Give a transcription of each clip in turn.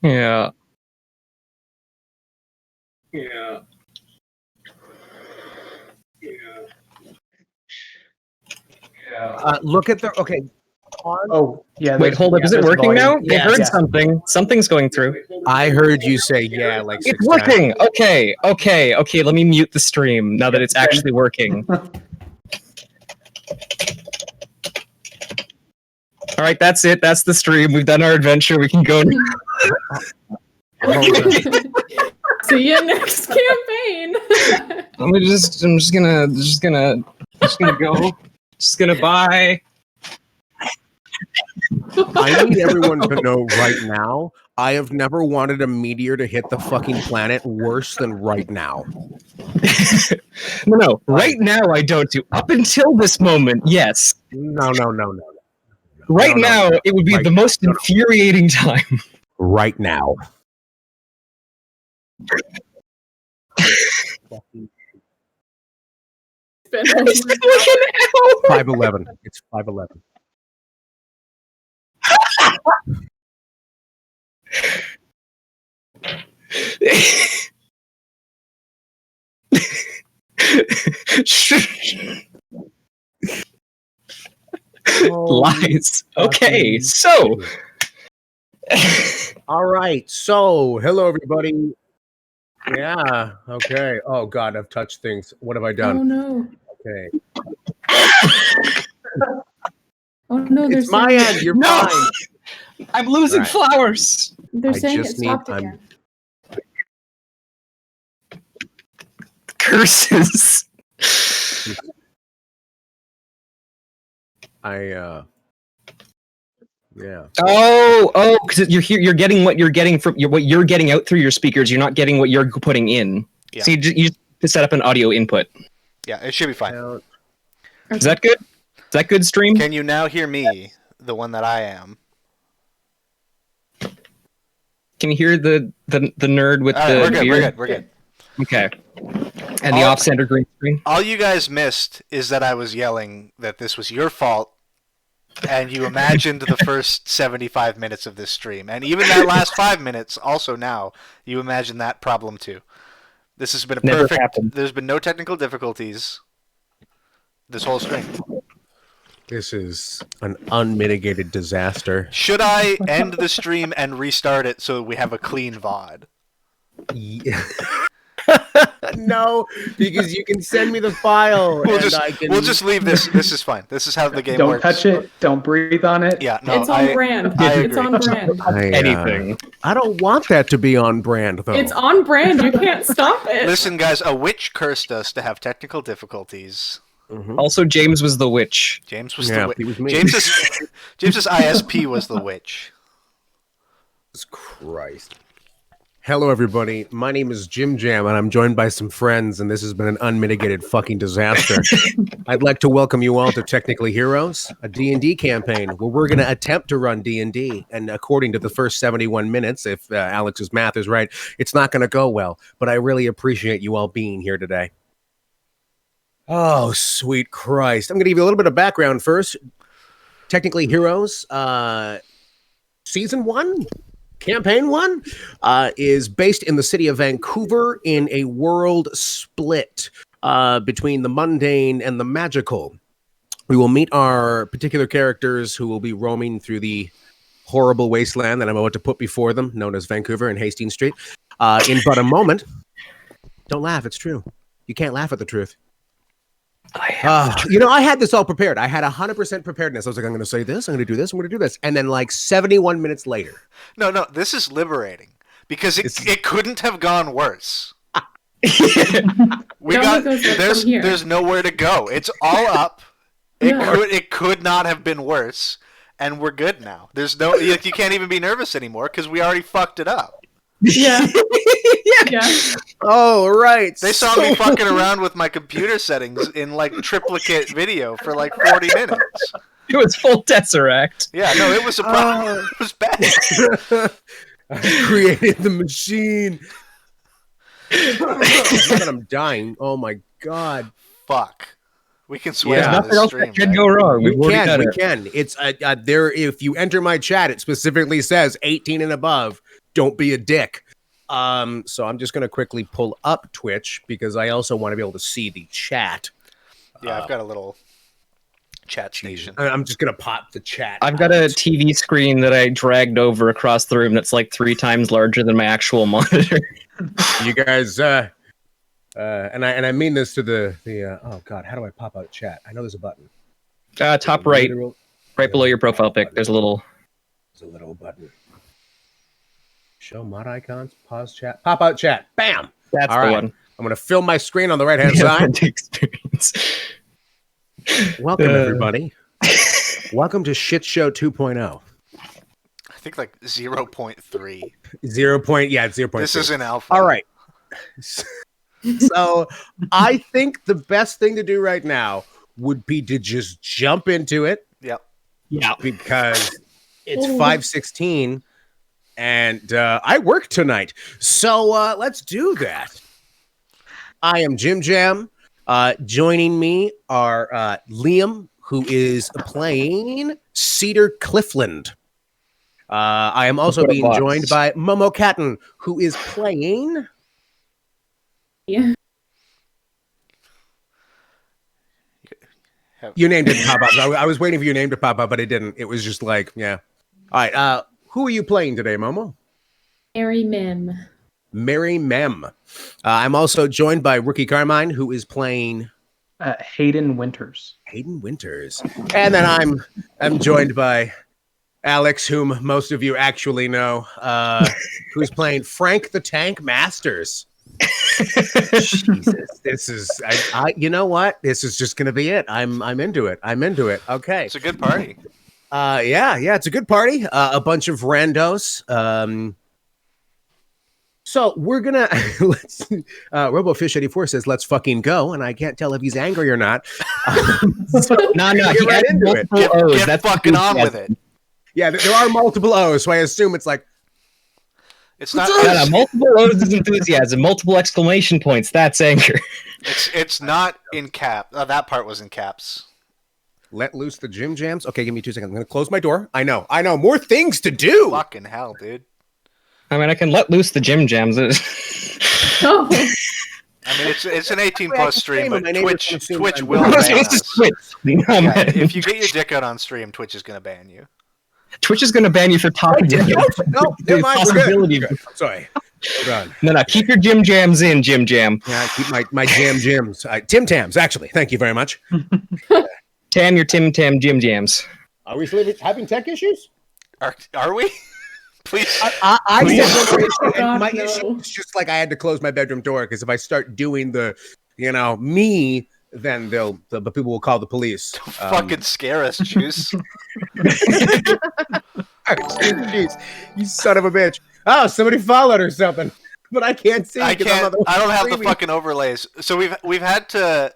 Yeah. Look at the okay. Oh, yeah. Wait, hold up. Is it working now? I Yes. heard Yeah. something. Something's going through. I heard you say yeah like 6 It's working. Okay. Let me mute the stream now that it's actually working. All right, that's it. That's the stream. We've done our adventure. We can go. See you next campaign. I'm just gonna go. Just gonna buy. I need everyone to know right now, I have never wanted a meteor to hit the fucking planet worse than right now. No. Right now, I don't do. Up until this moment, yes. No. Right now, it would be the most infuriating time. Right now. It's been over. 511. It's 511. Lies. Okay, so. All right. So, hello, everybody. Yeah. Okay. Oh, God, I've touched things. What have I Oh done? no. Okay. Oh no. They're It's my saying end. You're No! fine. I'm losing Right. flowers. They're I saying just it stopped need- again. Curses. Yeah. Oh, because you're getting what you're getting from what you're getting out through your speakers. You're not getting what you're putting in. Yeah. So you just to set up an audio input. Yeah, it should be fine. Is that good? Is that good, stream? Can you now hear me, the one that I am? Can you hear the nerd with All right, the we're good. beard? We're good. Okay. And the off-center green screen. All you guys missed is that I was yelling that this was your fault, and you imagined the first 75 minutes of this stream, and even that last 5 minutes. Also, now you imagine that problem too. This has been a Never perfect. happened. There's been no technical difficulties this whole stream. This is an unmitigated disaster. Should I end the stream and restart it so we have a clean VOD? No, because you can send me the file. We'll and just leave this. This is fine. This is how the game Don't works. touch it. Don't breathe on it. Yeah, no, It's on brand. It's on brand. Anything. I don't want that to be on brand, though. It's on brand. You can't stop it. Listen, guys, a witch cursed us to have technical difficulties. Mhm. Also, James was the witch. James was Yeah, the he witch. was me. James's ISP was the witch. Jesus Christ. Hello, everybody. My name is Jim Jam, and I'm joined by some friends, and this has been an unmitigated fucking disaster. I'd like to welcome you all to Technically Heroes, a D&D campaign where we're going to attempt to run D&D, and according to the first 71 minutes, if Alex's math is right, it's not going to go well, but I really appreciate you all being here today. Oh, sweet Christ. I'm going to give you a little bit of background first. Technically Heroes, Season 1? Campaign 1 is based in the city of Vancouver in a world split between the mundane and the magical. We will meet our particular characters who will be roaming through the horrible wasteland that I'm about to put before them, known as Vancouver and Hastings Street, in but a moment. Don't laugh, it's true. You can't laugh at the truth. I had this all prepared. I had 100% preparedness. I was like, I'm going to say this, I'm going to do this, I'm going to do this. And then like 71 minutes later. No, this is liberating because it couldn't have gone worse. There's nowhere to go. It's all up. It could not have been worse, and we're good now. There's no you can't even be nervous anymore because we already fucked it up. Yeah. Yeah. Oh, right. They saw me fucking around with my computer settings in like triplicate video for like 40 minutes. It was full Tesseract. Yeah, no, it was a problem. It was bad. I created the machine. I'm dying. Oh my God. Fuck. We can swear Yeah. on Nothing this else stream. that could right? go wrong. We We've already done can. We it. can. It's there. If you enter my chat, it specifically says 18 and above. Don't be a dick. So I'm just gonna quickly pull up Twitch because I also want to be able to see the chat. Yeah, I've got a little chat station. I'm just gonna pop the chat. I've got a out. TV screen that I dragged over across the room that's like 3 times larger than my actual monitor. You guys, and I mean this to the oh god, how do I pop out chat? I know there's a button. Top right, right below your profile pic. There's a little button. Show mod icons. Pause chat. Pop out chat. Bam. That's All the right. one. I'm gonna fill my screen on the right hand side. Experience. Welcome everybody. Welcome to Shit Show 2.0. I think like 0.3. 0.3. This is an alpha. All right. So I think the best thing to do right now would be to just jump into it. Yep. Yeah. Because it's 5:16 and I work tonight. So let's do that. I am Jim Jam. Joining me are Liam, who is playing Cedar Cliffland. I am also being joined by Momo Catton, who is playing... Yeah. Your name didn't pop up. I was waiting for your name to pop up, but it didn't. It was just like, yeah. All right. Who are you playing today, Momo? Mary Mim. Mary Mem. I'm also joined by Rookie Carmine, who is playing Hayden Winters. Hayden Winters. And then I'm joined by Alex, whom most of you actually know, who's playing Frank the Tank Masters. Jesus, this is you know what? This is just gonna be it. I'm into it. Okay. It's a good party. Yeah, it's a good party. A bunch of randos. So we're gonna let's RoboFish84 says let's fucking go, and I can't tell if he's angry or not. No, Get he right added into it. multiple O's. Get That's fucking on with enthusiasm. it. Yeah, there are multiple O's, so I assume it's like It's not. No, multiple O's is enthusiasm. Multiple exclamation points. That's anger. It's not in cap. That part was in caps. let loose the Jim Jams. Okay, give me 2 seconds. I'm gonna close my door. I know. More things to do. Fucking hell, dude. I mean, I can let loose the Jim Jams. Oh, I mean, it's an 18 Wait, I plus can stream, stream but it. My neighbors Twitch wanna see Twitch my- will Well, ban Let's just us. quit. No, Yeah, man. if you get your dick out on stream, Twitch is gonna ban you. Twitch is going to ban you for talking. No, The never mind. We're possibility good. of- Sorry. Hold on. No, keep your Jim Jams in, Jim Jam. Yeah, I keep my Jims. Tim Tams, actually. Thank you very much. Tam your Tim Tam Jim Jams. Are we still having tech issues? Are we? Please. I Please. said no issue, and God, my no. issue is just like I had to close my bedroom door because if I start doing the, me, then the people will call the police. Fucking scare us, Juice. Jeez, you son of a bitch! Oh, somebody followed or something, but I can't see. I 'cause I'm on can't. I don't have the streaming. fucking overlays. So we've had to.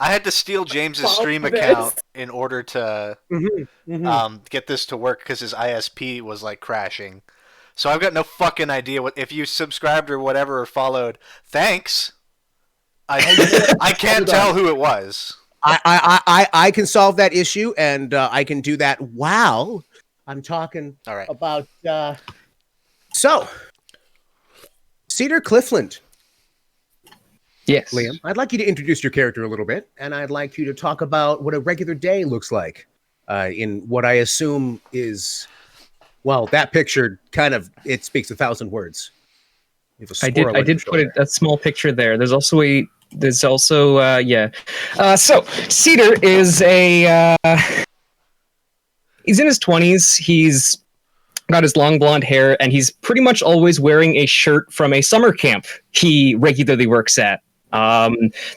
I had to steal James's stream Follow this. account in order to Mhm. get this to work because his ISP was like crashing. So I've got no fucking idea what if you subscribed or whatever or followed. Thanks. I can't tell who it was. I can solve that issue, and I can do that while I'm talking All right. about. So, Cedar Cliffland, Yes. Liam, I'd like you to introduce your character a little bit, and I'd like you to talk about what a regular day looks like in what I assume is, well, that picture kind of it speaks 1,000 words. You have a I squirrel on your did put shoulder. a small picture there. There's also so Cedar is he's in his 20s. He's got his long blonde hair, and he's pretty much always wearing a shirt from a summer camp he regularly works at.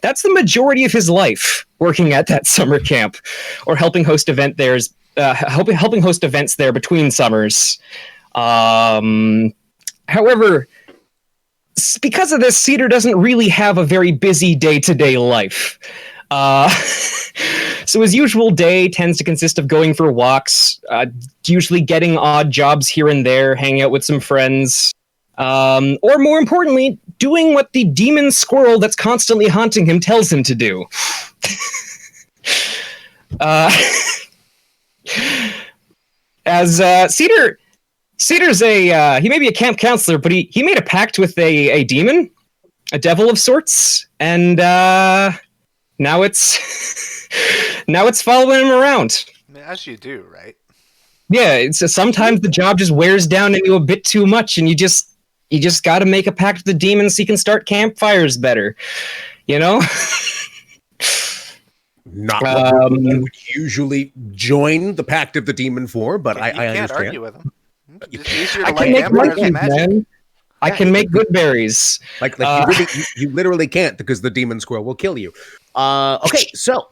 That's the majority of his life, working at that summer camp or helping host helping host events there between summers. However, because of this, Cedar doesn't really have a very busy day-to-day life. So his usual day tends to consist of going for walks, usually getting odd jobs here and there, hanging out with some friends, or more importantly, doing what the demon squirrel that's constantly haunting him tells him to do. Uh, as Cedar's he may be a camp counselor, but he made a pact with a demon, a devil of sorts, and now it's now it's following him around. As you do, right? Yeah, it's sometimes the job just wears down on you a bit too much, and you just got to make a pact with the demon so you can start campfires better. You know. Not what I would usually join the Pact of the Demon for, but I You can't understand. argue with him. It's easier I to can light make vampires berries, with magic. man. I can make good berries. Like you literally can't because the demon squirrel will kill you. Okay, so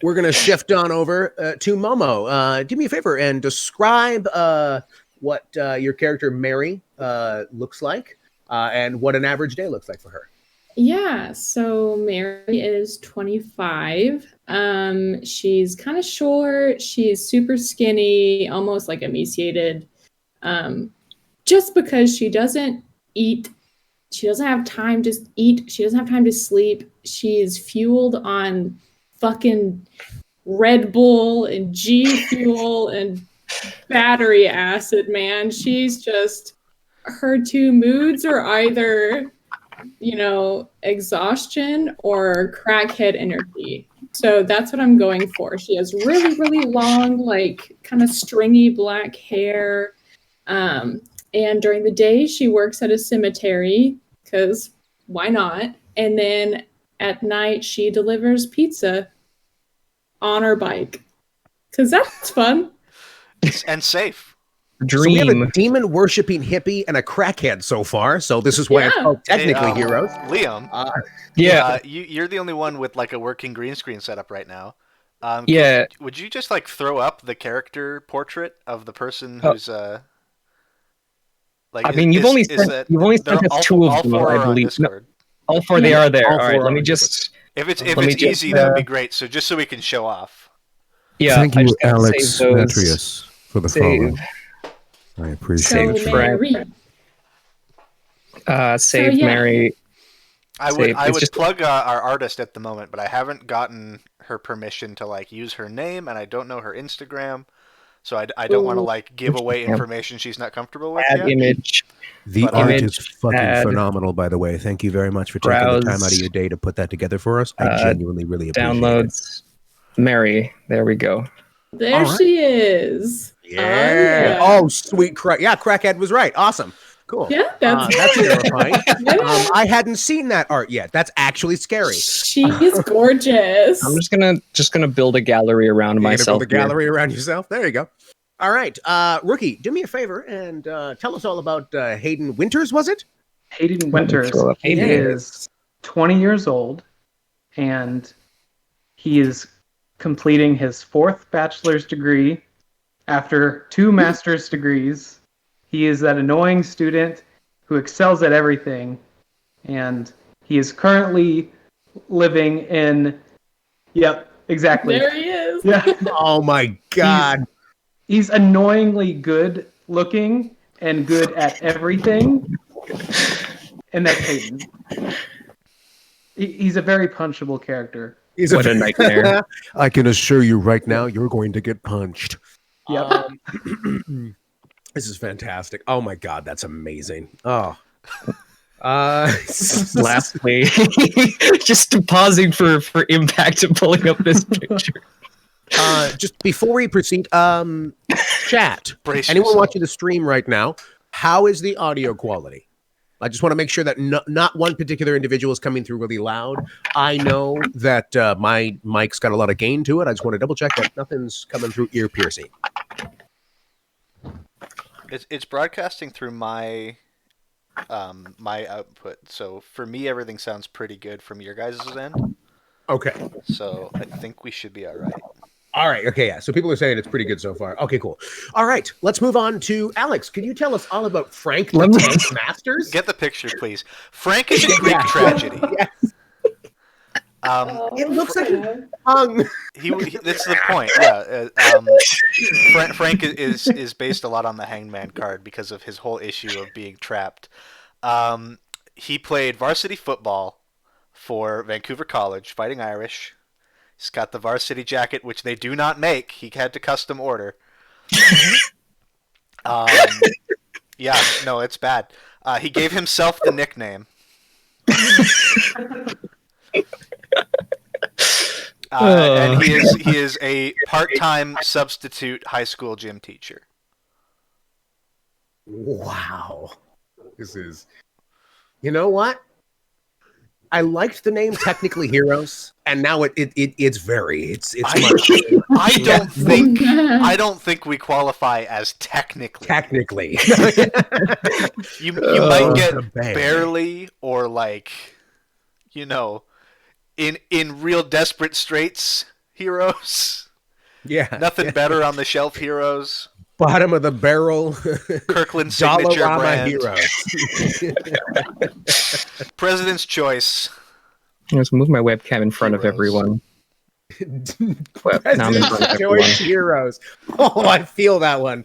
we're gonna shift on over to Momo. Do me a favor and describe what your character Mary looks like, and what an average day looks like for her. Yeah, so Mary is 25. She's kind of short. She's super skinny, almost like emaciated. Just because she doesn't eat, she doesn't have time to eat. She doesn't have time to sleep. She's fueled on fucking Red Bull and G Fuel and battery acid, man. She's just, her two moods are either, exhaustion or crackhead energy. So that's what I'm going for. She has really, really long, like kind of stringy black hair. And during the day, she works at a cemetery because why not? And then at night, she delivers pizza on her bike because that's fun. And safe. Dream. So we have a demon worshipping hippie and a crackhead so far. So this is why it's called technically heroes. Liam. Yeah. You're the only one with like a working green screen setup right now. Yeah. Would you just like throw up the character portrait of the person who's like? I mean, you've only sent us two of them, I believe. No, all four, they are there. All right, let me just. If it's easy, that would be great. So just so we can show off. Yeah. Thank you, Alex Metrius, for the follow. I appreciate it. Save Mary. I would plug our artist at the moment, but I haven't gotten her permission to like use her name, and I don't know her Instagram, so I don't want to like give away information she's not comfortable with yet. Image. The art is fucking phenomenal, by the way. Thank you very much for taking the time out of your day to put that together for us. I genuinely really appreciate downloads. Mary, there we go. There she is. Yeah. Oh, sweet crack. Yeah, Crackhead was right. Awesome. Cool. Yeah, that's terrifying. I hadn't seen that art yet. That's actually scary. She's gorgeous. I'm just gonna build a gallery around myself. Build a gallery around yourself. There you go. All right, Rookie, do me a favor and tell us all about Hayden Winters. Was it Hayden Winters? He is 20 years old, and he is completing his 4th bachelor's degree after 2 master's degrees. He is that annoying student who excels at everything, and he is currently living in... Yep, exactly. There he is. Yeah. Oh my God. He's annoyingly good looking and good at everything, and that's Hayden. He's a very punchable character. What a nightmare. I can assure you right now, you're going to get punched. Yep. This is fantastic. Oh my God, that's amazing. Oh. Lastly, just pausing for impact and pulling up this picture. Just before we proceed, chat. Brace Anyone yourself. watching the stream right now, how is the audio quality? I just want to make sure that not one particular individual is coming through really loud. I know that my mic's got a lot of gain to it. I just want to double check that nothing's coming through ear piercing. It's broadcasting through my my output. So for me, everything sounds pretty good from your guys' end. Okay. So I think we should be all right. All right. Okay. Yeah. So people are saying it's pretty good so far. Okay. Cool. All right. Let's move on to Alex. Can you tell us all about Frank the Tank Masters? Get the picture, please. Frank is a Greek tragedy. Yes. It looks like a tongue. That's the point. Yeah. Frank is based a lot on the Hangman card because of his whole issue of being trapped. He played varsity football for Vancouver College, Fighting Irish. He's got the varsity jacket, which they do not make. He had to custom order. Yeah, no, it's bad. He gave himself the nickname. And he is a part-time substitute high school gym teacher. Wow. This is... You know what? I liked the name Technically Heroes, and now it's much. I don't think we qualify as technically. you might get barely, or like, you know, in real desperate straits heroes. Yeah. Nothing better on the shelf heroes. Bottom of the barrel. Kirkland signature Dollarama brand. Heroes. President's choice. Let's move my webcam in front of everyone. Well, now I'm in front of everyone. Heroes. Oh, I feel that one.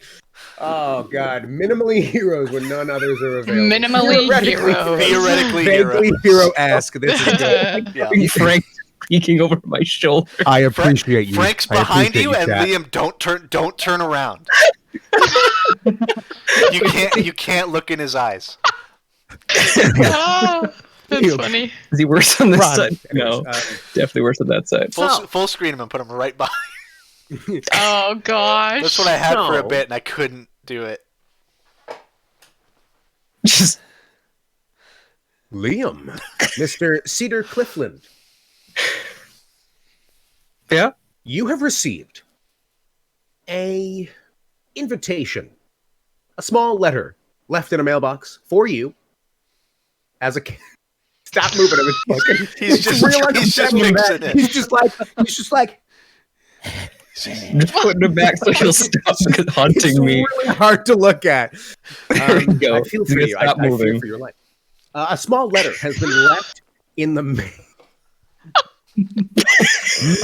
Oh God, minimally heroes when none others are available. Theoretically vaguely hero-esque. This is good. Yeah. Frank peeking over my shoulder. I appreciate you. Frank's behind you, and Chat. Liam, don't turn around. You can't look in his eyes. That's funny. Is he worse on this side? No, definitely worse on that side. Full screen him and put him right behind. Oh gosh. That's what I had for a bit, and I couldn't do it. Just Liam, Mr. Cedar Clifland. Yeah, you have received a invitation, a small letter left in a mailbox for you as a. Stop moving! He's just mixing it. He's just like. Just putting it back so he'll stop haunting me. It's really hard to look at. There we go. I feel for you. I feel for your life. A small letter has been left in the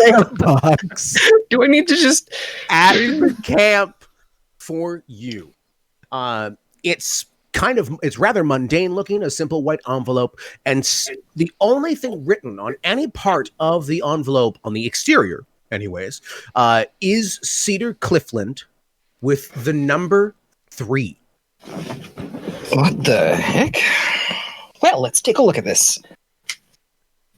mailbox. Do I need to just at the camp for you? It's rather mundane looking, a simple white envelope, and the only thing written on any part of the envelope on the exterior, anyways, is Cedar Clifland with the number 3. What the heck? Well, let's take a look at this.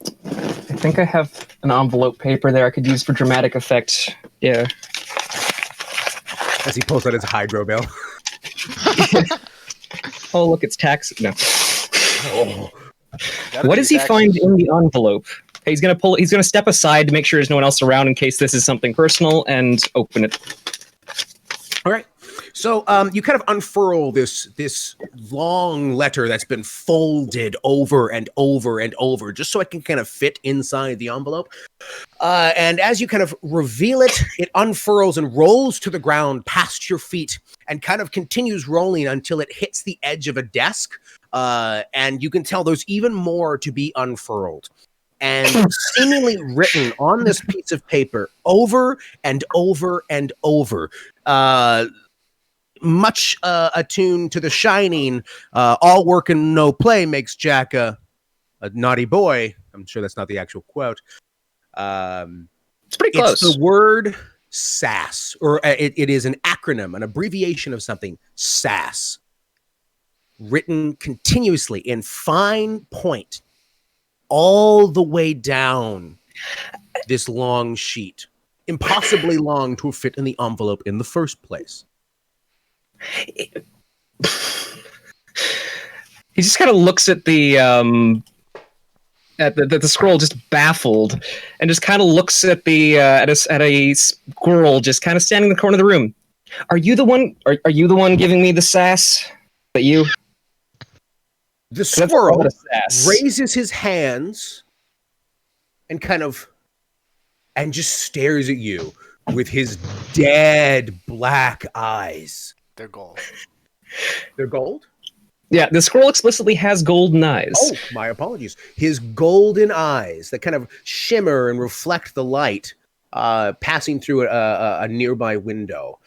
I think I have an envelope paper there I could use for dramatic effect. Yeah. As he pulls out his hydro bill. Oh, look, it's tax. No. Oh. What does he find in the envelope? Okay, he's gonna step aside to make sure there's no one else around in case this is something personal, and open it. All right. So you kind of unfurl this long letter that's been folded over and over and over, just so it can kind of fit inside the envelope. And as you kind of reveal it, it unfurls and rolls to the ground past your feet and kind of continues rolling until it hits the edge of a desk. And you can tell there's even more to be unfurled. And seemingly written on this piece of paper over and over and over. Much attuned to The Shining, all work and no play makes Jack a naughty boy. I'm sure that's not the actual quote. It's pretty close. It's the word S.A.S.S, or it is an acronym, an abbreviation of something, S.A.S.S, written continuously in fine point all the way down this long sheet. Impossibly long to fit in the envelope in the first place. He just kind of looks at the scroll, just baffled, and just kind of looks at at a squirrel just kind of standing in the corner of the room. Are you the one? Are you the one giving me the sass? That you? The squirrel raises his hands and and just stares at you with his dead black eyes. They're gold. They're gold? Yeah, the squirrel explicitly has golden eyes. Oh, my apologies. His golden eyes that kind of shimmer and reflect the light passing through a nearby window.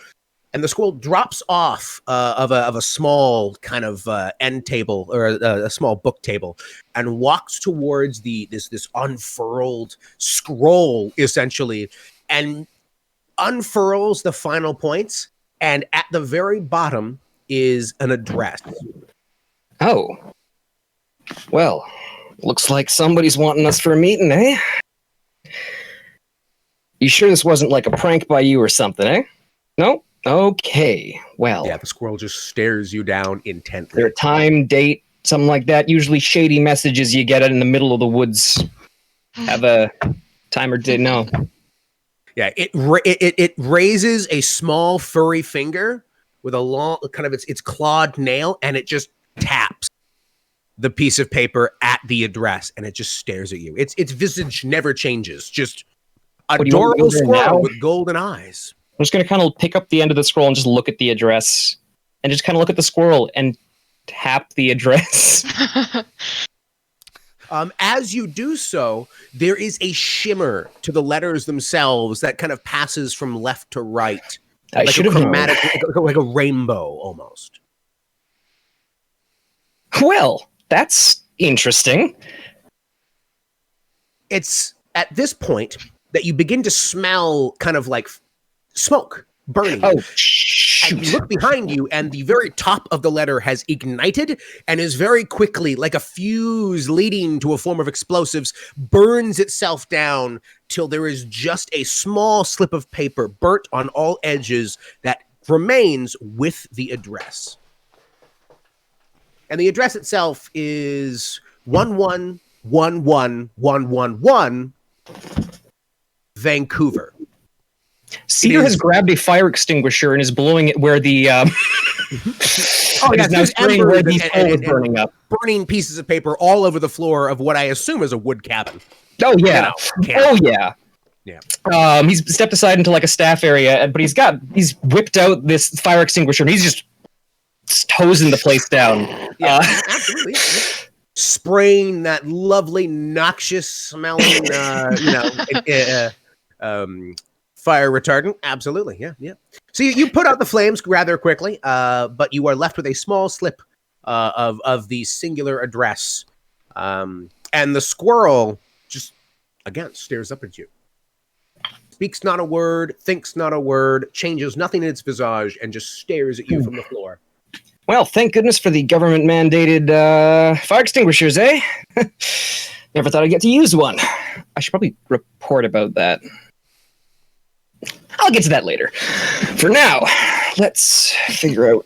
and the squirrel drops off of a small kind of end table or a small book table and walks towards this unfurled scroll essentially, and unfurls the final points, and at the very bottom is an address. Oh. Well, looks like somebody's wanting us for a meeting, eh? You sure this wasn't like a prank by you or something, eh? No? Okay. Well. Yeah, the squirrel just stares you down intently. Their time, date, something like that. Usually shady messages you get in the middle of the woods. Have a time or date? No. Yeah, it raises a small furry finger with a long kind of its clawed nail, and it just taps the piece of paper at the address, and it just stares at you. Its visage never changes. Just adorable squirrel with golden eyes. I'm just gonna kind of pick up the end of the scroll and just look at the address, and just kind of look at the squirrel and tap the address. As you do so, there is a shimmer to the letters themselves that kind of passes from left to right, like a chromatic, like a rainbow almost. Well, that's interesting. It's at this point that you begin to smell kind of like smoke burning. Oh, shoot. And you look behind you, and the very top of the letter has ignited and is very quickly, like a fuse leading to a form of explosives, burns itself down till there is just a small slip of paper burnt on all edges that remains with the address. And the address itself is 1111111 Vancouver. Cedar has grabbed a fire extinguisher and is blowing it where the now spraying where these coals burning up. Burning pieces of paper all over the floor of what I assume is a wood cabin. Oh yeah. Oh yeah. Yeah. He's stepped aside into like a staff area, but he's whipped out this fire extinguisher and he's just hosing the place down. Yeah, absolutely. Spraying that lovely, noxious smelling, fire retardant. Absolutely. Yeah. So you put out the flames rather quickly, but you are left with a small slip of the singular address. And the squirrel just, again, stares up at you. Speaks not a word, thinks not a word, changes nothing in its visage, and just stares at you from the floor. Well, thank goodness for the government-mandated fire extinguishers, eh? Never thought I'd get to use one. I should probably report about that. I'll get to that later. For now, let's figure out.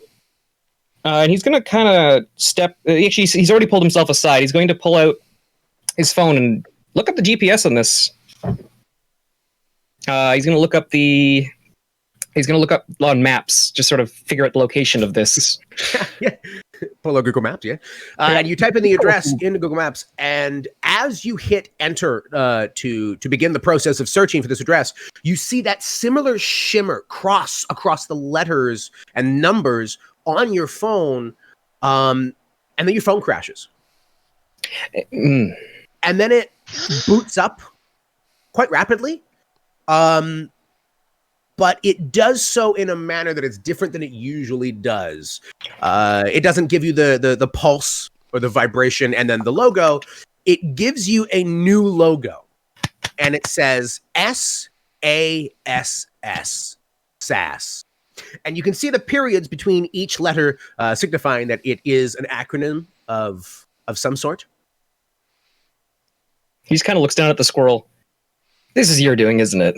And he's going to kind of step... Actually, he's already pulled himself aside. He's going to pull out his phone and look up the GPS on this. He's going to look up the... He's going to look up on maps, just sort of figure out the location of this. Yeah. Pull up Google Maps, yeah. And you type in the address into Google Maps, and as you hit enter to begin the process of searching for this address, you see that similar shimmer cross across the letters and numbers on your phone, and then your phone crashes. And then it boots up quite rapidly. But it does so in a manner that is different than it usually does. It doesn't give you the pulse or the vibration and then the logo. It gives you a new logo, and it says S.A.S.S. S.A.S.S. And you can see the periods between each letter, signifying that it is an acronym of some sort. He just kind of looks down at the squirrel. This is your doing, isn't it?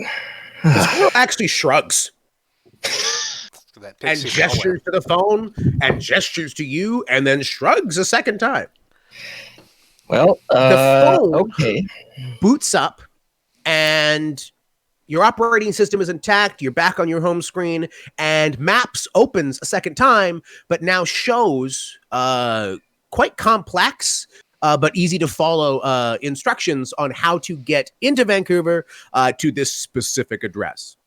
The squirrel actually shrugs and gestures to the phone and gestures to you and then shrugs a second time. Well, the phone okay. boots up and your operating system is intact. You're back on your home screen, and Maps opens a second time, but now shows quite complex but easy to follow instructions on how to get into Vancouver to this specific address.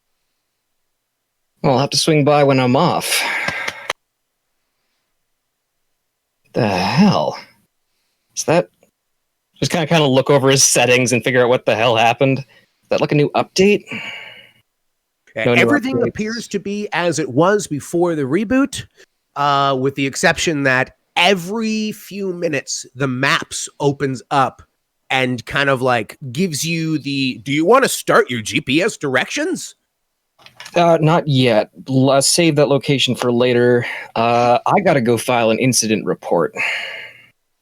Well, I'll have to swing by when I'm off. The hell? Is that... Just kind of look over his settings and figure out what the hell happened. Is that like a new update? No new Everything updates. appears to be as it was before the reboot, with the exception that every few minutes the maps opens up and kind of like gives you the, do you want to start your GPS directions? Not yet. Save that location for later. I gotta go file an incident report.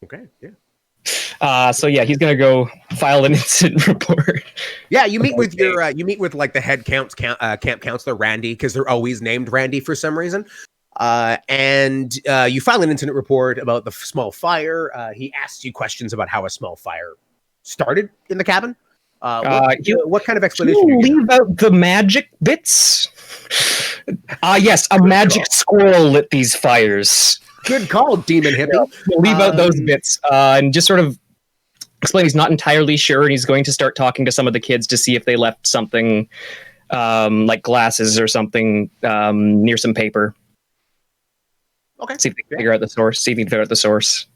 Okay, yeah. So yeah, he's gonna go file an incident report. Yeah, you meet with your like the head camp counselor Randy, because they're always named Randy for some reason. And you file an incident report about the small fire. He asks you questions about how a small fire started in the cabin. What kind of explanation? You leave out the magic bits. Yes, a magic squirrel lit these fires. Good call, demon hippie. We'll leave out those bits and just sort of explain he's not entirely sure, and he's going to start talking to some of the kids to see if they left something like glasses or something near some paper. Okay. See if they can figure out the source. See if they can figure out the source.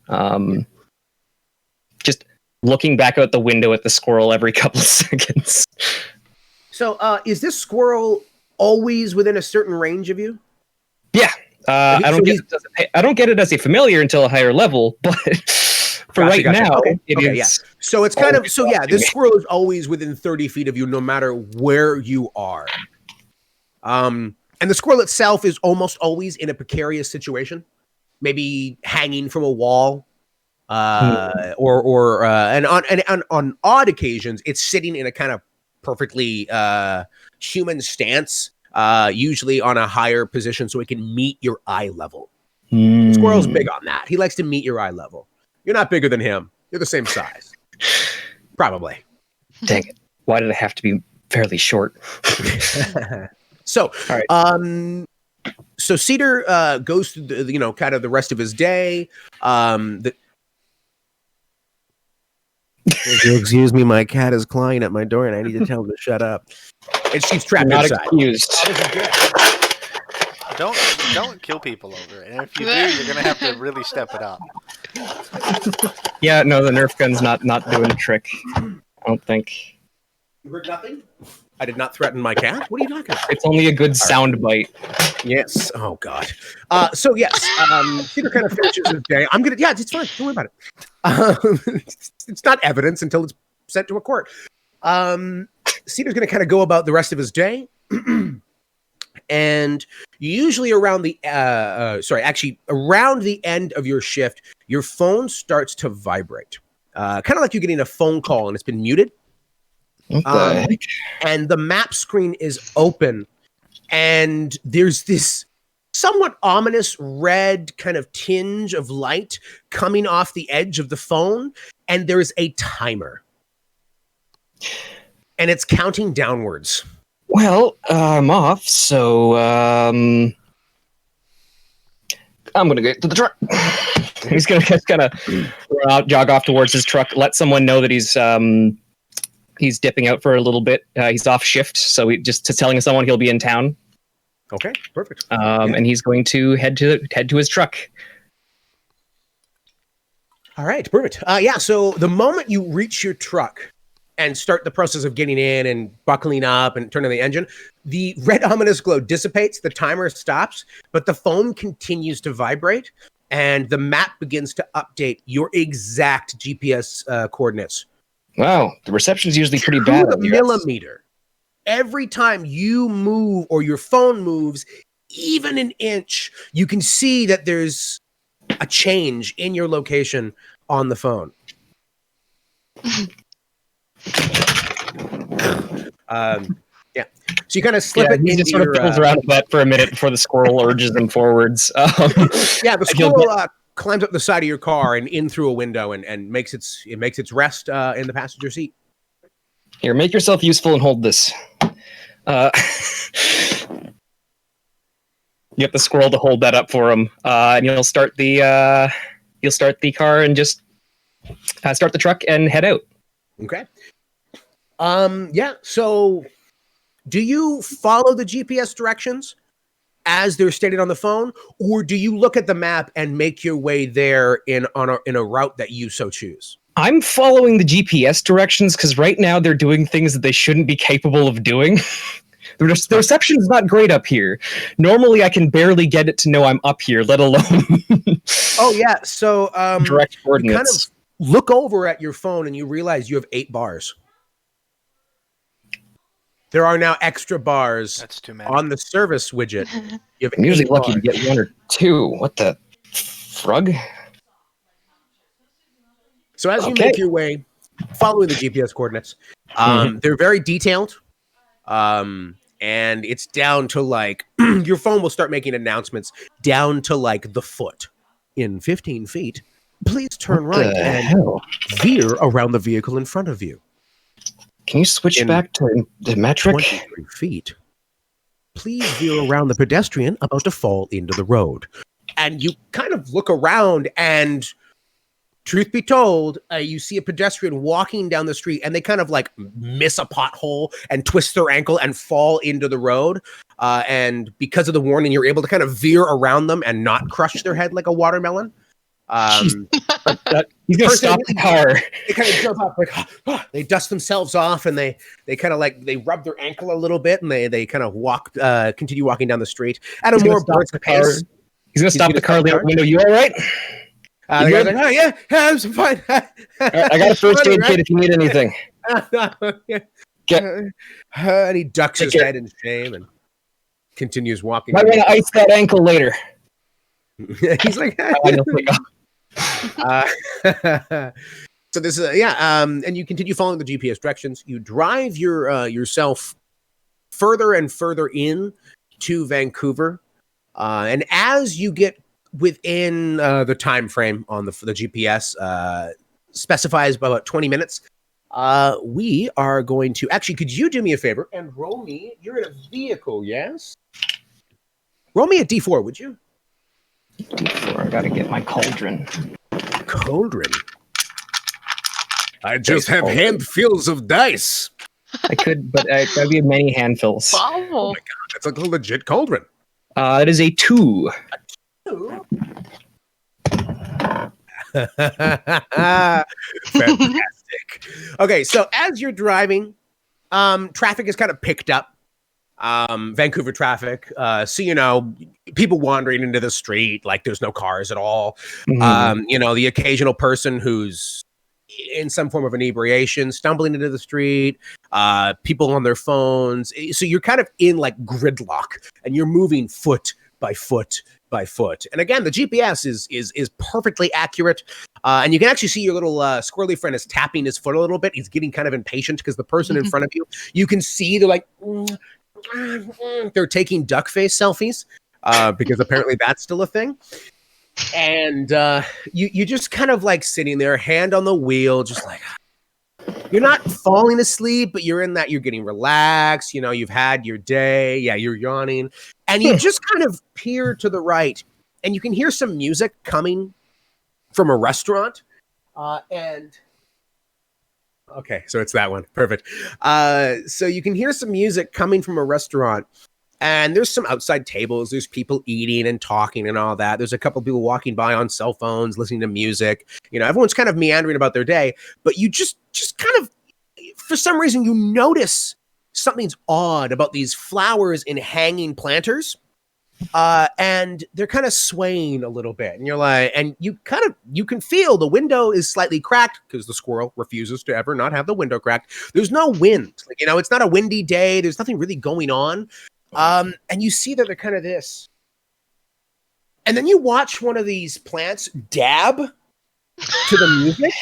Just looking back out the window at the squirrel every couple of seconds. So, is this squirrel always within a certain range of you? Yeah. I don't get it as a familiar until a higher level, but for now, it is. Yeah. So it's kind of this squirrel is always within 30 feet of you, no matter where you are. And the squirrel itself is almost always in a precarious situation, maybe hanging from a wall, or on odd occasions, it's sitting in a kind of perfectly human stance. Usually on a higher position so it can meet your eye level. Squirrel's big on that. He likes to meet your eye level. You're not bigger than him. You're the same size. Probably. Dang it. Why did it have to be fairly short? So, all right. So Cedar goes through the, kind of the rest of his day. If you'll excuse me, my cat is clawing at my door and I need to tell him to shut up. And she's trapped inside. Excused. Don't kill people over it. And if you do, you're gonna have to really step it up. Yeah, no, the Nerf gun's not doing the trick. I don't think. You heard nothing? I did not threaten my cat. What are you talking about? It's only a good sound bite. Yes. Oh God. So yes, Cedar kind of finishes his day. I'm gonna. Yeah, it's fine. Don't worry about it. It's not evidence until it's sent to a court. Cedar's gonna kind of go about the rest of his day, and usually around the around the end of your shift, your phone starts to vibrate, kind of like you're getting a phone call and it's been muted. And the map screen is open, and there's this somewhat ominous red kind of tinge of light coming off the edge of the phone, and there's a timer. And it's counting downwards. Well, I'm off, so I'm gonna get to the truck. He's gonna just kind of jog off towards his truck, let someone know that he's dipping out for a little bit. He's off shift, so just telling someone he'll be in town. Okay, perfect. And he's going to head to his truck. All right, perfect. So the moment you reach your truck and start the process of getting in and buckling up and turning the engine, the red ominous glow dissipates, the timer stops, but the phone continues to vibrate, and the map begins to update your exact GPS coordinates. Wow, the reception's usually pretty bad. To the millimeter. Every time you move or your phone moves, even an inch, you can see that there's a change in your location on the phone. Yeah. So you kind of slip it. He just sort of fiddles around with that for a minute before the squirrel urges him forwards. The squirrel climbs up the side of your car and in through a window and makes its rest in the passenger seat. Here, make yourself useful and hold this. Get the squirrel to hold that up for him, and you'll start the car and just start the truck and head out. Okay. So do you follow the GPS directions as they're stated on the phone, or do you look at the map and make your way there in a route that you so choose? I'm following the GPS directions because right now they're doing things that they shouldn't be capable of doing. The reception is not great up here. Normally, I can barely get it to know I'm up here, let alone Oh yeah, so direct you coordinates. kind of look over at your phone and you realize you have 8 bars. There are now extra bars That's too many. on the service widget. You have I'm usually 8 lucky to bars. get 1 or 2. What the frug? So as you Okay. make your way, following the GPS coordinates, they're very detailed. And it's down to like your phone will start making announcements down to like the foot. In 15 feet, please turn What right the and hell? veer around the vehicle in front of you. Can you switch In back to the metric? 23 feet, please veer around the pedestrian about to fall into the road. And you kind of look around and truth be told, you see a pedestrian walking down the street and they kind of like miss a pothole and twist their ankle and fall into the road. And because of the warning, you're able to kind of veer around them and not crush their head like a watermelon. He's gonna stop the car. They kind of jump up, like they dust themselves off, and they kind of like they rub their ankle a little bit, and they kind of continue walking down the street at a more brisk pace. He's gonna stop the car. The window. You all right? The guy's like, oh yeah, I'm fine. I got a first aid kit if you need anything. And he ducks his head in shame and continues walking. Might want to ice that ankle later. He's like, so this is and you continue following the GPS directions. You drive yourself further and further in to Vancouver, and as you get within the time frame on the GPS specifies about 20 minutes, we are going to actually. Could you do me a favor and roll me? You're in a vehicle, yes? Roll me a D4, would you? D4. I gotta get my cauldron. Cauldron. I just have handfuls of dice. I could, but that'd be many handfuls. Wow. Oh my god, that's like a legit cauldron. It is a 2. Fantastic. Okay, so as you're driving, traffic is kind of picked up. Vancouver traffic. So, you know, people wandering into the street like there's no cars at all. You know, the occasional person who's in some form of inebriation stumbling into the street, people on their phones. So you're kind of in like gridlock and you're moving foot by foot by foot. And again, the GPS is perfectly accurate. And you can actually see your little squirrely friend is tapping his foot a little bit. He's getting kind of impatient because the person in front of you can see they're like, they're taking duck face selfies because apparently that's still a thing. And you just kind of like sitting there, hand on the wheel, just like you're not falling asleep, but you're in that you're getting relaxed. You know, you've had your day. Yeah, you're yawning. And you just kind of peer to the right and you can hear some music coming from a restaurant. And okay, so it's that one. Perfect. So you can hear some music coming from a restaurant. And there's some outside tables. There's people eating and talking and all that. There's a couple people walking by on cell phones, listening to music. You know, everyone's kind of meandering about their day. But you just kind of, for some reason, you notice something's odd about these flowers in hanging planters. And they're kind of swaying a little bit. And you're like, and you can feel the window is slightly cracked because the squirrel refuses to ever not have the window cracked. There's no wind. Like, you know, it's not a windy day. There's nothing really going on. And you see that they're kind of this. And then you watch one of these plants dab to the music.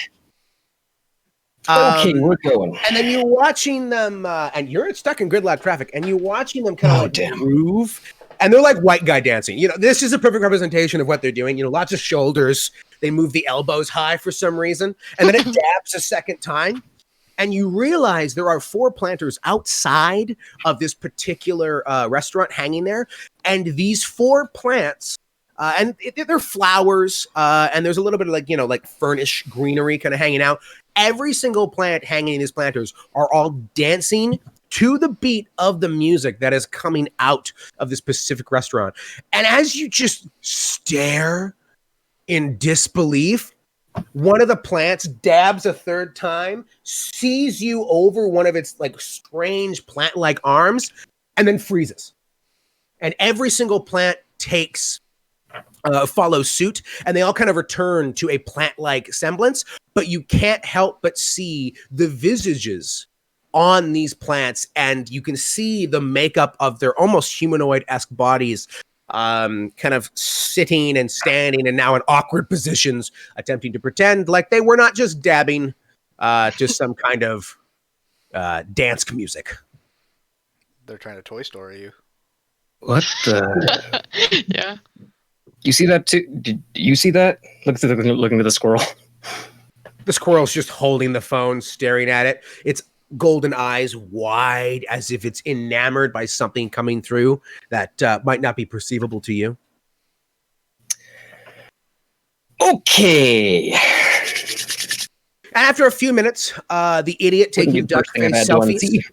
Okay, we're going. And then you're watching them, and you're stuck in gridlock traffic, and you're watching them kind of groove. And they're like white guy dancing. You know, this is a perfect representation of what they're doing. You know, lots of shoulders. They move the elbows high for some reason. And then it dabs a second time. And you realize there are 4 planters outside of this particular restaurant hanging there. And these 4 plants, and they're flowers, and there's a little bit of like, you know, like furnish greenery kind of hanging out. Every single plant hanging in these planters are all dancing to the beat of the music that is coming out of this specific restaurant. And as you just stare in disbelief, one of the plants dabs a third time, sees you over one of its like strange plant-like arms, and then freezes. And every single plant follows suit, and they all kind of return to a plant-like semblance, but you can't help but see the visages on these plants, and you can see the makeup of their almost humanoid-esque bodies kind of sitting and standing and now in awkward positions, attempting to pretend like they were not just dabbing to some kind of dance music. They're trying to Toy Story you. What the? Yeah. You see that too? Did you see that? Looking at the squirrel. The squirrel's just holding the phone, staring at it. Its golden eyes wide, as if it's enamored by something coming through that might not be perceivable to you. Okay. And after a few minutes, the idiot taking duck face selfies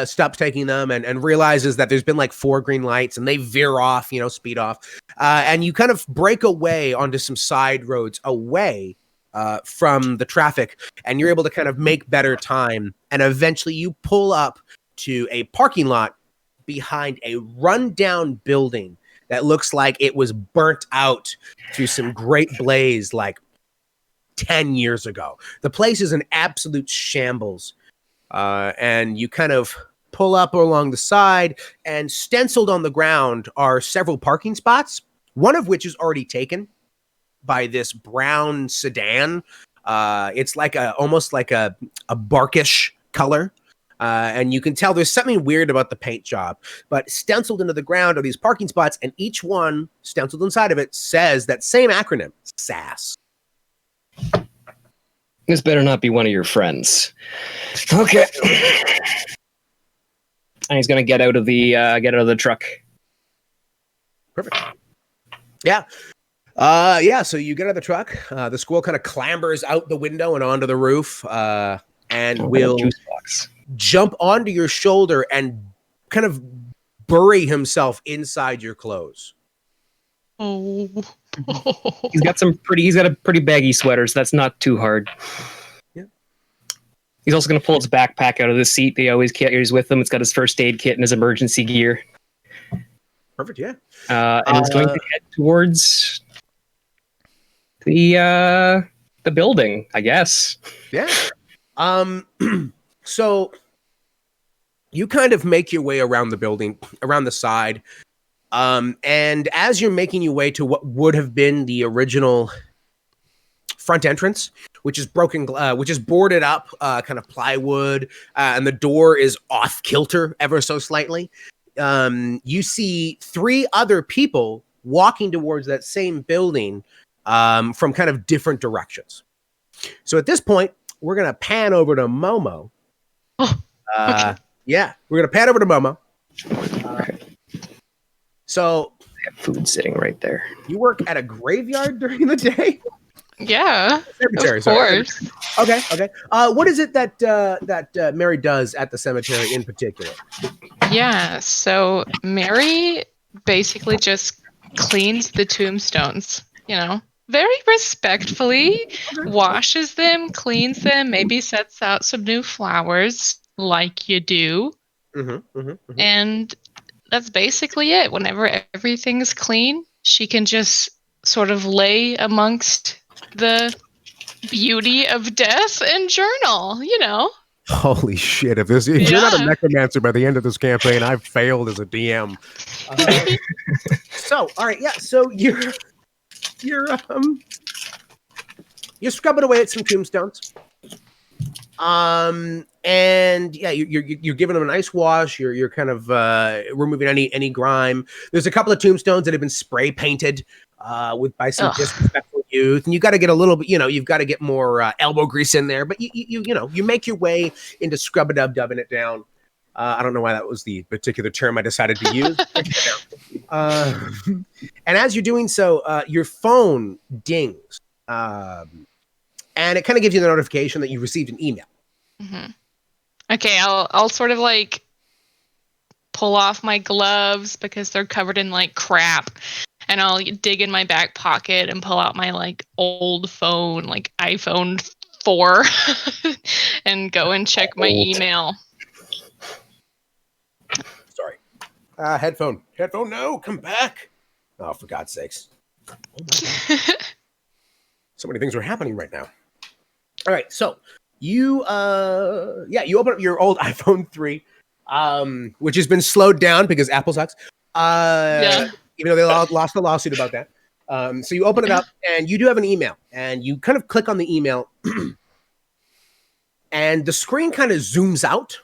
stops taking them and realizes that there's been like 4 green lights, and they veer off, speed off. And you kind of break away onto some side roads away from the traffic, and you're able to kind of make better time. And eventually you pull up to a parking lot behind a rundown building that looks like it was burnt out through some great blaze like 10 years ago. The place is an absolute shambles. And you kind of pull up along the side, and stenciled on the ground are several parking spots, one of which is already taken by this brown sedan. It's like almost like a barkish color. And you can tell there's something weird about the paint job, but stenciled into the ground are these parking spots, and each one stenciled inside of it says that same acronym, S.A.S.S. This better not be one of your friends. Okay. And he's gonna get out of the truck. Perfect. Yeah. So you get out of the truck. The squirrel kind of clambers out the window and onto the roof, and will jump onto your shoulder and kind of bury himself inside your clothes. Oh. He's got a pretty baggy sweater, so that's not too hard. Yeah. He's also going to pull his backpack out of the seat that he always carries with him. It's got his first aid kit and his emergency gear. Perfect, yeah. And he's going to head towards the building, I guess. Yeah. So you kind of make your way around the building, around the side. And as you're making your way to what would have been the original front entrance, which is which is boarded up, kind of plywood, and the door is off kilter ever so slightly. You see 3 other people walking towards that same building from kind of different directions. So at this point, we're going to pan over to Momo. Okay. Yeah, we're going to pan over to Momo. So I have food sitting right there. You work at a graveyard during the day? Yeah, Cemetery, of course. Sorry. Okay. What is it that Mary does at the cemetery in particular? Yeah, so Mary basically just cleans the tombstones, very respectfully, washes them, cleans them, maybe sets out some new flowers like you do. And that's basically it. Whenever everything's clean, she can just sort of lay amongst the beauty of death and journal, Holy shit. If you're not a necromancer by the end of this campaign, I've failed as a DM. So, all right, yeah. So you're scrubbing away at some tombstones. And yeah, you're giving them a nice wash. You're kind of removing any grime. There's a couple of tombstones that have been spray painted by some disrespectful youth, and you got to get a little bit. You've got to get more elbow grease in there. But you make your way into scrub-a-dub-dubbing it down. I don't know why that was the particular term I decided to use. And as you're doing so, your phone dings, and it kind of gives you the notification that you received an email. Mm-hmm. Okay, I'll sort of like pull off my gloves because they're covered in like crap, and I'll dig in my back pocket and pull out my like old phone, like iPhone 4, and go and check my email. Headphone, no, come back. Oh, for God's sakes. Oh my God. So many things are happening right now. All right, so you open up your old iPhone 3, which has been slowed down because Apple sucks. Even though they lost the lawsuit about that. So you open it up and you do have an email, and you kind of click on the email and the screen kind of zooms out,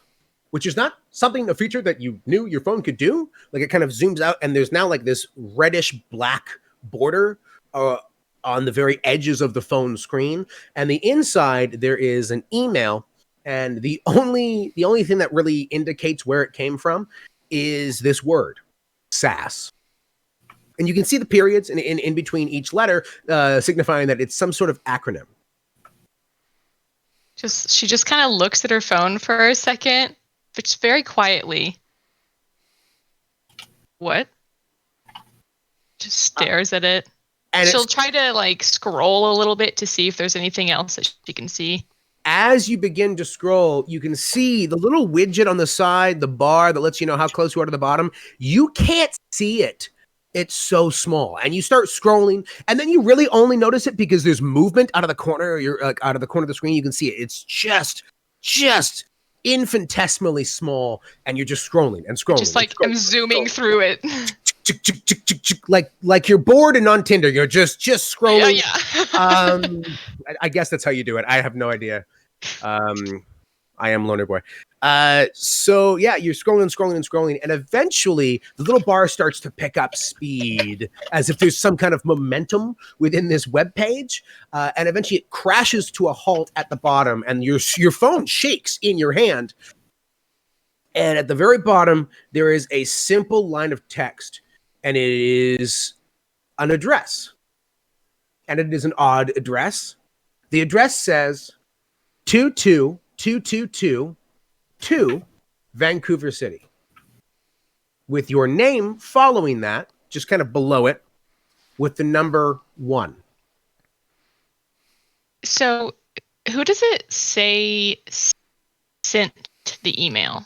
which is not a feature that you knew your phone could do. Like, it kind of zooms out and there's now like this reddish black border on the very edges of the phone screen. And the inside there is an email. And the only thing that really indicates where it came from is this word, S.A.S.S. And you can see the periods in between each letter, signifying that it's some sort of acronym. She just kind of looks at her phone for a second, but just very quietly. What? Just stares at it. And she'll try to like scroll a little bit to see if there's anything else that she can see. As you begin to scroll, you can see the little widget on the side, the bar that lets you know how close you are to the bottom. You can't see it. It's so small. And you start scrolling, and then you really only notice it because there's movement out of the corner. You're out of the corner of the screen. You can see it. It's just infinitesimally small, and you're just scrolling and scrolling. Just like I'm zooming through it. Like you're bored and on Tinder. You're just scrolling. Yeah. I guess that's how you do it. I have no idea. I am Loner Boy. So yeah, you're scrolling, and eventually the little bar starts to pick up speed as if there's some kind of momentum within this web page, and eventually it crashes to a halt at the bottom, and your phone shakes in your hand. And at the very bottom, there is a simple line of text, and it is an address, and it is an odd address. The address says 22222 to Vancouver City, with your name following that, just kind of below it, with the number 1. So, who does it say sent the email?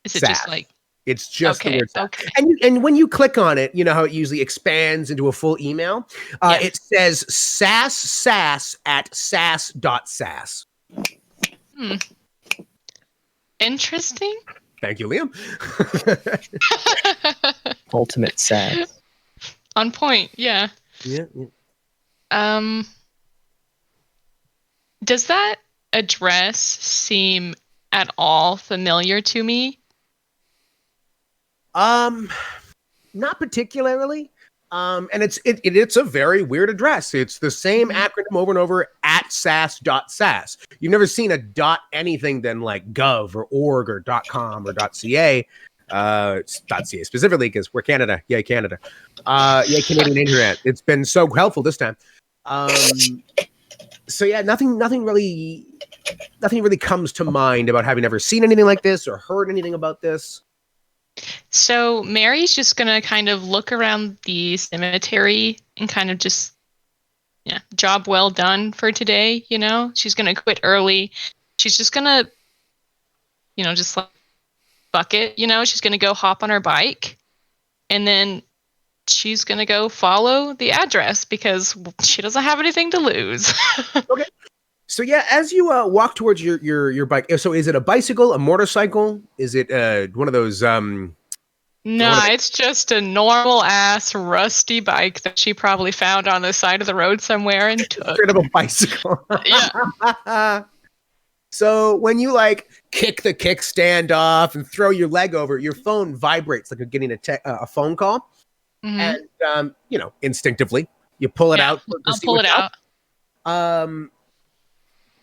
Is it S.A.S.S. just like... It's just the word S.A.S.S. Okay. And when you click on it, you know how it usually expands into a full email? It says sass at sass.sass. Interesting. Thank you, Liam. Ultimate sass. On point, yeah. Yeah. Does that address seem at all familiar to me? Not particularly. And it's a very weird address. It's the same acronym over and over, at sass.sass. You've never seen a dot anything than like gov or org or .com or .ca. It's .ca specifically because we're Canada. Yay, Canada. Yay, Canadian internet. It's been so helpful this time. So yeah, nothing really comes to mind about having ever seen anything like this or heard anything about this. So Mary's just going to kind of look around the cemetery and kind of just, job well done for today, you know? She's going to quit early. She's just going to, just like fuck it, She's going to go hop on her bike, and then she's going to go follow the address because she doesn't have anything to lose. Okay. So yeah, as you walk towards your bike, so is it a bicycle, a motorcycle? Is it one of those? No, it's just a normal ass rusty bike that she probably found on the side of the road somewhere and took. Straight up a bicycle. Yeah. So when you like kick the kickstand off and throw your leg over, your phone vibrates like you're getting a phone call, and instinctively you pull it out. I'll pull it out.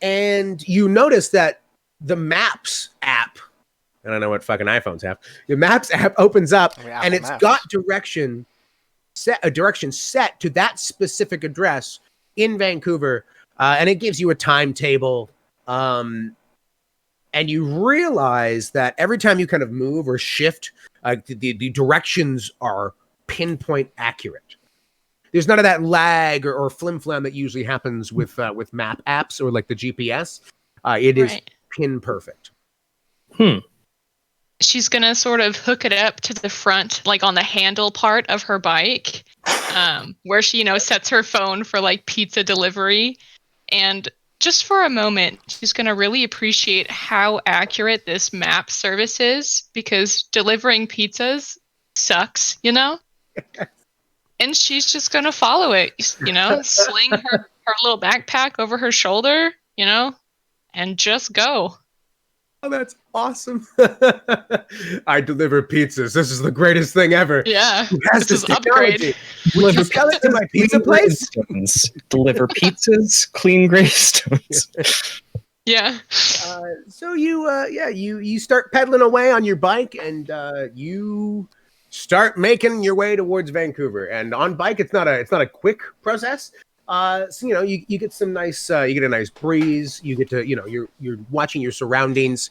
And you notice that the Maps app, I don't know what fucking iPhones have, the Maps app opens up, and it's got a direction set to that specific address in Vancouver, and it gives you a timetable, and you realize that every time you kind of move or shift, the directions are pinpoint accurate. There's none of that lag or flim-flam that usually happens with map apps or like the GPS. It is pin perfect. she's gonna sort of hook it up to the front, like on the handle part of her bike, where she, sets her phone for like pizza delivery. And just for a moment, she's gonna really appreciate how accurate this map service is, because delivering pizzas sucks, And she's just gonna follow it, sling her little backpack over her shoulder, and just go. Oh, that's awesome. I deliver pizzas. This is the greatest thing ever. Yeah. Who has this technology? Upgrade. Would you sell it to my pizza place? Deliver pizzas, clean gravestones. Yeah. So you start pedaling away on your bike, and you start making your way towards Vancouver. And on bike, it's not a quick process. So you get some nice you get a nice breeze. You get to you're watching your surroundings.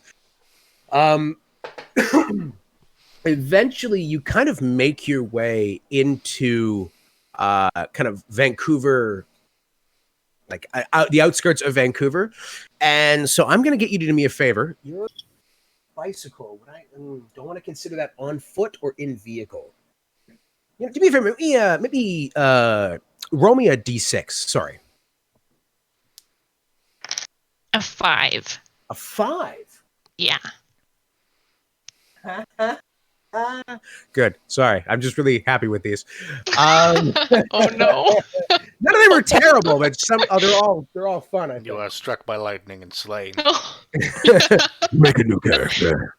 Eventually, you kind of make your way into kind of Vancouver, like the outskirts of Vancouver. And so I'm going to get you to do me a favor. Your bicycle, I don't want to consider that on foot or in vehicle. Do me a favor. Maybe roll me a d6. Sorry. A 5. A 5? Yeah. Good. Sorry. I'm just really happy with these. Oh no. None of them are terrible, but they're all fun, I think. You are struck by lightning and slain. Make a new character.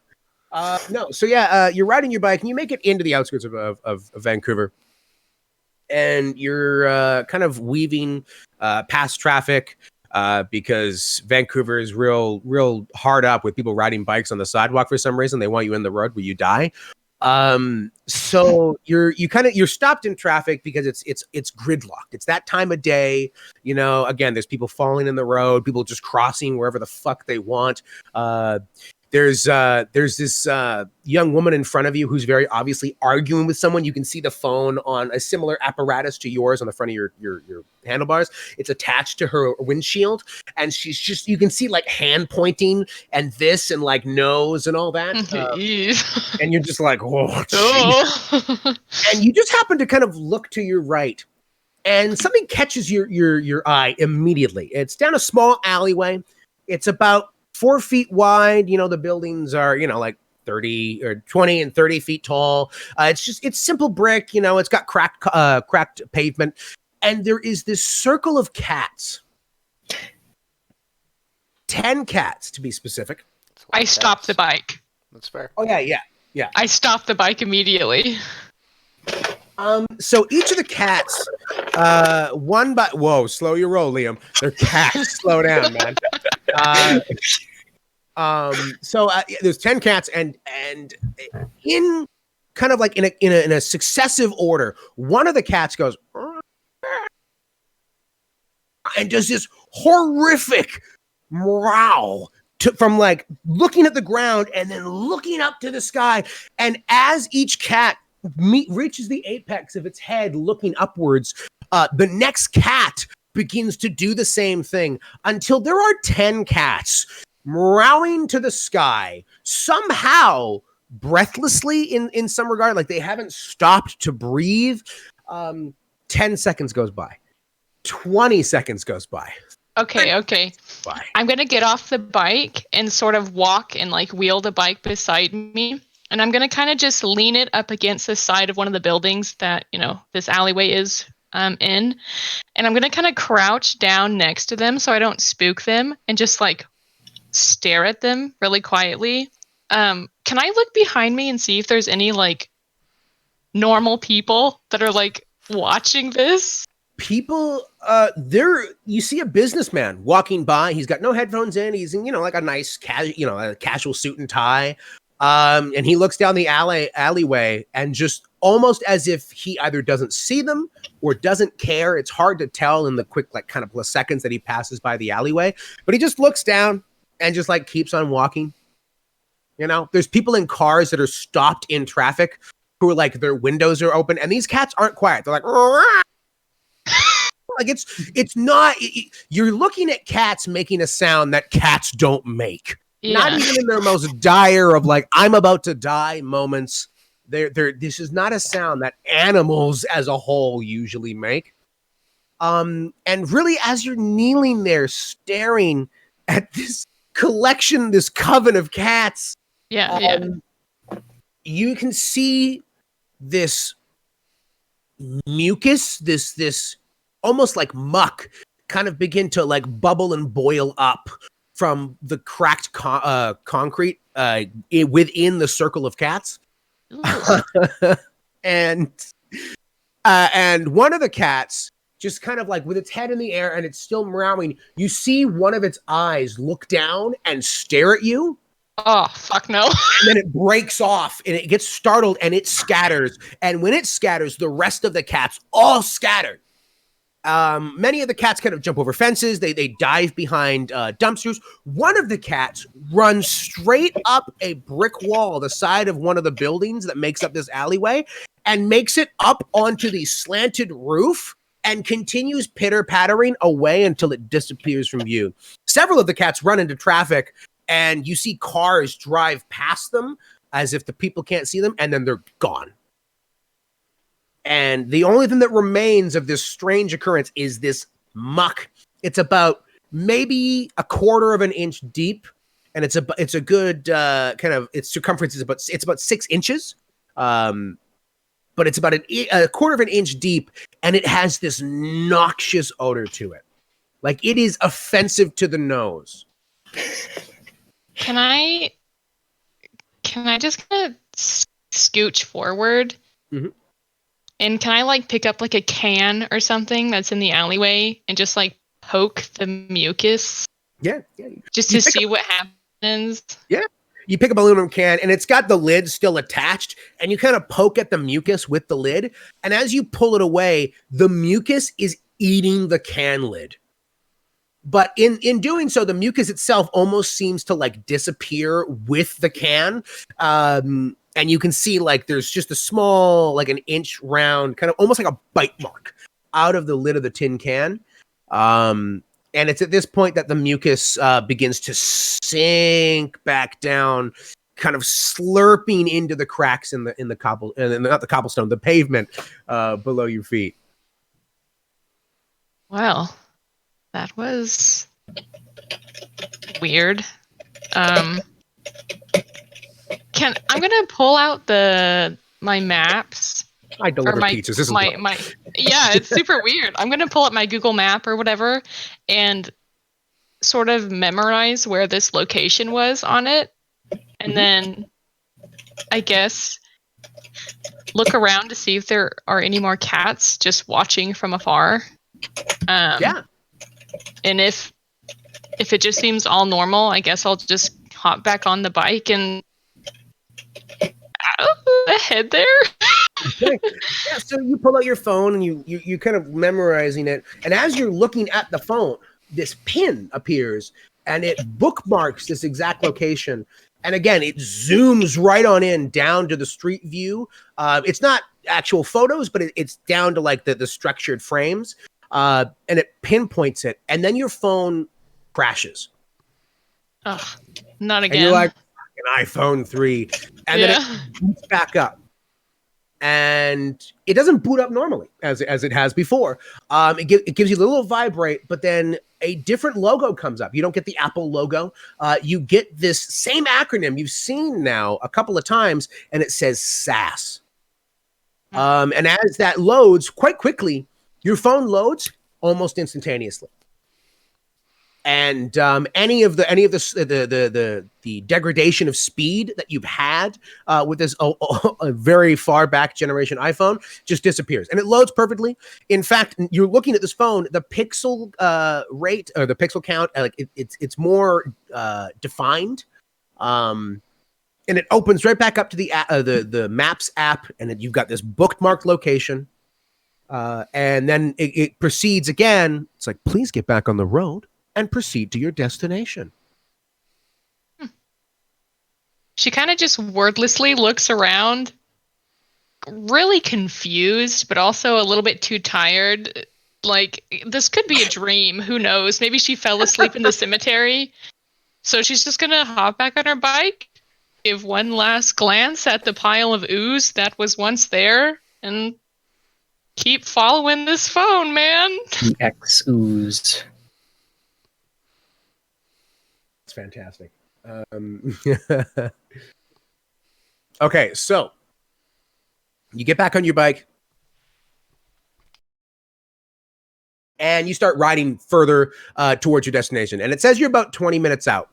No. So you're riding your bike and you make it into the outskirts of Vancouver. And you're kind of weaving past traffic because Vancouver is real hard up with people riding bikes on the sidewalk for some reason. They want you in the road where you die. So you're stopped in traffic because it's gridlocked. It's that time of day. Again, there's people falling in the road, people just crossing wherever the fuck they want. There's this young woman in front of you who's very obviously arguing with someone. You can see the phone on a similar apparatus to yours on the front of your handlebars. It's attached to her windshield, and she's just, you can see like hand pointing and this and like nose and all that. And you're just like, oh. And you just happen to kind of look to your right, and something catches your eye immediately. It's down a small alleyway. It's about 4 feet wide. The buildings are, like 30 or 20 and 30 feet tall. It's simple brick. It's got cracked pavement. And there is this circle of cats. 10 cats, to be specific. I stopped the bike. That's fair. Oh, yeah. I stopped the bike immediately. So each of the cats, whoa, slow your roll, Liam. They're cats. Slow down, man. So there's 10 cats, and in kind of like in a successive order, one of the cats goes and does this horrific growl from like looking at the ground and then looking up to the sky. And as each cat reaches the apex of its head looking upwards, the next cat begins to do the same thing until there are 10 cats meowing to the sky, somehow breathlessly in some regard, like they haven't stopped to breathe. 10 seconds goes by. 20 seconds goes by. Okay. Bye. I'm going to get off the bike and sort of walk and like wheel the bike beside me. And I'm going to kind of just lean it up against the side of one of the buildings that, this alleyway is in. And I'm going to kind of crouch down next to them so I don't spook them and just like stare at them really quietly. Can I look behind me and see if there's any like normal people that are like watching this? People, you see a businessman walking by. He's got no headphones in. He's in, like a nice a casual suit and tie. And he looks down the alleyway and just almost as if he either doesn't see them or doesn't care. It's hard to tell in the quick, like kind of seconds that he passes by the alleyway, but he just looks down and just like keeps on walking. There's people in cars that are stopped in traffic who are like, their windows are open, and these cats aren't quiet. They're like, like it's not, you're looking at cats making a sound that cats don't make. Not even in their most dire of like, I'm about to die moments. This is not a sound that animals as a whole usually make. And really, as you're kneeling there staring at this collection, this coven of cats, you can see this mucus, this almost like muck, kind of begin to like bubble and boil up from the cracked concrete within the circle of cats. and one of the cats, just kind of like with its head in the air and it's still meowing, you see one of its eyes look down and stare at you. Oh, fuck no. And then it breaks off and it gets startled and it scatters. And when it scatters, the rest of the cats all scatter. Many of the cats kind of jump over fences. They dive behind dumpsters. One of the cats runs straight up a brick wall, the side of one of the buildings that makes up this alleyway, and makes it up onto the slanted roof and continues pitter-pattering away until it disappears from view. Several of the cats run into traffic, and you see cars drive past them as if the people can't see them, and then they're gone. And the only thing that remains of this strange occurrence is this muck. It's about maybe a quarter of an inch deep, and it's a good kind of, its circumference is about 6 inches, but it's about a quarter of an inch deep, and it has this noxious odor to it. Like, it is offensive to the nose. Can I just kind of scooch forward? Mm-hmm. And can I like pick up like a can or something that's in the alleyway and just like poke the mucus? Yeah. Just to see what happens. Yeah. You pick up an aluminum can and it's got the lid still attached, and you kind of poke at the mucus with the lid. And as you pull it away, the mucus is eating the can lid. But in doing so, the mucus itself almost seems to like disappear with the can. And you can see like there's just a small, like an inch round, kind of almost like a bite mark out of the lid of the tin can. And it's at this point that the mucus begins to sink back down, kind of slurping into the cracks in the not the cobblestone, the pavement below your feet. Well, that was weird. I'm gonna pull out my maps. I deliver pizzas. This is it's super weird. I'm gonna pull up my Google map or whatever and sort of memorize where this location was on it, and then I guess look around to see if there are any more cats just watching from afar. And if it just seems all normal, I guess I'll just hop back on the bike and head there. Okay. Yeah, so you pull out your phone and you kind of memorizing it, and as you're looking at the phone, this pin appears and it bookmarks this exact location. And again, it zooms right on in down to the street view. It's not actual photos, but it's down to like the structured frames. And it pinpoints it, and then your phone crashes. Ugh, not again. And you're like, an iPhone 3. And then it boots back up. And it doesn't boot up normally as it has before. It gives you a little vibrate, but then a different logo comes up. You don't get the Apple logo. You get this same acronym you've seen now a couple of times, and it says S.A.S.S. And as that loads quite quickly, your phone loads almost instantaneously. And any of the degradation of speed that you've had with this a very far back generation iPhone just disappears, and it loads perfectly. In fact, you're looking at this phone, the pixel rate or the pixel count, like it's more defined, and it opens right back up to the Maps app, and you've got this bookmarked location, and then it proceeds again. It's like, please get back on the road and proceed to your destination. She kind of just wordlessly looks around, really confused, but also a little bit too tired. Like, this could be a dream. Who knows? Maybe she fell asleep in the cemetery. So she's just gonna hop back on her bike, give one last glance at the pile of ooze that was once there, and keep following this phone, man. The X ooze. It's fantastic. Okay, so you get back on your bike and you start riding further towards your destination. And it says you're about 20 minutes out.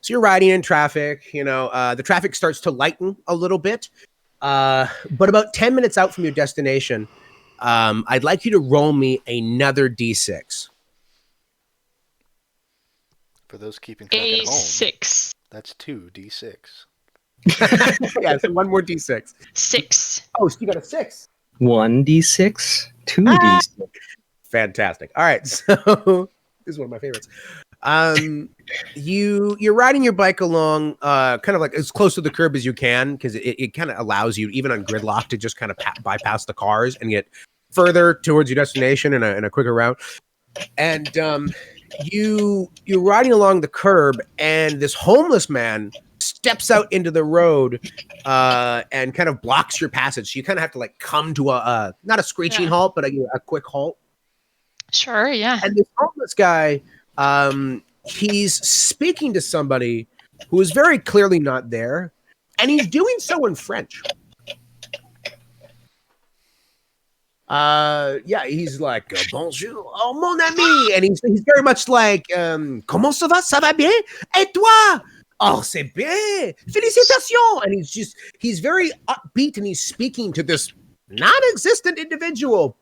So you're riding in traffic, the traffic starts to lighten a little bit. But about 10 minutes out from your destination, I'd like you to roll me another D6. For those keeping track at home, A6. that's 2d6. Yeah, so one more D6. 6. Oh, so you got a 6. 1d6, 2d6. Fantastic. All right, so this is one of my favorites. You're riding your bike along, kind of like as close to the curb as you can, because it kind of allows you, even on gridlock, to just kind of bypass the cars and get further towards your destination in a quicker route. And you're riding along the curb, and this homeless man steps out into the road and kind of blocks your passage. So you kind of have to like come to a not a screeching halt, but a quick halt. Sure, yeah. And this homeless guy, he's speaking to somebody who is very clearly not there, and he's doing so in French. Yeah, he's like, bonjour, oh mon ami, and he's very much like, comment ça va, ça va bien, et toi? Oh, c'est bien, félicitations, and he's very upbeat, and he's speaking to this non-existent individual.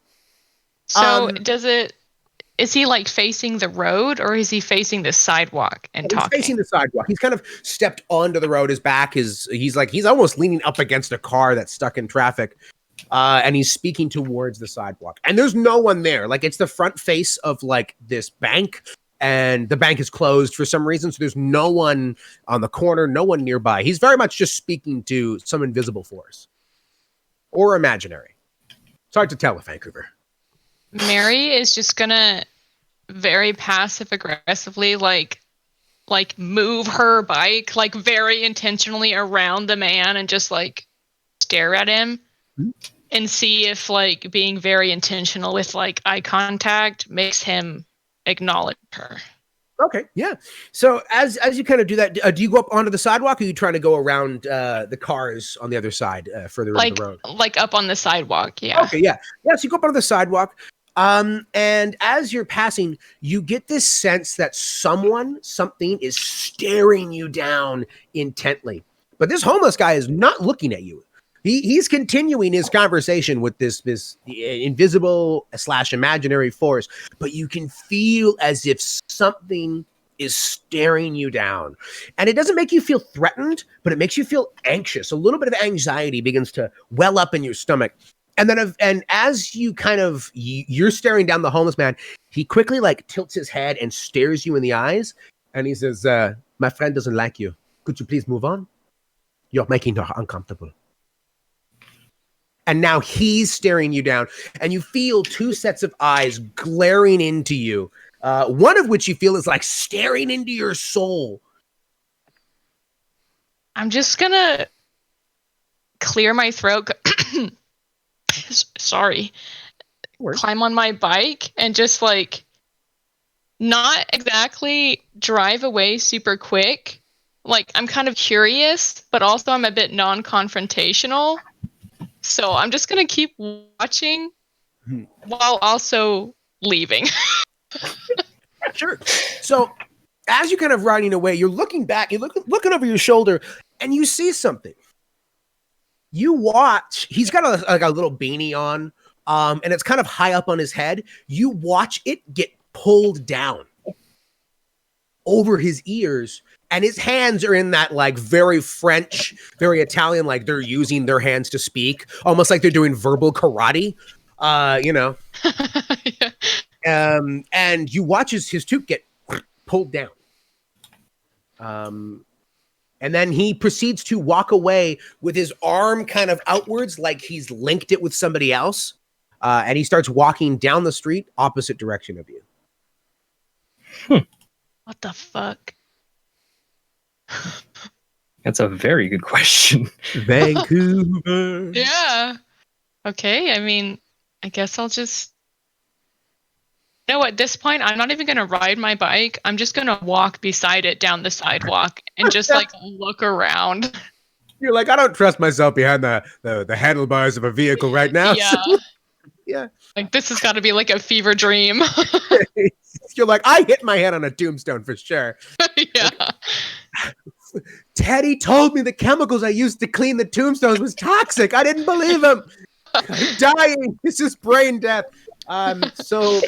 So is he like facing the road, or is he facing the sidewalk and talking? He's facing the sidewalk. He's kind of stepped onto the road. His back he's almost leaning up against a car that's stuck in traffic. And he's speaking towards the sidewalk. And there's no one there. Like, it's the front face of like this bank, and the bank is closed for some reason. So there's no one on the corner, no one nearby. He's very much just speaking to some invisible force or imaginary. It's hard to tell with Vancouver. Mary is just gonna very passive aggressively like move her bike like very intentionally around the man and just like stare at him and see if like being very intentional with like eye contact makes him acknowledge her. Okay, yeah. So as you kind of do that, do you go up onto the sidewalk, or are you trying to go around the cars on the other side, further into the road? Like up on the sidewalk, yeah. Okay, yeah. Yeah, so you go up onto the sidewalk, and as you're passing, you get this sense that something is staring you down intently. But this homeless guy is not looking at you. He's continuing his conversation with this invisible / imaginary force, but you can feel as if something is staring you down. And it doesn't make you feel threatened, but it makes you feel anxious. A little bit of anxiety begins to well up in your stomach. And then as you you're staring down the homeless man, he quickly like tilts his head and stares you in the eyes. And he says, my friend doesn't like you. Could you please move on? You're making her uncomfortable. And now he's staring you down, and you feel two sets of eyes glaring into you. One of which you feel is like staring into your soul. I'm just gonna clear my throat. Sorry. Climb on my bike and just like not exactly drive away super quick. Like, I'm kind of curious, but also I'm a bit non-confrontational. So I'm just going to keep watching while also leaving. Sure. So as you're kind of riding away, you're looking back, you're looking over your shoulder, and you see something. You watch, he's got a little beanie on, and it's kind of high up on his head. You watch it get pulled down over his ears, and his hands are in that like very French, very Italian, like they're using their hands to speak, almost like they're doing verbal karate, Yeah. And you watch his tooth get pulled down. And then he proceeds to walk away with his arm kind of outwards, like he's linked it with somebody else. And he starts walking down the street, opposite direction of you. What the fuck? That's a very good question. Vancouver. Yeah. Okay, I mean, I guess I'll just. No, at this point, I'm not even going to ride my bike. I'm just going to walk beside it down the sidewalk and just like look around. You're like, I don't trust myself behind the handlebars of a vehicle right now. Yeah. Yeah. Like, this has got to be like a fever dream. You're like, I hit my head on a tombstone for sure. Yeah. Teddy told me the chemicals I used to clean the tombstones was toxic. I didn't believe him. I'm dying. This is brain death. So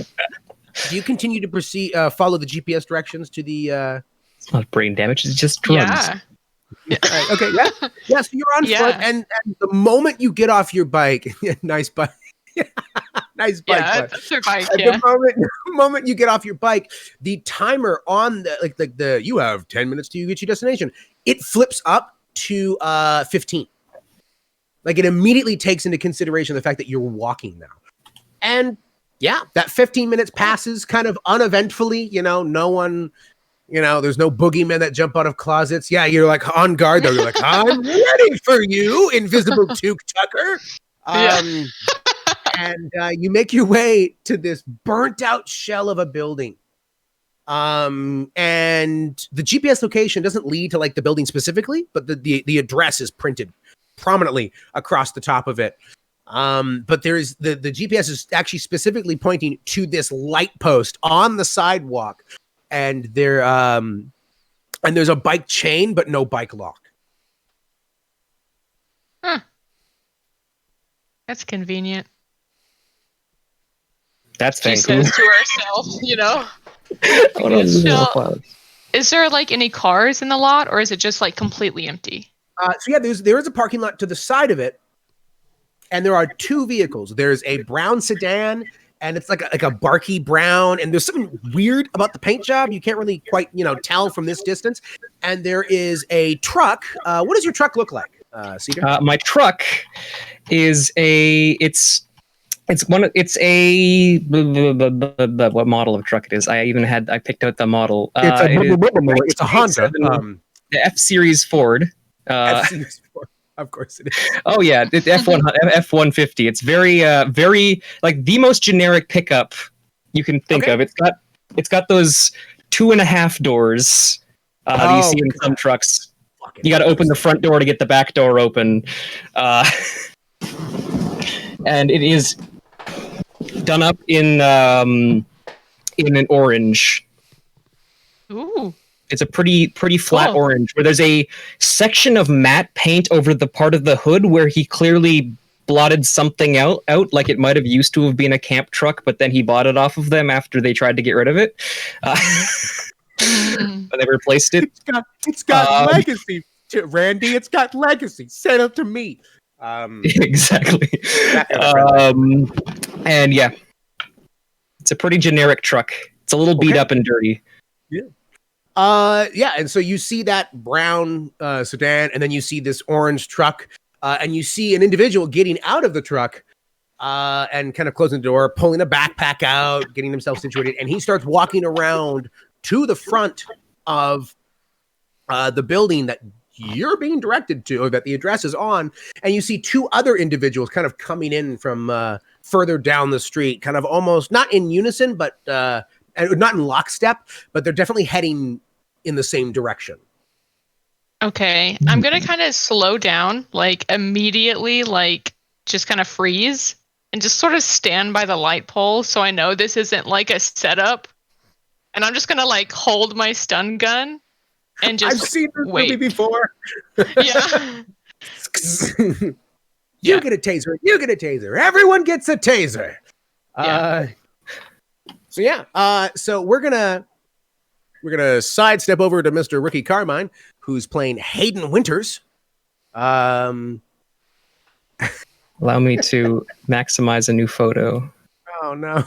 do you continue to proceed, follow the GPS directions to the It's not brain damage, it's just drugs. Yeah. Right, okay, yeah. Yeah, so you're on foot, and the moment you get off your bike, nice bike. Nice bike. Yeah, that's your bike, The moment you get off your bike, the timer on the you have 10 minutes to get your destination. It flips up to 15. Like it immediately takes into consideration the fact that you're walking now. And yeah, that 15 minutes passes kind of uneventfully, no one, there's no boogeymen that jump out of closets. Yeah, you're like on guard though. You're like, I'm ready for you, Invisible Toque Tucker. And you make your way to this burnt out shell of a building. And the GPS location doesn't lead to like the building specifically, but the address is printed prominently across the top of it. But there's the GPS is actually specifically pointing to this light post on the sidewalk, and there's a bike chain, but no bike lock. Huh. That's convenient. That's She Vancouver. says to herself, Is there like any cars in the lot, or is it just like completely empty? So yeah, there is a parking lot to the side of it, and there are two vehicles. There's a brown sedan, and it's like a barky brown, and there's something weird about the paint job. You can't really quite tell from this distance. And there is a truck. What does your truck look like, Cedar? My truck is what model of truck it is. I picked out the model. It's a Honda. The F Series Ford. F-Series Ford. Of course it is. Oh yeah, the F-150. It's very very like the most generic pickup you can think of. It's got those 2.5 doors that you see in some trucks. You got to open the front door to get the back door open, and it is done up in an orange. Ooh. It's a pretty flat orange, where there's a section of matte paint over the part of the hood where he clearly blotted something out like it might have used to have been a camp truck, but then he bought it off of them after they tried to get rid of it. But they replaced it. It's got legacy, Randy. It's got legacy. Send it to me. Exactly. And yeah, it's a pretty generic truck. It's a little beat up and dirty. Yeah. Yeah, and so you see that brown sedan, and then you see this orange truck, and you see an individual getting out of the truck and kind of closing the door, pulling a backpack out, getting himself situated, and he starts walking around to the front of the building that you're being directed to, or that the address is on, and you see two other individuals kind of coming in from further down the street, kind of almost not in unison, but not in lockstep, but they're definitely heading in the same direction. Okay, I'm gonna kind of slow down, like immediately, like just kind of freeze and just sort of stand by the light pole so I know this isn't like a setup. And I'm just gonna like hold my stun gun and just I've seen this movie before. Yeah. You get a taser. You get a taser. Everyone gets a taser. So we're gonna sidestep over to Mr. Ricky Carmine, who's playing Hayden Winters. Allow me to maximize a new photo. Oh no!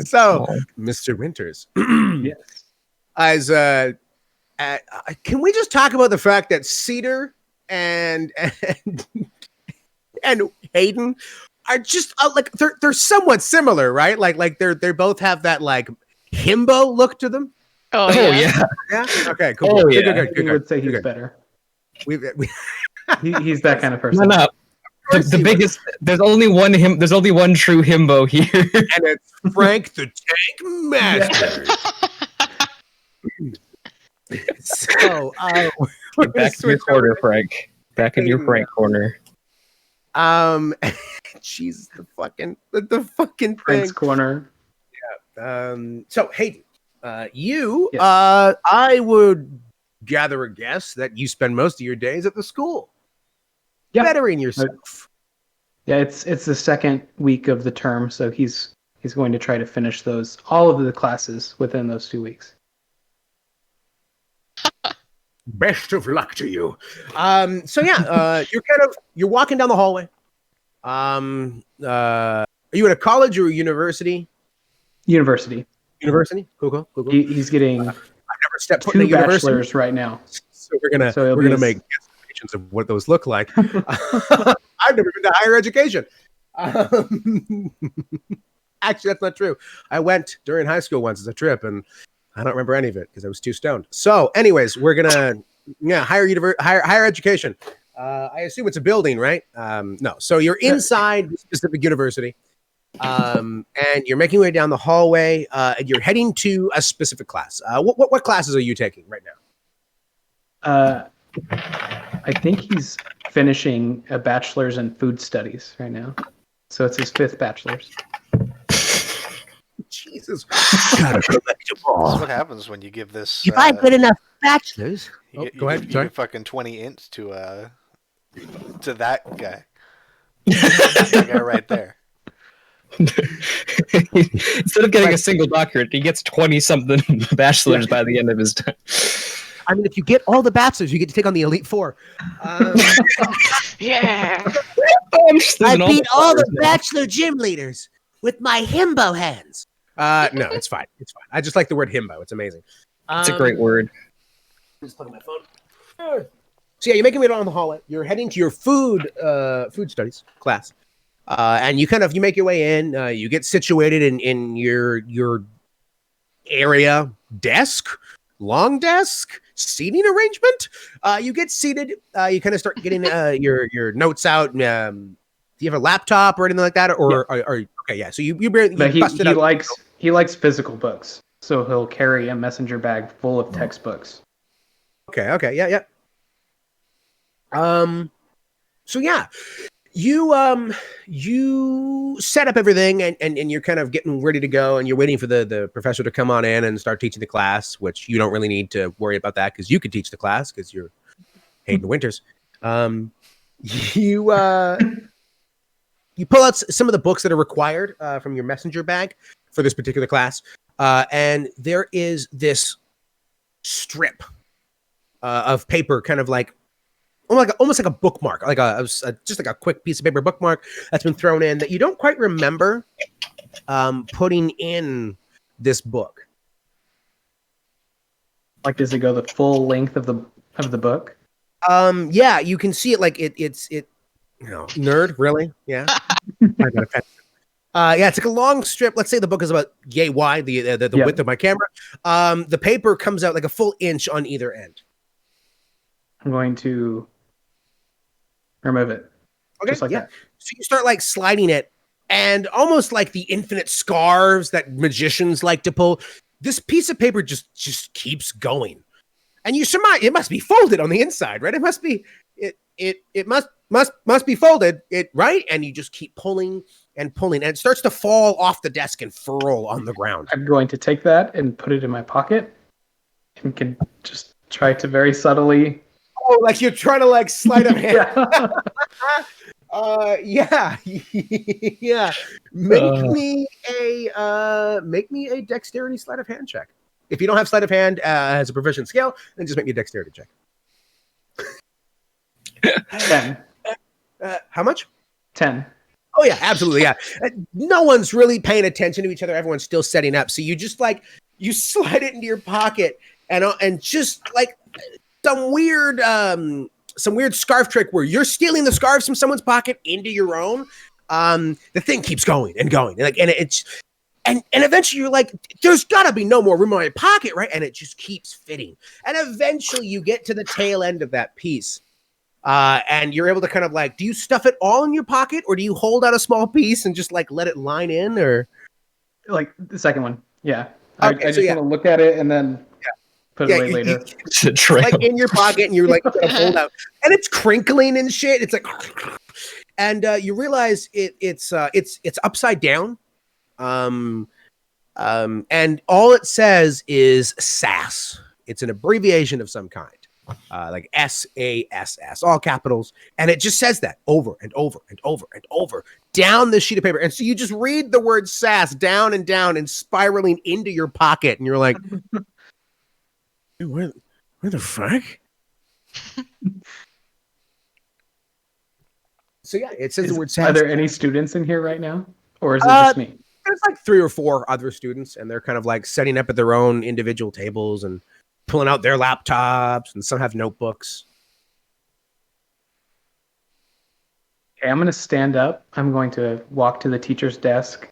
So, Mr. Winters, yes. As can we just talk about the fact that Cedar and Hayden are just like they're somewhat similar, right? Like they both have that like himbo look to them. Oh, Oh yeah. yeah. Yeah. Okay. Cool. Oh, Good, yeah. good. He would say he's good. better. We, He's that kind of No, person. no. The biggest. There's only one him. There's only one true himbo here. and it's Frank the Tank Master. So, we're Get back in gonna your switch corner, over. Frank. Back in your Frank corner. Jesus, the fucking thing. Frank's corner. So Hayden, you, Yes. I would gather a guess that you spend most of your days at the school, Yeah. bettering yourself. Yeah, it's the second week of the term, so he's going to try to finish all of the classes within those 2 weeks. Best of luck to you. So yeah, you're walking down the hallway. Are you at a college or a university? University. University. Cool. He's getting I've never stepped foot 2 in a university, bachelors right now. so we're gonna make estimations of what those look like. I've never been to higher education. Actually, that's not true. I went during high school once as a trip, and I don't remember any of it because I was too stoned. So, anyways, we're gonna higher education. I assume it's a building, right? No. So you're inside the specific university, and you're making your way down the hallway, and you're heading to a specific class. What classes are you taking right now? I think he's finishing a bachelor's in food studies right now. So it's his 5th bachelor's. Jesus. Gotta collect them all. That's what happens when you give this. If I get enough bachelors. You Go ahead. You Sorry. give fucking 20 int to that guy. That guy right there. Instead of getting a single doctorate, he gets 20-something bachelors by the end of his time. I mean, if you get all the bachelors, you get to take on the Elite Four. Yeah. I beat all the bachelor gym leaders with my himbo hands. No, it's fine. It's fine. I just like the word himbo. It's amazing. It's a great word. Just plug in my phone. So yeah, you're making your way down the hallway. You're heading to your food studies class, and you make your way in. You get situated in your area desk, long desk, seating arrangement. You get seated. You kind of start getting your notes out. Do you have a laptop or anything like that? Or okay, yeah. So you barely. But he likes physical books, so he'll carry a messenger bag full of textbooks. Okay, yeah. So yeah, you set up everything and you're kind of getting ready to go, and you're waiting for the professor to come on in and start teaching the class, which you don't really need to worry about that because you can teach the class because you're Hayden Winters. You pull out some of the books that are required from your messenger bag for this particular class, and there is this strip of paper, kind of like almost like a bookmark, like just like a quick piece of paper bookmark that's been thrown in that you don't quite remember putting in this book. Like, does it go the full length of the book? Yeah, you can see it. Like it's nerd, really? Yeah. I got a pen. Yeah, it's like a long strip. Let's say the book is about yay wide, the width of my camera. The paper comes out like a full inch on either end. I'm going to remove it. Okay, just like that. So you start like sliding it, and almost like the infinite scarves that magicians like to pull, this piece of paper just keeps going. And you surmise it must be folded on the inside, right? It must be it must be folded, right? And you just keep pulling and pulling, and it starts to fall off the desk and furl on the ground. I'm going to take that and put it in my pocket, and can just try to very subtly. Oh, like you're trying to like sleight of hand. Yeah. Yeah. Make me a dexterity sleight of hand check. If you don't have sleight of hand as a proficient skill, then just make me a dexterity check. 10. How much? 10. Oh yeah, absolutely. Yeah. No one's really paying attention to each other. Everyone's still setting up. So you just like you slide it into your pocket and just like some weird scarf trick where you're stealing the scarves from someone's pocket into your own. The thing keeps going and going, and it's And eventually you're like, there's got to be no more room in my pocket, right? And it just keeps fitting. And eventually you get to the tail end of that piece. And you're able to kind of like, do you stuff it all in your pocket, or do you hold out a small piece and just like let it line in, or? Like the second one. Yeah. Okay, I just want to look at it and then put it away later. It's like in your pocket, and you're like gonna fold out, and it's crinkling and shit. It's like, and you realize it's upside down. And all it says is S.A.S.S. It's an abbreviation of some kind, like S.A.S.S, all capitals, and it just says that over and over and over and over down the sheet of paper. And so you just read the word S.A.S down and spiraling into your pocket, and you're like, where the fuck? So yeah, it says the word S.A.S. Are there any students in here right now, or is it just me? There's like 3 or 4 other students, and they're kind of like setting up at their own individual tables and pulling out their laptops, and some have notebooks. Okay, I'm going to stand up. I'm going to walk to the teacher's desk,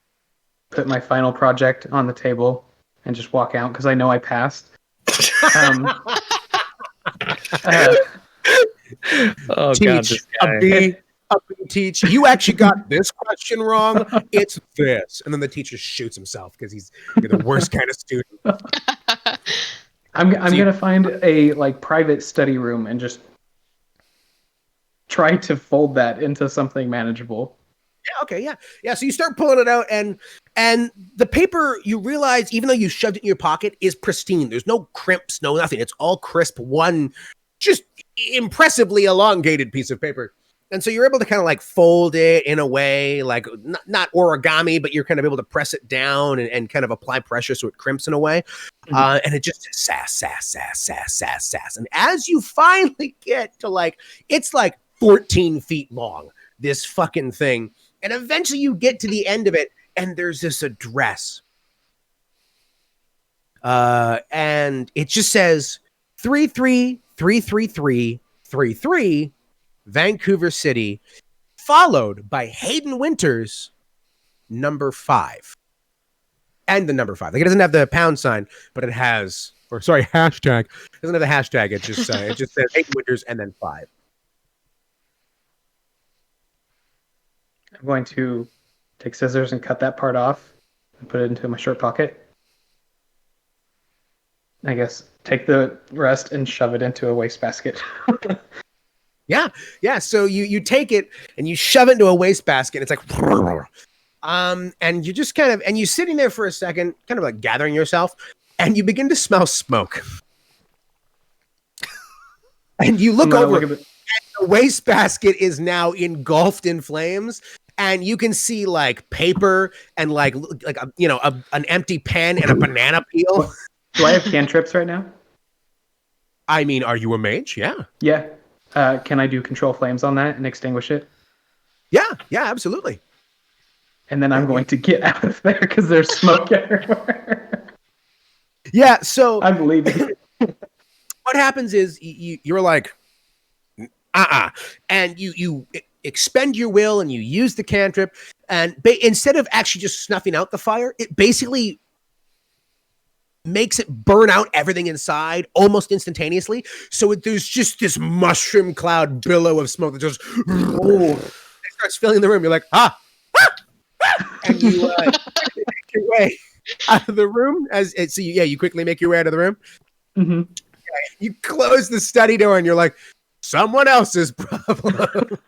put my final project on the table, and just walk out because I know I passed. Oh Teach, God, this guy. a B, teach. You actually got this question wrong. It's this, and then the teacher shoots himself because you're the worst kind of student. I'm gonna find a like private study room and just try to fold that into something manageable. Yeah. Okay. Yeah. So you start pulling it out, and the paper, you realize, even though you shoved it in your pocket, is pristine. There's no crimps, no nothing. It's all crisp. One just impressively elongated piece of paper. And so you're able to kind of like fold it in a way, like not origami, but you're kind of able to press it down and kind of apply pressure so it crimps in a way. And it just says S.A.S.S. And as you finally get to like, it's like 14 feet long, this fucking thing. And eventually you get to the end of it, and there's this address. And it just says 3333333 Vancouver City, followed by Hayden Winters, number 5. And the number 5. Like, it doesn't have the pound sign, but it has, hashtag. It doesn't have the hashtag. It just says Hayden Winters and then 5. I'm going to take scissors and cut that part off and put it into my shirt pocket. I guess take the rest and shove it into a wastebasket. Yeah. So you take it and you shove it into a wastebasket. It's like, and you just kind of, and you're sitting there for a second, kind of like gathering yourself, and you begin to smell smoke. And you look over, and the wastebasket is now engulfed in flames, and you can see like paper and like an empty pen and a banana peel. Do I have cantrips right now? I mean, are you a mage? Yeah. Yeah. Can I do control flames on that and extinguish it? Yeah, absolutely. And then I'm going to get out of there because there's smoke everywhere. Yeah, so I'm leaving. What happens is you're like, and you expend your will and you use the cantrip, and instead of actually just snuffing out the fire, it basically makes it burn out everything inside almost instantaneously. So there's just this mushroom cloud billow of smoke that just it starts filling the room. You're like, and you make your way out of the room. You quickly make your way out of the room. Mm-hmm. You close the study door, and you're like, someone else's problem.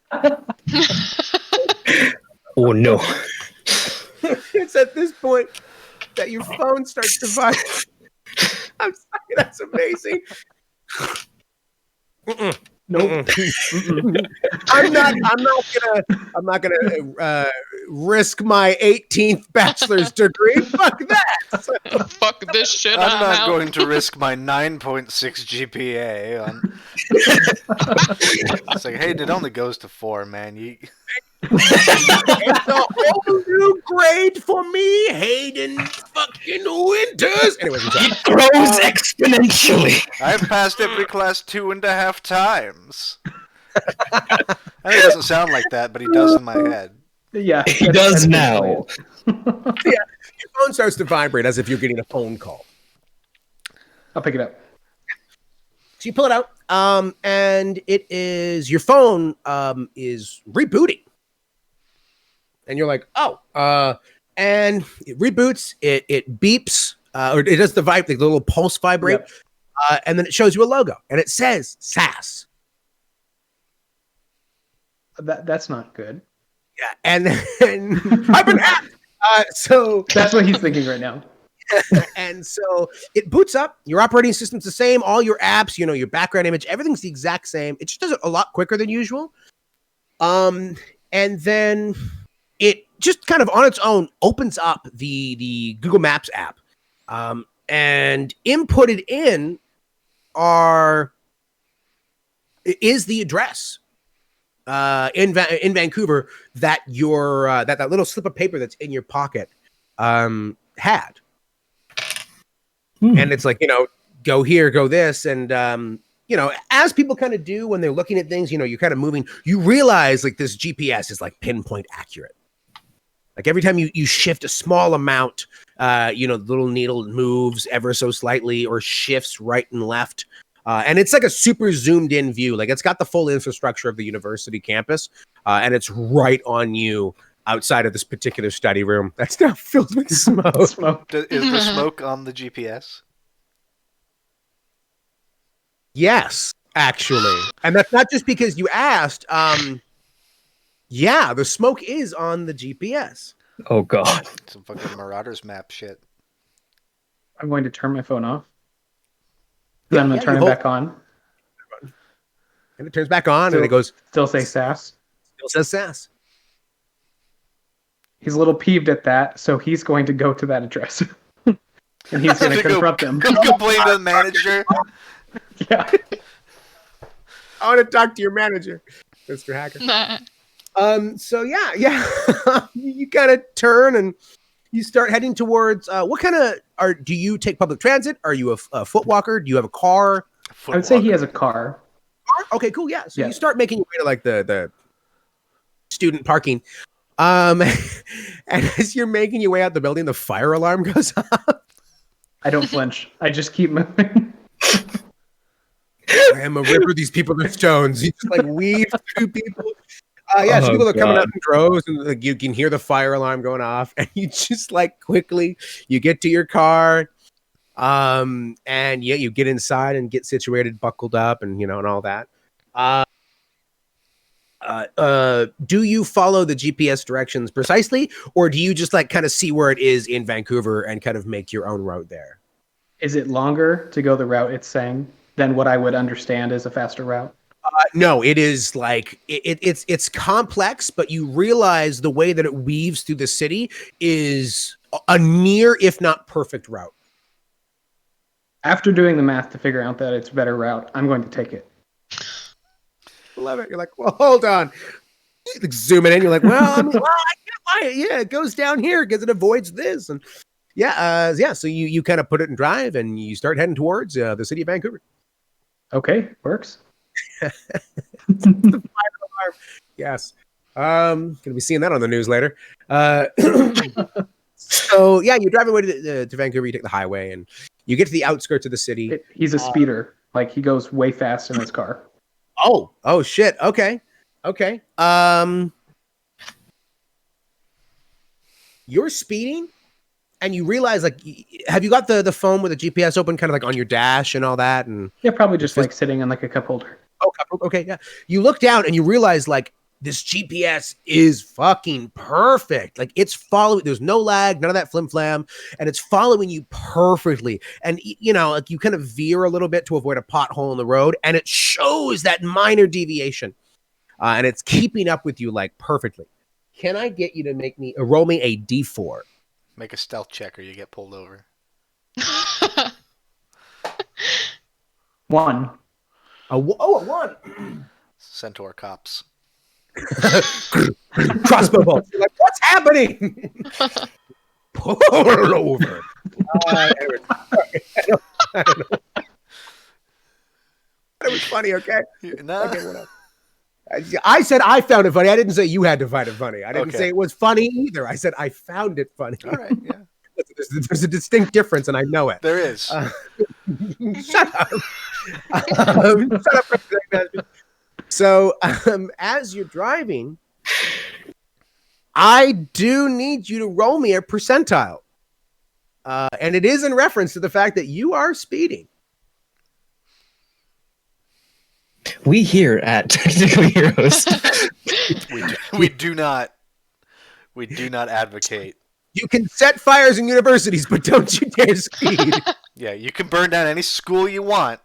Oh no! It's at this point that your phone starts to vibrate. I'm sorry, that's amazing. Nope. I'm not gonna risk my 18th bachelor's degree. Fuck that. Fuck this shit. I'm not out. going to risk my 9.6 GPA on. It's like, hey, it only goes to 4, man. It's a whole new grade for me, Hayden fucking Winters. Anyways, It grows exponentially. I've passed every class 2.5 times. I know it doesn't sound like that, but he does in my head. Yeah. He does now. your phone starts to vibrate as if you're getting a phone call. I'll pick it up. So you pull it out, and it is your phone is rebooting, and you're like, oh, and it reboots, it beeps, or it does the little pulse vibrate, and then it shows you a logo, and it says S.A.S.S. That's not good. Yeah, and I've been hacked. So that's what he's thinking right now. And so it boots up. Your operating system's the same. All your apps, your background image, everything's the exact same. It just does it a lot quicker than usual. And then it just kind of on its own opens up the Google Maps app. And inputted in is the address in Vancouver that your that little slip of paper that's in your pocket had. And it's like, go here, go this. And, as people kind of do when they're looking at things, you're kind of moving, you realize like this GPS is like pinpoint accurate. Like every time you shift a small amount, the little needle moves ever so slightly or shifts right and left. And it's like a super zoomed in view. Like it's got the full infrastructure of the university campus, and it's right on you outside of this particular study room that's now filled with smoke. Is the smoke on the GPS? Yes, actually. And that's not just because you asked. Yeah, the smoke is on the GPS. Oh, God. Some fucking Marauders map shit. I'm going to turn my phone off. Then I'm going to turn it back on. And it turns back on, and it goes... Still say S.A.S.S. Still says S.A.S.S. He's a little peeved at that, so he's going to go to that address. And he's going to confront them. Complain to the manager. Yeah. I want to talk to your manager, Mr. Hacker. So yeah. You kind of turn and you start heading towards, what kind of, do you take public transit? Are you a foot walker? Do you have a car? I would say he has a car. Okay, cool, yeah. So you start making your way to like the student parking. And as you're making your way out the building, the fire alarm goes off. I don't flinch. I just keep moving. I am a ripper. These people are stones. You just like weave through people. So people are coming out in droves, and like, you can hear the fire alarm going off, and you just like quickly you get to your car, and you get inside and get situated, buckled up, and and all that. Do you follow the GPS directions precisely, or do you just like kind of see where it is in Vancouver and kind of make your own route there? Is it longer to go the route it's saying than what I would understand as a faster route? No, it is like it's complex, but you realize the way that it weaves through the city is a near, if not perfect, route. After doing the math to figure out that it's a better route, I'm going to take it. Love it. You're like, well, hold on. Like, zooming in, you're like, well, I get why. Yeah, it goes down here because it avoids this, and so you kind of put it in drive and you start heading towards the city of Vancouver. Okay, works. The fire alarm. Yes. Gonna be seeing that on the news later. So yeah, you're driving away to Vancouver. You take the highway and you get to the outskirts of the city. He's a speeder. Like he goes way fast in his car. Oh shit. Okay. You're speeding. And you realize, like, have you got the phone with the GPS open, kind of like on your dash and all that? And yeah, probably just like sitting on like a cup holder. Oh, okay, yeah. You look down and you realize, like, this GPS is fucking perfect. Like, it's following. There's no lag, none of that flim flam, and it's following you perfectly. And like you kind of veer a little bit to avoid a pothole in the road, and it shows that minor deviation, and it's keeping up with you like perfectly. Can I get you to roll me a D4? Make a stealth check or you get pulled over. 1. A 1. Centaur cops. Crossbow bolts. You're like, what's happening? Pull over. I don't know. It was funny, okay? No. Okay, what else? I said I found it funny. I didn't say you had to find it funny. I didn't say it was funny either. I said I found it funny. All right, yeah. There's a distinct difference, and I know it. There is. Shut up. Shut up. So, as you're driving, I do need you to roll me a percentile. And it is in reference to the fact that you are speeding. We here at Technical Heroes, we do not advocate. You can set fires in universities, but don't you dare speed. Yeah, you can burn down any school you want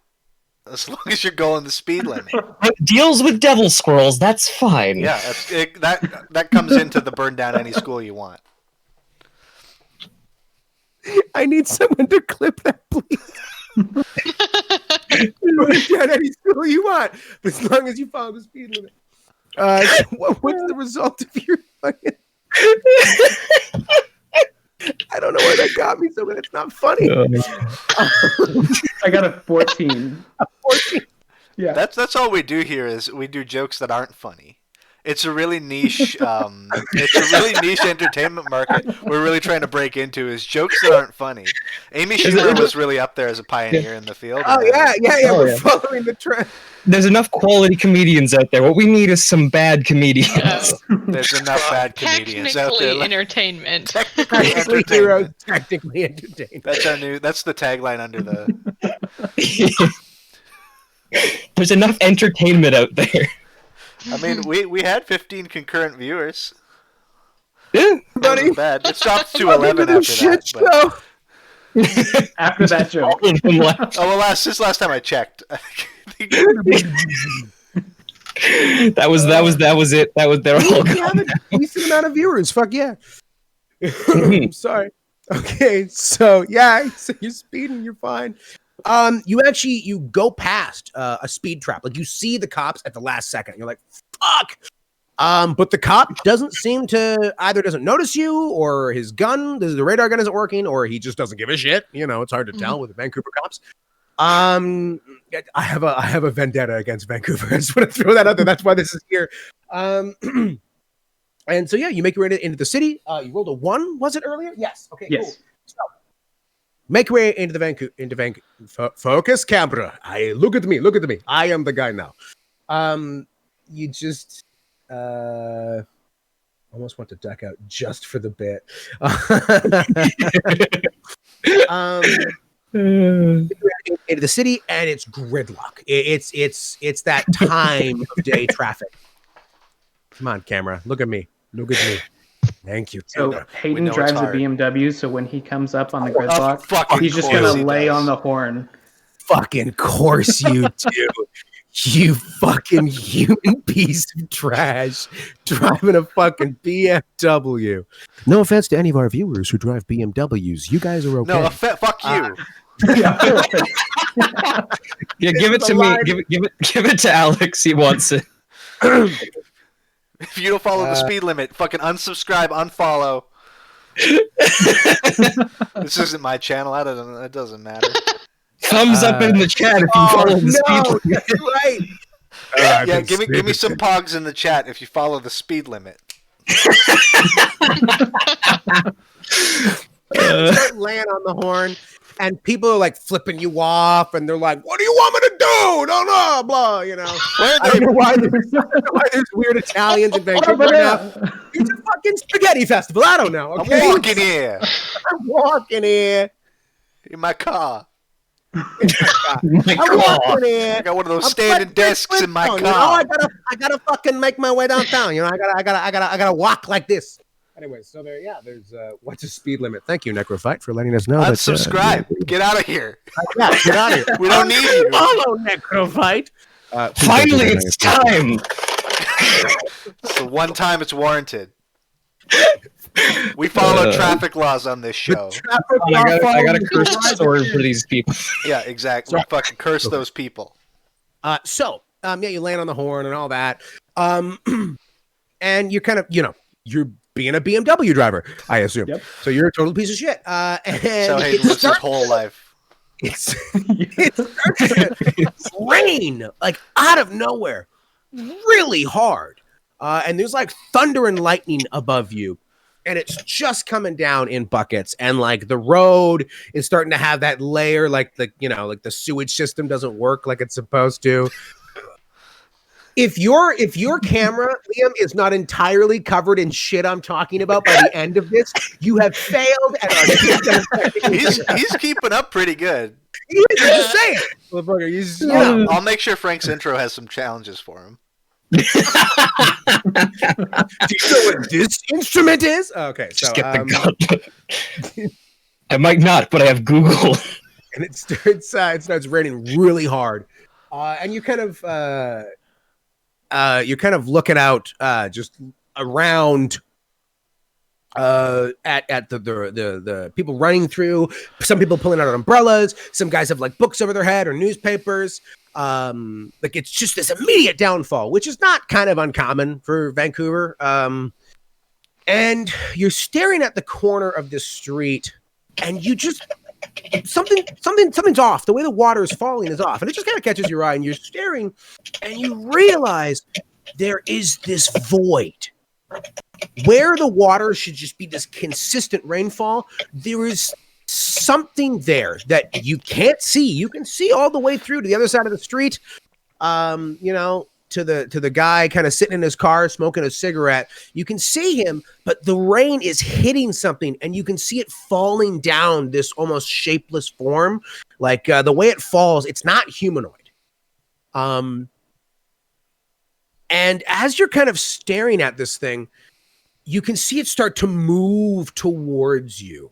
as long as you're going the speed limit. deals with devil squirrels. That's fine. Yeah, that comes into the burn down any school you want. I need someone to clip that, please. Burn down any school you want, but as long as you follow the speed limit. What's the result of your fucking... I don't know where that got me, so but it's not funny. I got a 14. 14. Yeah. That's all we do here is we do jokes that aren't funny. It's a really niche entertainment market we're really trying to break into is jokes that aren't funny. Amy Schumer was really up there as a pioneer in the field. Oh yeah, we're following the trend. There's enough quality comedians out there. What we need is some bad comedians. There's enough bad comedians out there. Entertainment. Technically heroes, technically entertainment. That's the tagline under the. There's enough entertainment out there. I mean, we had 15 concurrent viewers. Yeah, buddy. Bad. It dropped to 11 after that. After that joke. Oh well, since last time I checked. That was it. They're all gone. We have a decent amount of viewers. Fuck yeah. Sorry. Okay, so yeah, so you're speeding, you're fine. You go past a speed trap. Like you see the cops at the last second. You're like, fuck. But the cop doesn't seem to doesn't notice you, or his gun, the radar gun isn't working, or he just doesn't give a shit. You know, it's hard to tell with the Vancouver cops. I have a vendetta against Vancouver. I just want to throw that out there. That's why this is here. And so yeah, you make your way into the city. You rolled a 1, was it earlier? Yes. Okay. Yes. Cool. So, make your way into Vancouver. Focus camera. Look at me. I am the guy now. You just almost want to duck out just for the bit. Into the city, and it's gridlock. It's that time of day traffic. Come on, camera. Look at me. Thank you. So Hayden drives a BMW, so when he comes up on the gridlock, he's just gonna lay on the horn. Fucking course you do. You fucking human piece of trash driving a fucking BMW. No offense to any of our viewers who drive BMWs. You guys are okay. No, fuck you. Yeah, give it to me. Give it to Alex. He wants it. If you don't follow the speed limit, fucking unsubscribe, unfollow. This isn't my channel. It doesn't matter. Thumbs up in the chat if you follow the speed limit. Right. Yeah, give me some pogs in the chat if you follow the speed limit. Start laying on the horn, and people are like flipping you off, and they're like, "What do you want me to do?" No, blah. You know. I don't know why there's weird Italians in Vancouver now. It's a fucking spaghetti festival. I don't know. Okay? I'm walking here in my car. I got one of those standing desks in my car. You know, I gotta fucking make my way downtown. You know, I gotta walk like this. Anyway, so there's what's the speed limit? Thank you, Necrophyte, for letting us know. Unsubscribe. Get out of here. Yeah, get out of here. We don't need you. Follow Necrophyte. Finally, it's time. It's the one time it's warranted. We follow traffic laws on this show. I got a curse story for these people. Yeah, exactly. Fucking curse those people. You land on the horn and all that. And you're kind of, you're being a BMW driver, I assume. Yep. So you're a total piece of shit. And so he lives his whole life. It starts to rain, like out of nowhere, really hard. And there's like thunder and lightning above you. and it's just coming down in buckets, and like the road is starting to have that layer, like the sewage system doesn't work like it's supposed to. If your camera, Liam, is not entirely covered in shit I'm talking about by the end of this, you have failed at our. He's keeping up pretty good. He is, I'm just saying. Motherfucker, I'll make sure Frank's intro has some challenges for him. do you know what this instrument is? Okay, Just so get the gun. I might not, but I have Google. and it starts raining really hard, and you kind of you're kind of looking out just around at the people running through, some people pulling out umbrellas, some guys have like books over their head or newspapers. Like it's just this immediate downfall, which is not kind of uncommon for Vancouver. And you're staring at the corner of this street, and you just something's off. The way the water is falling is off, and it just kind of catches your eye, and you're staring, and you realize there is this void where the water should just be this consistent rainfall. There is something there that you can't see. You can see all the way through to the other side of the street. To the guy kind of sitting in his car smoking a cigarette. You can see him, but the rain is hitting something, and you can see it falling down this almost shapeless form. Like the way it falls, it's not humanoid. And as you're kind of staring at this thing, you can see it start to move towards you.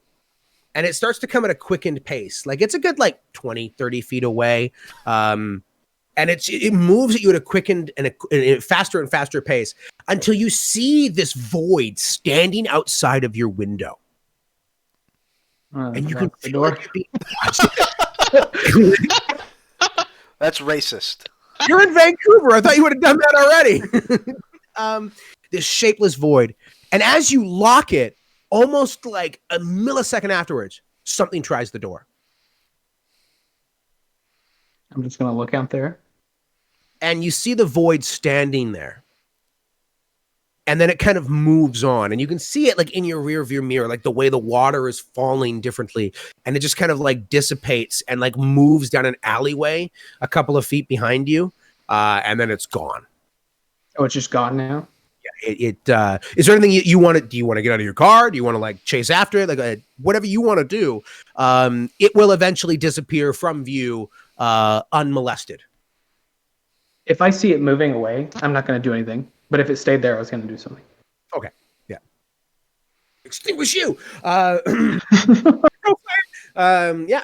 And it starts to come at a quickened pace. Like it's a good 20, 30 feet away. And it moves at you at a quickened and a faster and faster pace until you see this void standing outside of your window. And you can feel like you're being That's racist. You're in Vancouver. I thought you would have done that already. This shapeless void. And as you lock it, almost like a millisecond afterwards, something tries the door. I'm just going to look out there. And you see the void standing there. And then it kind of moves on. And you can see it like in your rear view mirror, like the way the water is falling differently. And it just kind of like dissipates and like moves down an alleyway a couple of feet behind you. And then it's gone. Oh, it's just gone now? Yeah. Is there anything you want to, do you want to get out of your car? Do you want to like chase after it? Like whatever you want to do, it will eventually disappear from view unmolested. If I see it moving away, I'm not going to do anything. But if it stayed there, I was going to do something. Okay. Yeah. Extinguish you. Yeah.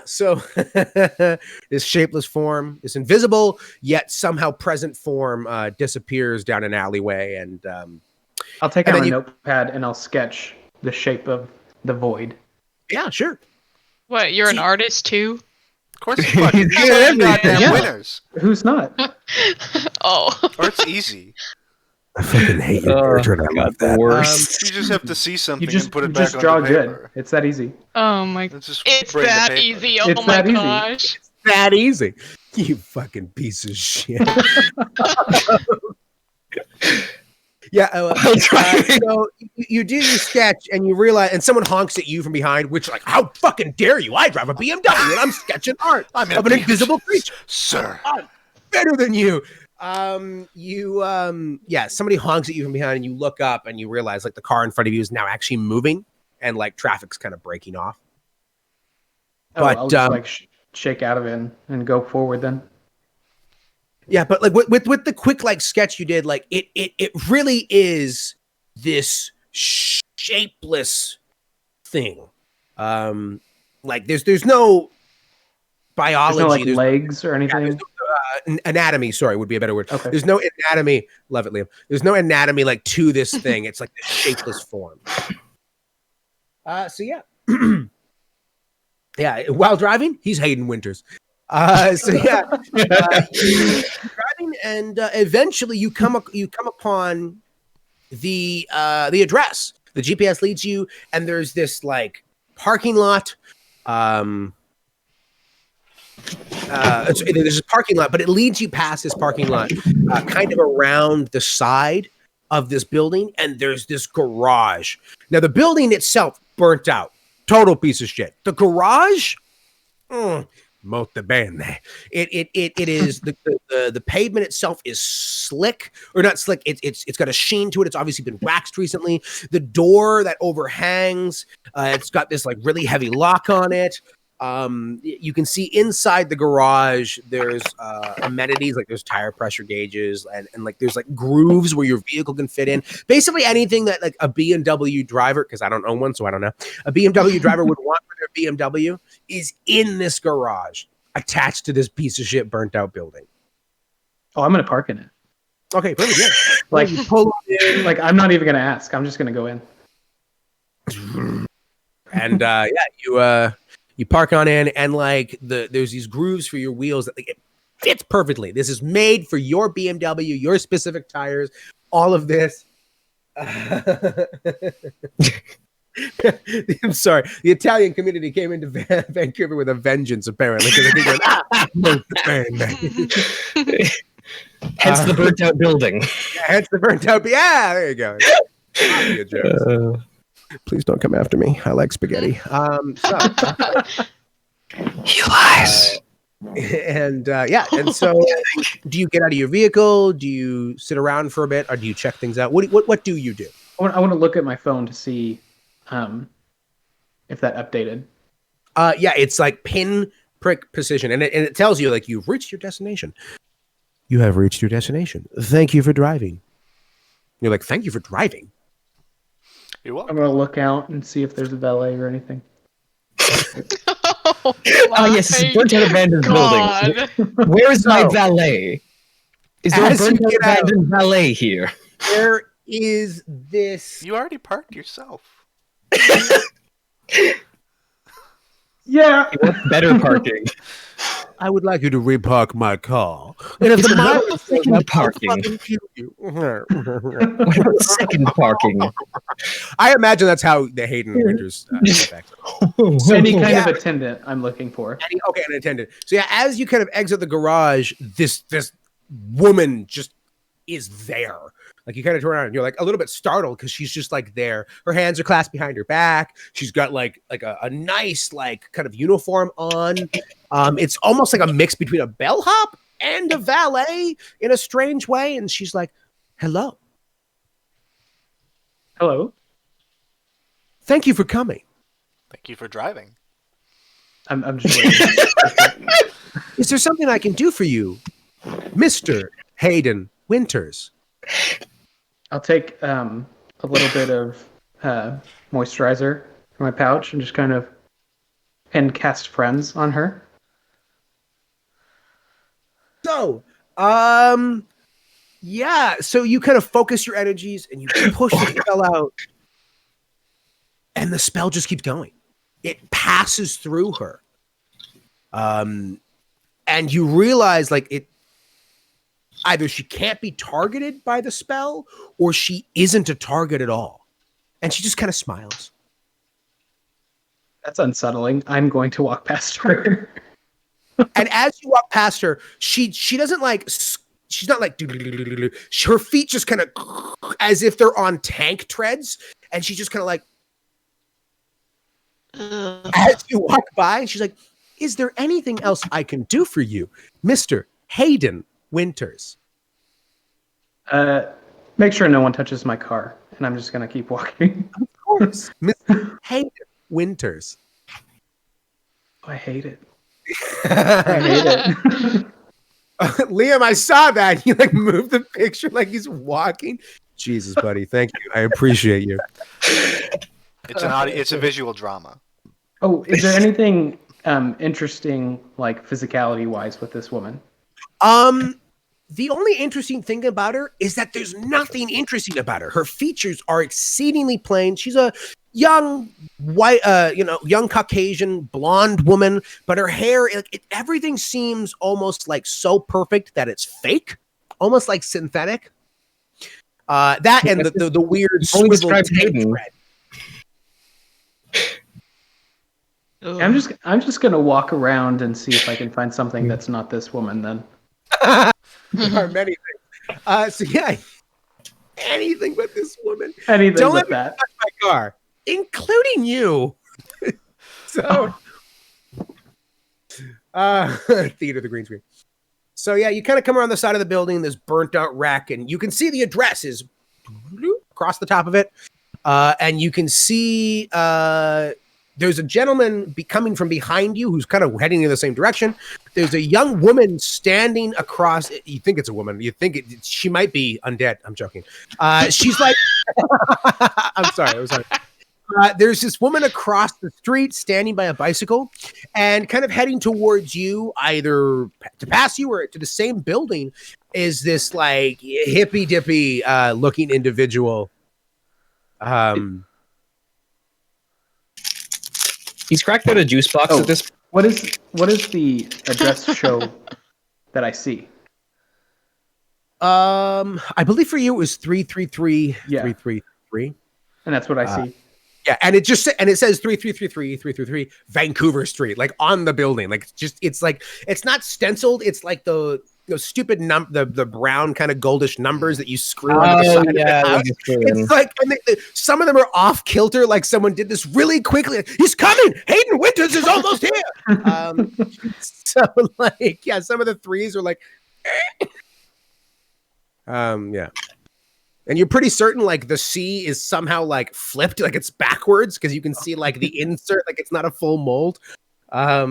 So this shapeless form, this invisible yet somehow present form, disappears down an alleyway, and I'll take out my notepad and I'll sketch the shape of the void. Yeah, sure. What? You're an artist too? Of course, fucking goddamn winners. Who's not? Oh, or it's easy. I fucking hate your portrait. I love that. You just have to see something and put it just back draw on the paper. good. It's that easy. Oh my! It's that easy. Oh it's my that gosh! Easy. It's that easy. You fucking piece of shit. Yeah. So you do your sketch and you realize, and someone honks at you from behind, which like, how fucking dare you? I drive a BMW and I'm sketching art of an invisible creature, sir. I'm better than you. Somebody honks at you from behind and you look up and you realize like the car in front of you is now actually moving and like traffic's kind of breaking off. But I'll just shake out of it and go forward then. Yeah, but like with the quick like sketch you did, like it really is this shapeless thing. Like there's no biology, there's no legs or anything. Anatomy, sorry, would be a better word. Okay. There's no anatomy. Love it, Liam. There's no anatomy like to this thing. It's like the shapeless form. So yeah. Yeah, while driving, he's Hayden Winters. Driving, and eventually you come upon the address. The GPS leads you, and there's this like parking lot. There's a parking lot, but it leads you past this parking lot, kind of around the side of this building, and there's this garage. Now, the building itself burnt out. Total piece of shit. The garage, molto bene. It is the pavement itself is slick, or not slick. It's got a sheen to it. It's obviously been waxed recently. The door that overhangs, it's got this like really heavy lock on it. You can see inside the garage there's amenities, like there's tire pressure gauges and like there's like grooves where your vehicle can fit in. Basically anything that like a BMW driver, because I don't own one, so I don't know, a BMW driver would want for their BMW is in this garage attached to this piece of shit burnt out building. Oh, I'm gonna park in it. Okay, perfect. Yeah. Like pull in. Like I'm not even gonna ask. I'm just gonna go in. And you park on in, and like there's these grooves for your wheels that like, it fits perfectly. This is made for your BMW, your specific tires, all of this. I'm sorry. The Italian community came into Vancouver with a vengeance, apparently. Hence the burnt out building. Yeah, hence the burnt out. Yeah, there you go. Please don't come after me. I like spaghetti. He lies. And so do you get out of your vehicle? Do you sit around for a bit, or do you check things out? What do you do? I want to look at my phone to see if that updated. Yeah, it's like pin prick precision, and it tells you like you've reached your destination. You have reached your destination. Thank you for driving. You're like, thank you for driving. You're welcome. I'm gonna look out and see if there's a valet or anything. Oh yes, it's a burnt out abandoned building. Where is my valet? Is there a burnt out abandoned valet here? There is this. You already parked yourself. Yeah. Better parking. I would like you to repark my car. And if the second parking. Second parking. I imagine that's how the Hayden Winters effect. Any kind of attendant I'm looking for. Okay, an attendant. So yeah, as you kind of exit the garage, this woman just is there. Like you kind of turn around and you're like a little bit startled because she's just like there. Her hands are clasped behind her back. She's got like a nice like kind of uniform on. It's almost like a mix between a bellhop and a valet in a strange way. And she's like, "Hello. Hello. Thank you for coming. Thank you for driving. I'm just waiting. Is there something I can do for you, Mr. Hayden Winters?" I'll take a little bit of moisturizer from my pouch and just kind of cast friends on her. So, yeah. So you kind of focus your energies and you push the spell out, and the spell just keeps going. It passes through her, and you realize like it. Either she can't be targeted by the spell, or she isn't a target at all, and she just kind of smiles. That's unsettling. I'm going to walk past her. And as you walk past her, she doesn't like. She's not like. Her feet just kind of as if they're on tank treads, and she just kind of like. As you walk by, and she's like, "Is there anything else I can do for you, Mr. Hayden Winters?" Make sure no one touches my car, and I'm just gonna keep walking. Of course, Mr. Hayden Winters. I hate it. I hate it. Liam, I saw that. You like moved the picture like he's walking. Jesus, buddy, thank you. I appreciate you. It's a visual drama. Oh, is there anything interesting, like physicality wise, with this woman? The only interesting thing about her is that there's nothing interesting about her. Her features are exceedingly plain. She's a young white, young Caucasian blonde woman, but her hair, everything seems almost like so perfect that it's fake, almost like synthetic. That and the weird swivel tape thread. I'm just gonna walk around and see if I can find something that's not this woman. Then there are many things. So yeah, anything but this woman. Anything Don't but let me that. touch my car, including you. So, theater, the green screen. So yeah, you kind of come around the side of the building, this burnt out wreck, and you can see the address is across the top of it. And you can see there's a gentleman coming from behind you who's kind of heading in the same direction. There's a young woman standing across. You think it's a woman. You think she might be undead. I'm joking. She's like, I'm sorry. There's this woman across the street standing by a bicycle and kind of heading towards you, either to pass you or to the same building, is this like hippy dippy looking individual. He's cracked out a juice box at this. What is the address show that I see? I believe for you it was 333 Yeah. 333. And that's what I see. Yeah, and it says 333 Vancouver Street, like on the building. Like it's like it's not stenciled, it's like the stupid the brown kind of goldish numbers that you screw onto the side of the house. It's like some of them are off kilter, like someone did this really quickly. He's coming! Hayden Winters is almost here. So like yeah, some of the threes are like yeah. And you're pretty certain like the C is somehow like flipped, like it's backwards, because you can see like the insert, like it's not a full mold. Yeah.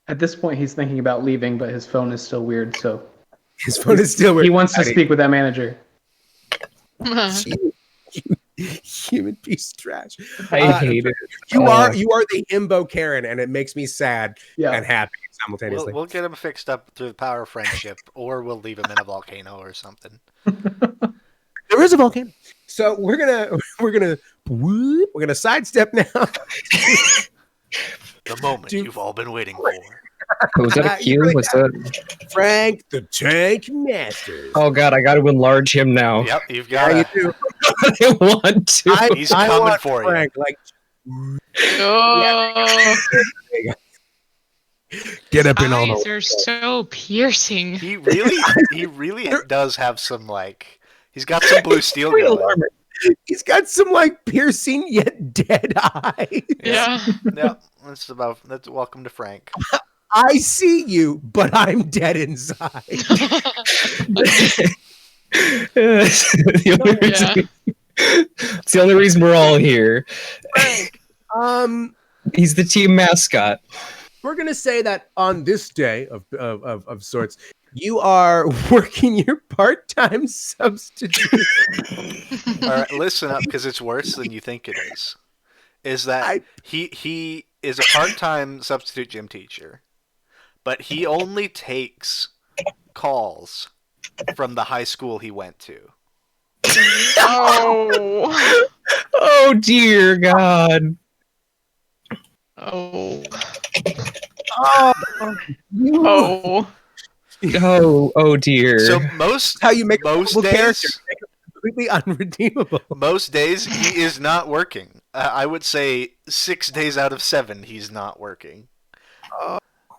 At this point, he's thinking about leaving, but his phone is still weird. So his phone is still weird. He wants to speak with that manager. Human piece of trash. I hate it. You are the himbo Karen, and it makes me sad and happy simultaneously. We'll get him fixed up through the power of friendship, or we'll leave him in a volcano or something. There is a volcano, so we're gonna sidestep now. The moment you've all been waiting for. Was that a cue? Was that Frank the Tank Master? Oh god, I got to enlarge him now. Yep, you've got. You do. I want to. He's coming for Frank, you. Like, Oh, get up in all eyes the. are so piercing. He really does have some like. He's got some blue steel going. He's got some like piercing yet dead eyes. Yeah. Yeah, that's welcome to Frank. I see you, but I'm dead inside. It's the only reason we're all here. Frank, He's the team mascot. we're gonna say that on this day of sorts, you are working your part-time substitute. All right, listen up, because it's worse than you think it is. Is that he is a part-time substitute gym teacher, but he only takes calls from the high school he went to. Oh. Oh dear God. Oh. Oh, Oh dear. So most how you make most a days, character make him completely unredeemable. most days he is not working. I would say 6 days out of 7 he's not working.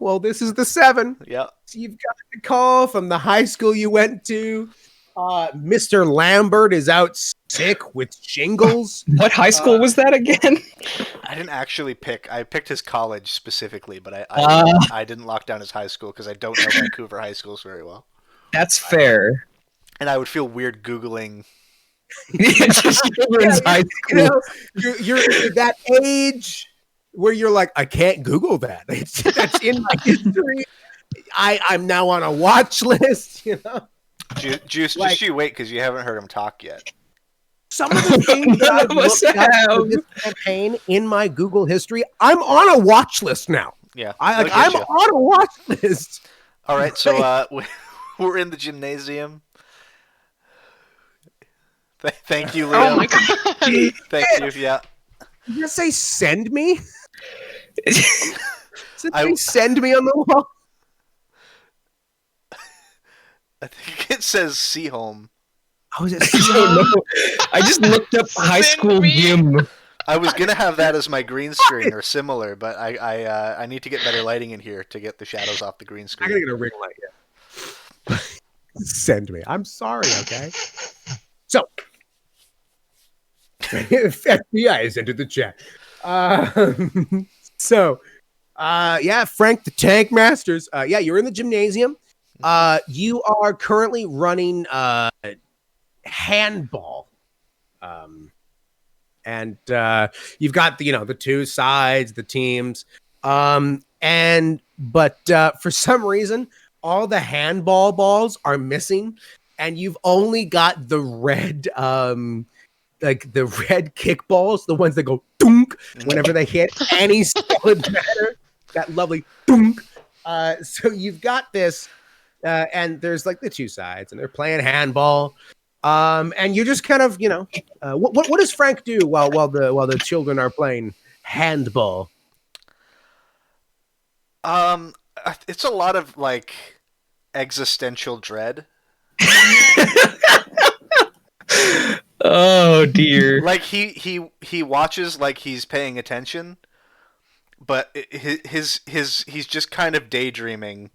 Well, this is the 7. Yeah. So you've got the call from the high school you went to. Mr. Lambert is out sick with shingles. What high school was that again? I didn't actually pick. I picked his college specifically, but I didn't lock down his high school because I don't know Vancouver high schools very well. That's fair. And I would feel weird Googling. Children's high You school. know, you're that age where you're like, I can't Google that. That's in my history. I'm now on a watch list. You know, Juice, Like- just you wait because you haven't heard him talk yet. some of the things that I've None of us looked up for have. this campaign in my Google history, I'm on a watch list now. Yeah. I'm look at you. on a watch list. All right, so we're in the gymnasium. Thank you, Liam. Oh my god. Thank you. Yeah. Did you say send me? Did I- they send me on the wall? I think it says see home. Oh, is it? I just looked up high Send school me. gym. I was gonna have that as my green screen or similar, but I need to get better lighting in here to get the shadows off the green I screen. gotta get a ring light. Yeah. Send me. I'm sorry, okay? So, FBI has entered the chat. Yeah, Frank the Tank Masters. Yeah, you're in the gymnasium. You are currently running handball. And you've got the two sides, the teams. But for some reason, all the handball balls are missing, and you've only got the red like the red kickballs, the ones that go dunk whenever they hit any solid matter. That lovely dunk. So you've got this, and there's like the two sides, and they're playing handball. And you just kind of, what does Frank do while the children are playing handball? It's a lot of like existential dread. Oh dear. Like he watches like he's paying attention, but he's just kind of daydreaming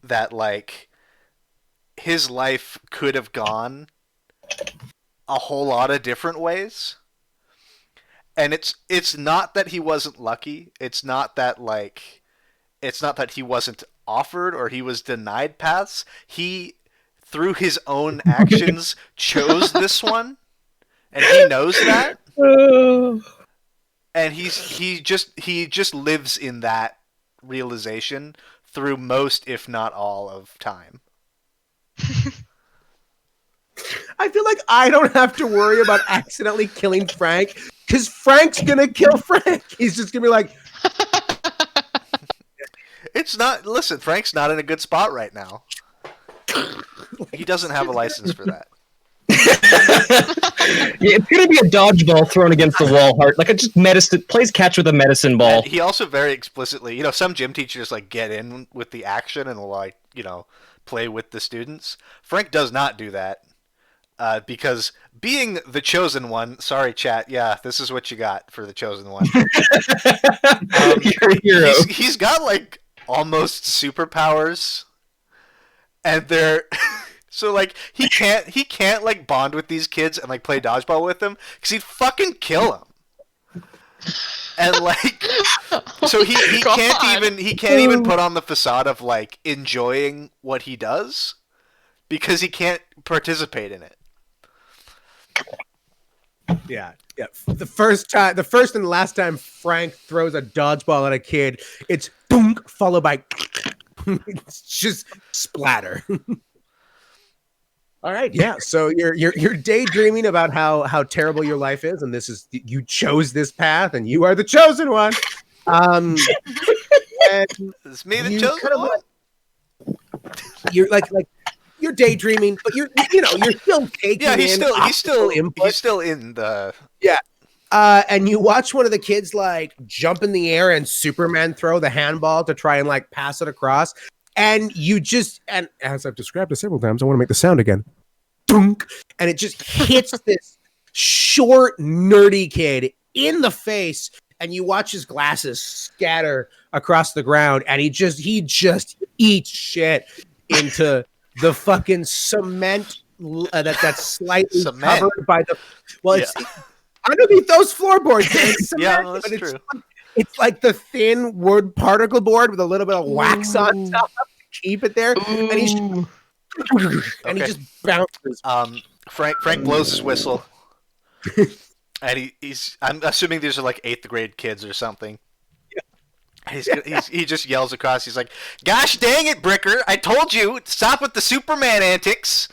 that like his life could have gone a whole lot of different ways. And it's not that he wasn't lucky. It's not that he wasn't offered or he was denied paths. He, through his own actions, chose this one, and he knows that. And he just lives in that realization through most, if not all, of time. I feel like I don't have to worry about accidentally killing Frank, because Frank's gonna kill Frank. He's just gonna be like, it's not. Listen, Frank's not in a good spot right now. He doesn't have a license for that. Yeah, it's gonna be a dodgeball thrown against the wall, Hart. Like, it just plays catch with a medicine ball. And he also very explicitly, some gym teachers like get in with the action and will like, play with the students. Frank does not do that. Because being the chosen one, sorry chat, yeah, this is what you got for the chosen one. You're a hero. He's got like almost superpowers, and they're so like he can't like bond with these kids and like play dodgeball with them because he'd fucking kill them. And like, so he can't even put on the facade of like enjoying what he does because he can't participate in it. Yeah. The first and last time Frank throws a dodgeball at a kid, it's dunk followed by it's just splatter. All right, yeah. So you're daydreaming about how terrible your life is, and you chose this path, and you are the chosen one. And it's me the chosen one. You're like you're daydreaming, but you're still taking. Yeah, he's still in the. Yeah. And you watch one of the kids like jump in the air and Superman throw the handball to try and like pass it across. And and as I've described it several times, I want to make the sound again. Dunk. And it just hits this short, nerdy kid in the face. And you watch his glasses scatter across the ground. And he just eats shit into the fucking cement that's slightly covered by the. Well, it's underneath those floorboards. It's cement, that's true. It's like the thin wood particle board with a little bit of wax on top to keep it there. Ooh. And he just bounces. Frank blows his whistle. And I'm assuming these are like 8th grade kids or something. Yeah. He just yells across. He's like, "Gosh dang it, Bricker! I told you, stop with the Superman antics.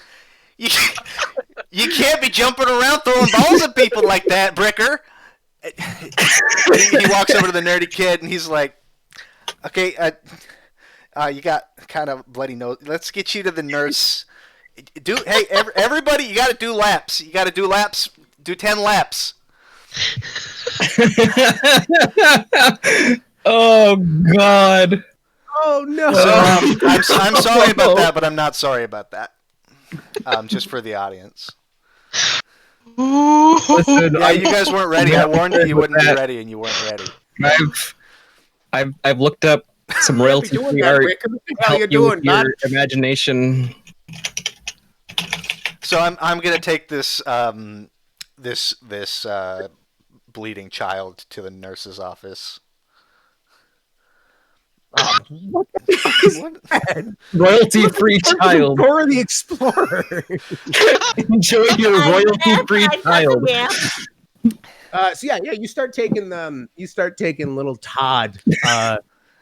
You can't be jumping around throwing balls at people like that, Bricker." He walks over to the nerdy kid and he's like, "Okay, you got kind of bloody nose. Let's get you to the nurse. Hey, everybody, you got to do laps. You got to do laps. Do 10 laps." Oh God! Oh no! So, I'm sorry about that, but I'm not sorry about that. Just for the audience. Listen, yeah, you guys weren't ready. I warned you wouldn't be ready, and you weren't ready. I've looked up some royalty free art. How you doing, your imagination. So I'm gonna take this this bleeding child to the nurse's office. What the fuck is What? that? Royalty-free child. Dora the Explorer. Enjoy your royalty-free child. So yeah, you start taking little Todd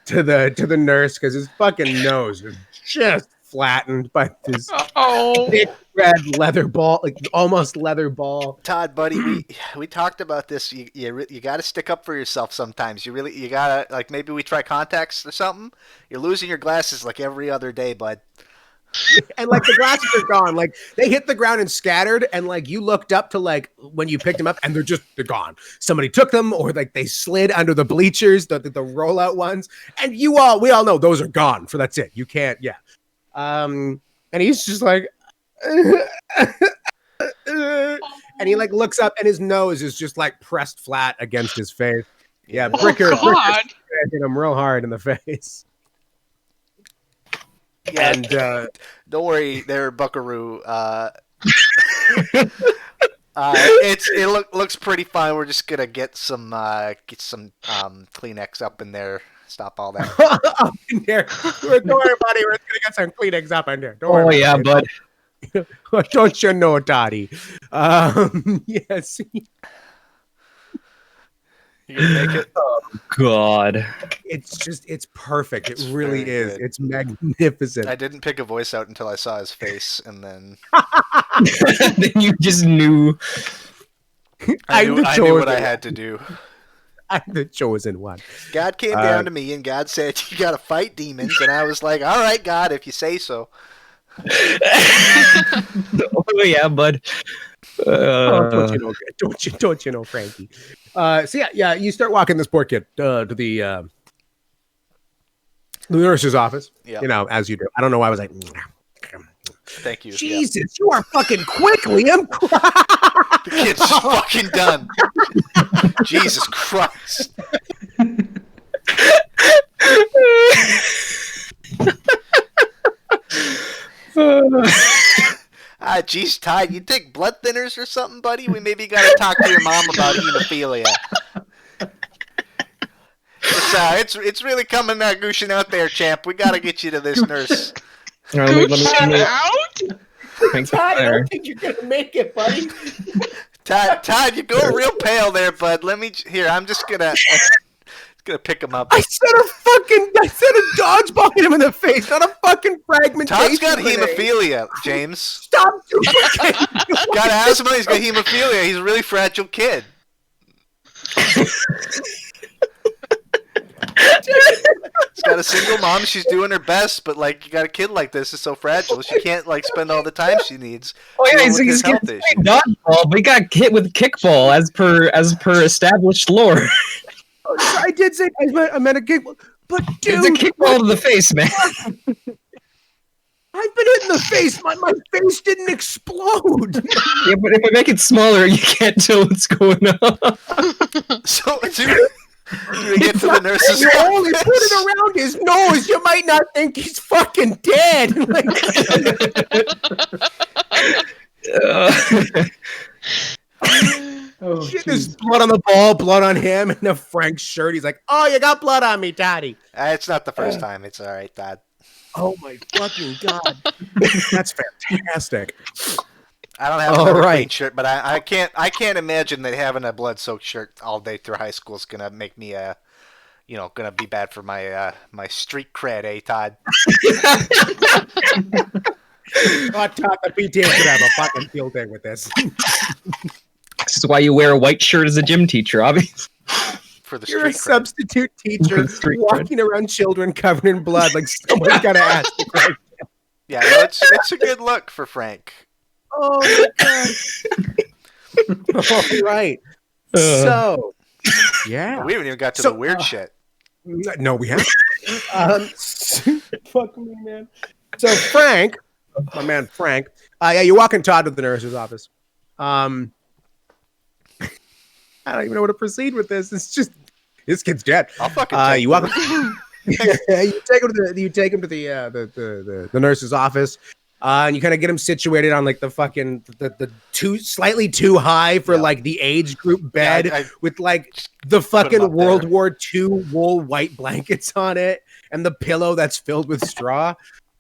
to the nurse because his fucking nose is just flattened by this thick red leather ball, like almost leather ball. Todd, buddy, we talked about this. You got to stick up for yourself sometimes. You gotta, like, maybe we try contacts or something. You're losing your glasses like every other day, bud. And like the glasses are gone, like they hit the ground and scattered, and like you looked up to like when you picked them up, and they're gone. Somebody took them, or like they slid under the bleachers, the rollout ones, and we all know those are gone. For that's it. You can't, yeah. And he's just like, and he like looks up, and his nose is just like pressed flat against his face. Yeah, Bricker hit him real hard in the face. Yeah, and don't worry there, Buckaroo. It looks pretty fine. We're just gonna get some Kleenex up in there. Stop all that. Up in there. Don't worry, buddy. We're gonna get some Kleenex up in there. Don't worry. Yeah, bud. Don't you know, Dottie? Yes. You gonna make it? Oh God. It's perfect. It's really very is. good. It's magnificent. I didn't pick a voice out until I saw his face, and then Then you just knew. I knew what I had to do. I'm the chosen one. God came down to me, and God said, "You got to fight demons," and I was like, "All right, God, if you say so." Oh yeah, bud. Don't you know, Frankie? So yeah, you start walking this poor kid to the nurse's office. Yeah. You know, as you do. I don't know why I was like, Thank you. Jesus, you are fucking quick, Liam. The kid's fucking done. Jesus Christ. Geez, Ty, you take blood thinners or something, buddy? We maybe got to talk to your mom about hemophilia. It's really coming gushing out there, champ. We got to get you to this nurse. Gushing out? Todd, I don't think you're gonna make it, buddy. Todd, you're going real pale there, bud. I'm just gonna pick him up. I said a dodgeball hit him in the face, not a fucking fragmentation. Todd's got hemophilia, James. Stop duplicating. Got asthma. He's got hemophilia. He's a really fragile kid. He's got a single mom. She's doing her best, but like, you got a kid like this, is so fragile. She can't like spend all the time she needs. Oh yeah, he's health getting dodgeball, but he got hit with kickball as per established lore. I did say I meant a kickball, but dude, it's a kickball to the face, man. I've been hit in the face. My face didn't explode. Yeah, but if I make it smaller, you can't tell what's going on. So do we get to the nurse's You only put it around his nose. You might not think he's fucking dead. Oh, There's blood on the ball, blood on him, and a Frank's shirt. He's like, "Oh, you got blood on me, Daddy." It's not the first time. It's all right, Dad. Oh my fucking god, that's fantastic. I don't have a clean shirt, but I can't imagine that having a blood-soaked shirt all day through high school is gonna make me gonna be bad for my my street cred, Todd? Todd, the PTA could have a fucking field day with this. This is why you wear a white shirt as a gym teacher, obviously. For the You're a street cred. substitute teacher walking around children covered in blood, like someone's got to ask. Yeah, no, it's a good look for Frank. Oh my god! All right. So, yeah, We haven't even got to the weird shit. No, we haven't. Fuck me, man. So Frank, my man Frank, yeah, you're walking Todd to the nurse's office. I don't even know where to proceed with this. It's just this kid's dead. I'll fucking take you take him to the nurse's office. And you kind of get him situated on like the fucking the slightly too high for like the age group bed with like the fucking World War II wool white blankets on it and the pillow that's filled with straw.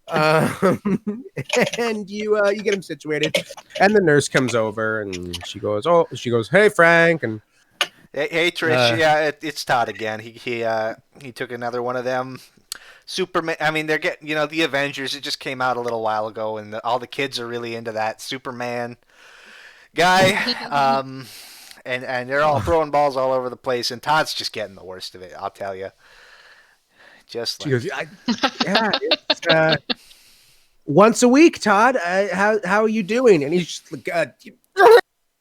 And you get him situated, and the nurse comes over and she goes, "Hey Frank," and hey Trish, it's Todd again. He took another one of them. Superman. I mean, they're getting the Avengers. It just came out a little while ago, and all the kids are really into that Superman guy. And they're all throwing balls all over the place, and Todd's just getting the worst of it. I'll tell you. Just like... She goes, it's, once a week, Todd. How are you doing? And he's just like,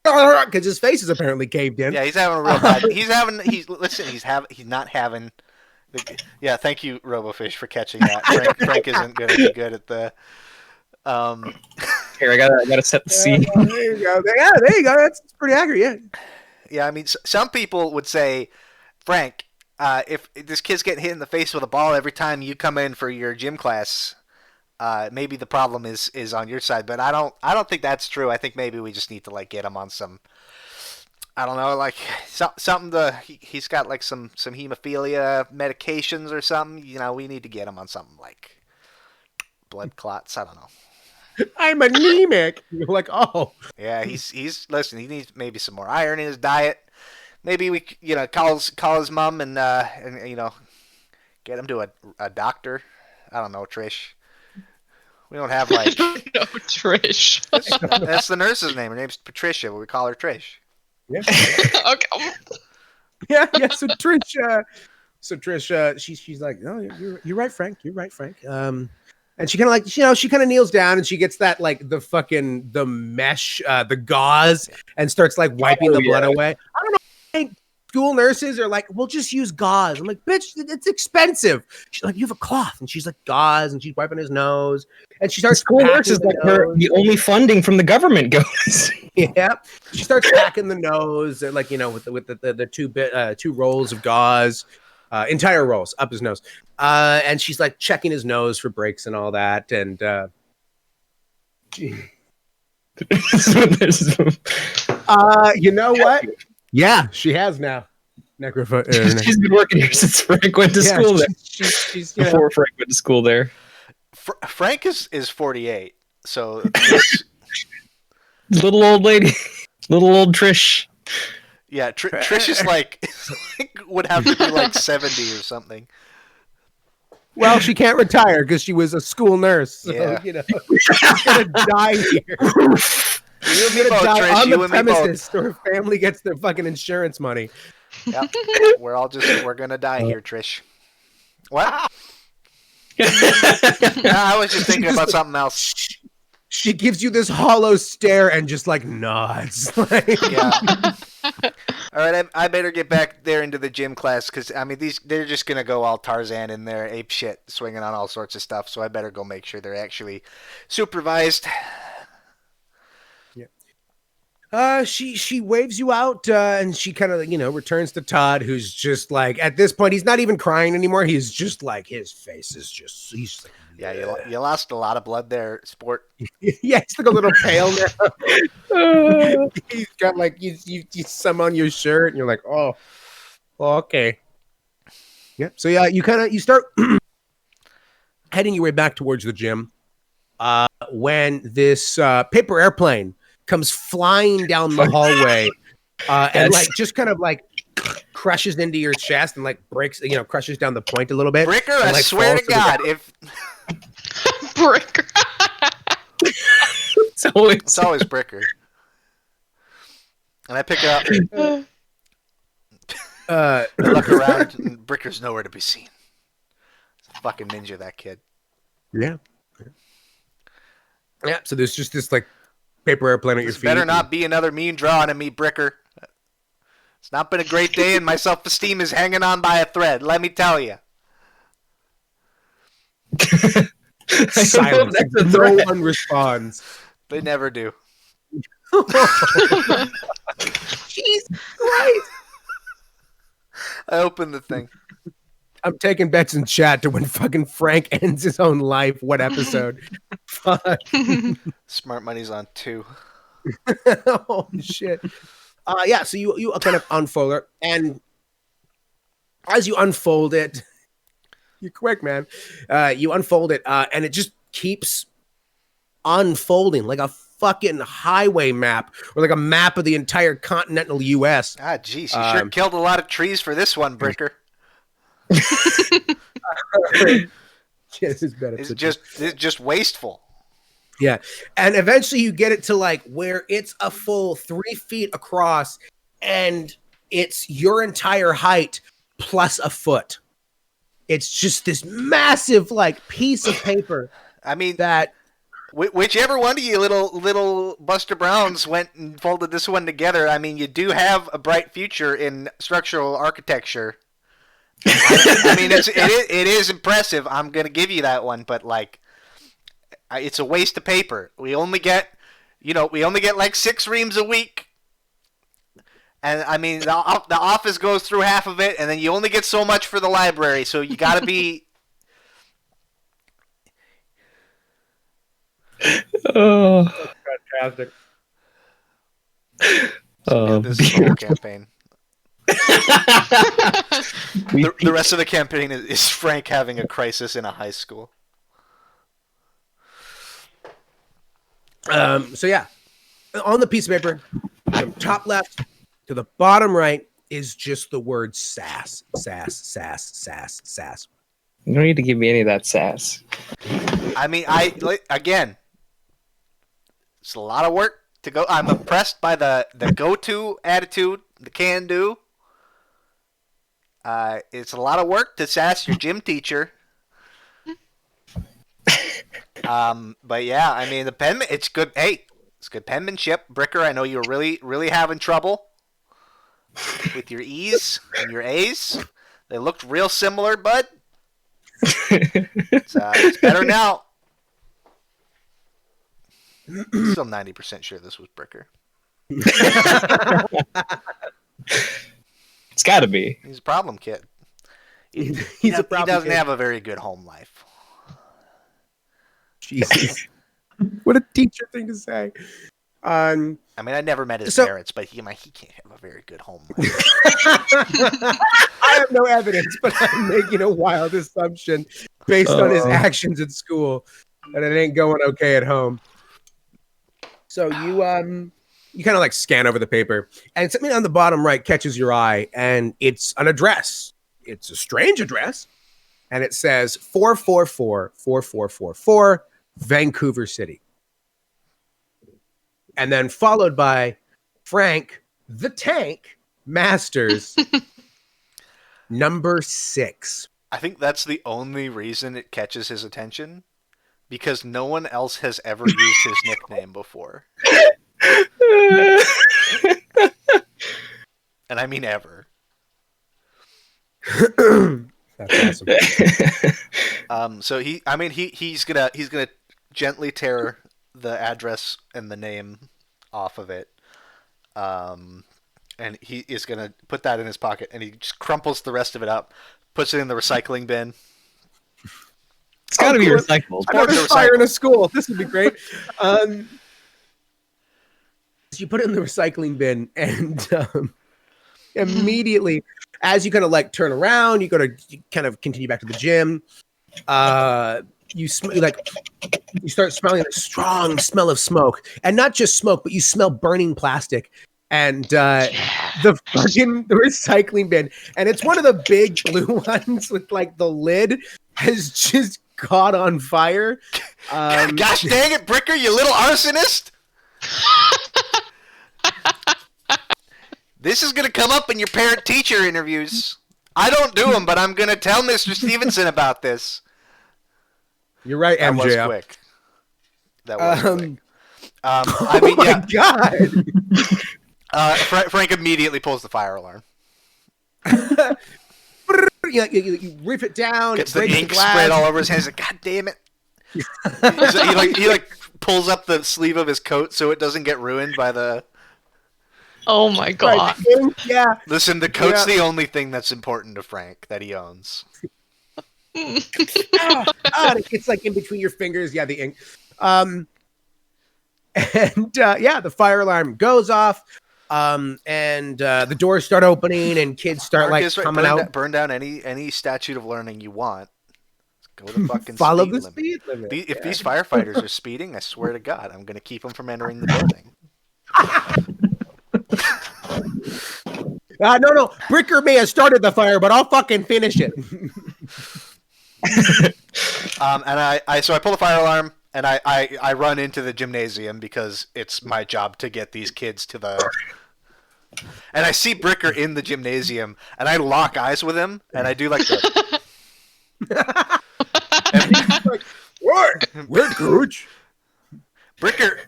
because his face is apparently caved in. Yeah, he's having a real bad. He's not having. Yeah, thank you, RoboFish, for catching that. Frank isn't going to be good at the. Here, I gotta set the scene. There you go. Yeah, there you go. That's pretty accurate. Yeah. Yeah, I mean, some people would say, Frank, if this kid's getting hit in the face with a ball every time you come in for your gym class, maybe the problem is on your side. But I don't think that's true. I think maybe we just need to like get him on some. I don't know, like something he's got like some hemophilia medications or something. We need to get him on something like blood clots. I don't know. I'm anemic. You're like, oh. Yeah, he's listen, he needs maybe some more iron in his diet. Maybe we call his mom and get him to a doctor. I don't know, Trish. We don't have like No, Trish. That's the nurse's name. Her name's Patricia, but we call her Trish. Yeah. Okay. Yeah. So Trish, she's like, no, you're right, Frank. You're right, Frank. And she kind of like, she kind of kneels down and she gets that like the mesh, the gauze, and starts like wiping the blood away. I don't know. I think school nurses are like, we'll just use gauze. I'm like, bitch, it's expensive. She's like, you have a cloth, and she's like gauze, and she's wiping his nose, and she starts. School nurses like the only funding from the government goes. Yeah, she starts packing the nose, and like with the two rolls of gauze, entire rolls up his nose, and she's like checking his nose for breaks and all that, and you know what? Yeah, she has now. She's been working here since Frank went to school there. She's before Frank went to school there. Frank is 48, so little old lady, little old Trish. Yeah, Trish is like would have to be like 70 or something. Well, she can't retire because she was a school nurse. So, she's gonna die here. You're gonna die on the premises, or her family gets their fucking insurance money. Yep. We're gonna die here, Trish. What? I was just thinking about something else. She gives you this hollow stare and just like nods. Yeah. All right, I better get back there into the gym class because I mean they're just gonna go all Tarzan in there, ape shit, swinging on all sorts of stuff. So I better go make sure they're actually supervised. Yeah. She waves you out and she kind of returns to Todd, who's just like at this point he's not even crying anymore. He's just like his face is just he's like, yeah, you lost a lot of blood there, sport. Yeah, he's like a little pale now. He's got like you some on your shirt, and you're like, oh okay. Yeah. So yeah, you start heading your way back towards the gym. When this paper airplane comes flying down the hallway, and like just kind of like crushes into your chest and like breaks, crushes down the point a little bit. Bricker, and, I swear to God, if Bricker. It's always Bricker. And I pick up. I look around, and Bricker's nowhere to be seen. It's a fucking ninja, that kid. Yeah. Yeah. So there's just this like paper airplane at your feet. Better not be another mean drawing of me, Bricker. It's not been a great day, and my self-esteem is hanging on by a thread. Let me tell you. Silence. No one responds. They never do. Jesus Christ! I opened the thing. I'm taking bets in chat to when fucking Frank ends his own life. What episode? Fuck. Smart money's on 2. Oh shit. Yeah, so you kind of unfold it, and as you unfold it, you're quick, man. You unfold it, and it just keeps unfolding like a fucking highway map, or like a map of the entire continental U.S. Ah, geez, you sure killed a lot of trees for this one, Bricker. It's just wasteful. Yeah, and eventually you get it to like where it's a full 3 feet across, and it's your entire height plus a foot. It's just this massive like piece of paper. I mean, that whichever one of you little Buster Browns went and folded this one together, I mean, you do have a bright future in structural architecture. I mean, it is impressive. I'm gonna give you that one, but like, it's a waste of paper. We only get like 6 reams a week, and I mean, the office goes through half of it, and then you only get so much for the library. So you got to be. Oh, fantastic! This is the whole campaign. The rest of the campaign is Frank having a crisis in a high school. So yeah, on the piece of paper, from top left to the bottom right is just the word S.A.S.S. S.A.S.S. You don't need to give me any of that sass. I mean, again, it's a lot of work to go. I'm impressed by the go-to attitude, the can-do. It's a lot of work to sass your gym teacher. But yeah, I mean, the pen, it's good. Hey, it's good penmanship. Bricker, I know you were really having trouble with your E's and your A's. They looked real similar, bud. It's better now. Still 90% sure this was Bricker. It's got to be. He's a problem kid. He doesn't have a very good home life. Jesus. What a teacher thing to say. I mean, I never met his parents, but he can't have a very good home life. I have no evidence, but I'm making a wild assumption based on his actions at school that it ain't going okay at home. So you kind of like scan over the paper, and something on the bottom right catches your eye, and it's an address. It's a strange address, and it says 444-4444 Vancouver City. And then followed by Frank the Tank Masters number 6. I think that's the only reason it catches his attention, because no one else has ever used his nickname before. And I mean ever. That's awesome. So he's gonna gently tear the address and the name off of it. And he is gonna put that in his pocket, and he just crumples the rest of it up, puts it in the recycling bin. It's got to be recycled. Another fire in a school. This would be great. So you put it in the recycling bin, and immediately, as you kind of like turn around, you kind of continue back to the gym. You start smelling a strong smell of smoke, and not just smoke, but you smell burning plastic. And the recycling bin, and it's one of the big blue ones with like the lid has just caught on fire. Gosh dang it, Bricker, you little arsonist! This is going to come up in your parent-teacher interviews. I don't do them, but I'm going to tell Mr. Stevenson about this. You're right, that MJ. Was quick. That was quick. I mean, my God. Frank immediately pulls the fire alarm. You rip it down. Gets the ink spread all over his hands. Like, God damn it! he pulls up the sleeve of his coat so it doesn't get ruined by the. Oh my god. Right. Yeah. Listen, the coat's the only thing that's important to Frank that he owns. It's like in between your fingers. Yeah, the ink. The fire alarm goes off. And the doors start opening and kids start coming out. Burn down any statute of learning you want. Go to fucking follow speed the limit. speed limit. If these firefighters are speeding, I swear to God, I'm going to keep them from entering the building. No. Bricker may have started the fire, but I'll fucking finish it. So I pull the fire alarm and I run into the gymnasium because it's my job to get these kids to the. And I see Bricker in the gymnasium and I lock eyes with him and I do like the. Like, what? We're Gooch. Bricker,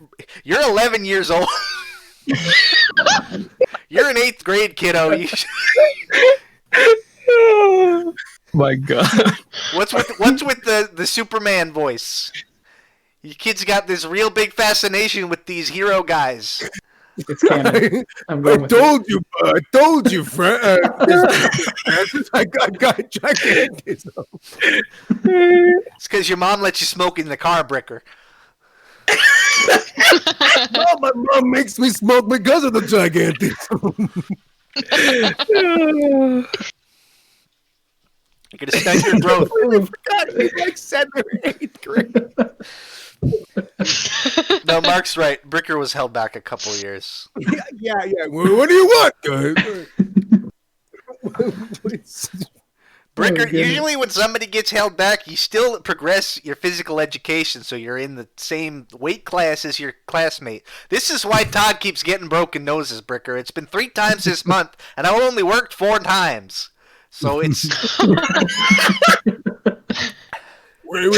you're 11 years old. You're in 8th grade, kiddo. Oh my God. What's with the Superman voice? You kids got this real big fascination with these hero guys. It's canon. I told you, Fred. I got gigantism. It's because your mom lets you smoke in the car, Bricker. Oh, my mom makes me smoke because of the gigantism. You're gonna stunt your growth. I forgot he's like 7th or 8th grade. No, Mark's right. Bricker was held back a couple years. Yeah. Well, what do you want, guys? Bricker, usually when somebody gets held back, you still progress your physical education, so you're in the same weight class as your classmate. This is why Todd keeps getting broken noses, Bricker. It's been 3 times this month, and I only worked 4 times. So it's... Where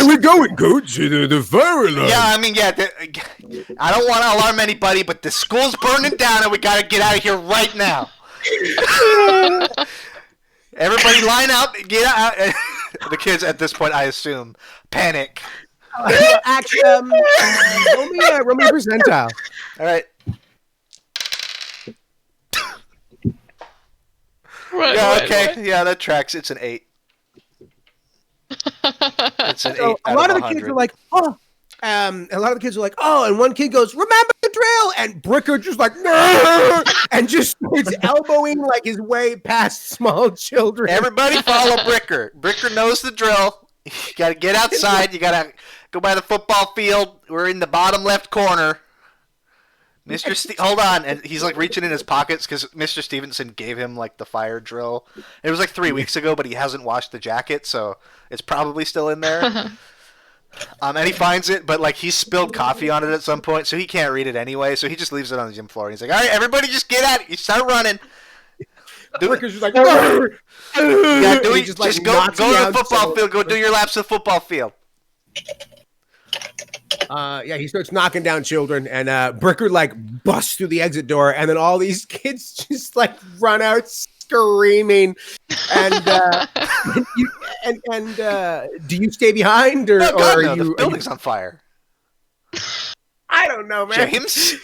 we going, Coach? The fire alarm. Yeah, I mean, I don't want to alarm anybody, but the school's burning down, and we got to get out of here right now. Everybody line up, get out. The kids at this point, I assume, panic. Actually, roll me a percentile. All right. Okay. Yeah, that tracks. It's an 8. It's an 8 a lot of the kids are like, oh. A lot of the kids are like, oh, and one kid goes, remember the drill, and Bricker just like, no, and just starts elbowing like his way past small children. Everybody follow Bricker. Bricker knows the drill. You got to get outside. You got to go by the football field. We're in the bottom left corner. Hold on, and he's like reaching in his pockets because Mr. Stevenson gave him like the fire drill. It was like 3 weeks ago, but he hasn't washed the jacket, so it's probably still in there. And he finds it, but like he spilled coffee on it at some point, so he can't read it anyway. So he just leaves it on the gym floor. And he's like, "All right, everybody, just get at it. You start running." Bricker's just like, go to the football field. Go do your laps of the football field. He starts knocking down children, and Bricker like busts through the exit door, and then all these kids just like run out screaming. And do you stay behind, or are you? The building's on fire. I don't know, man. James,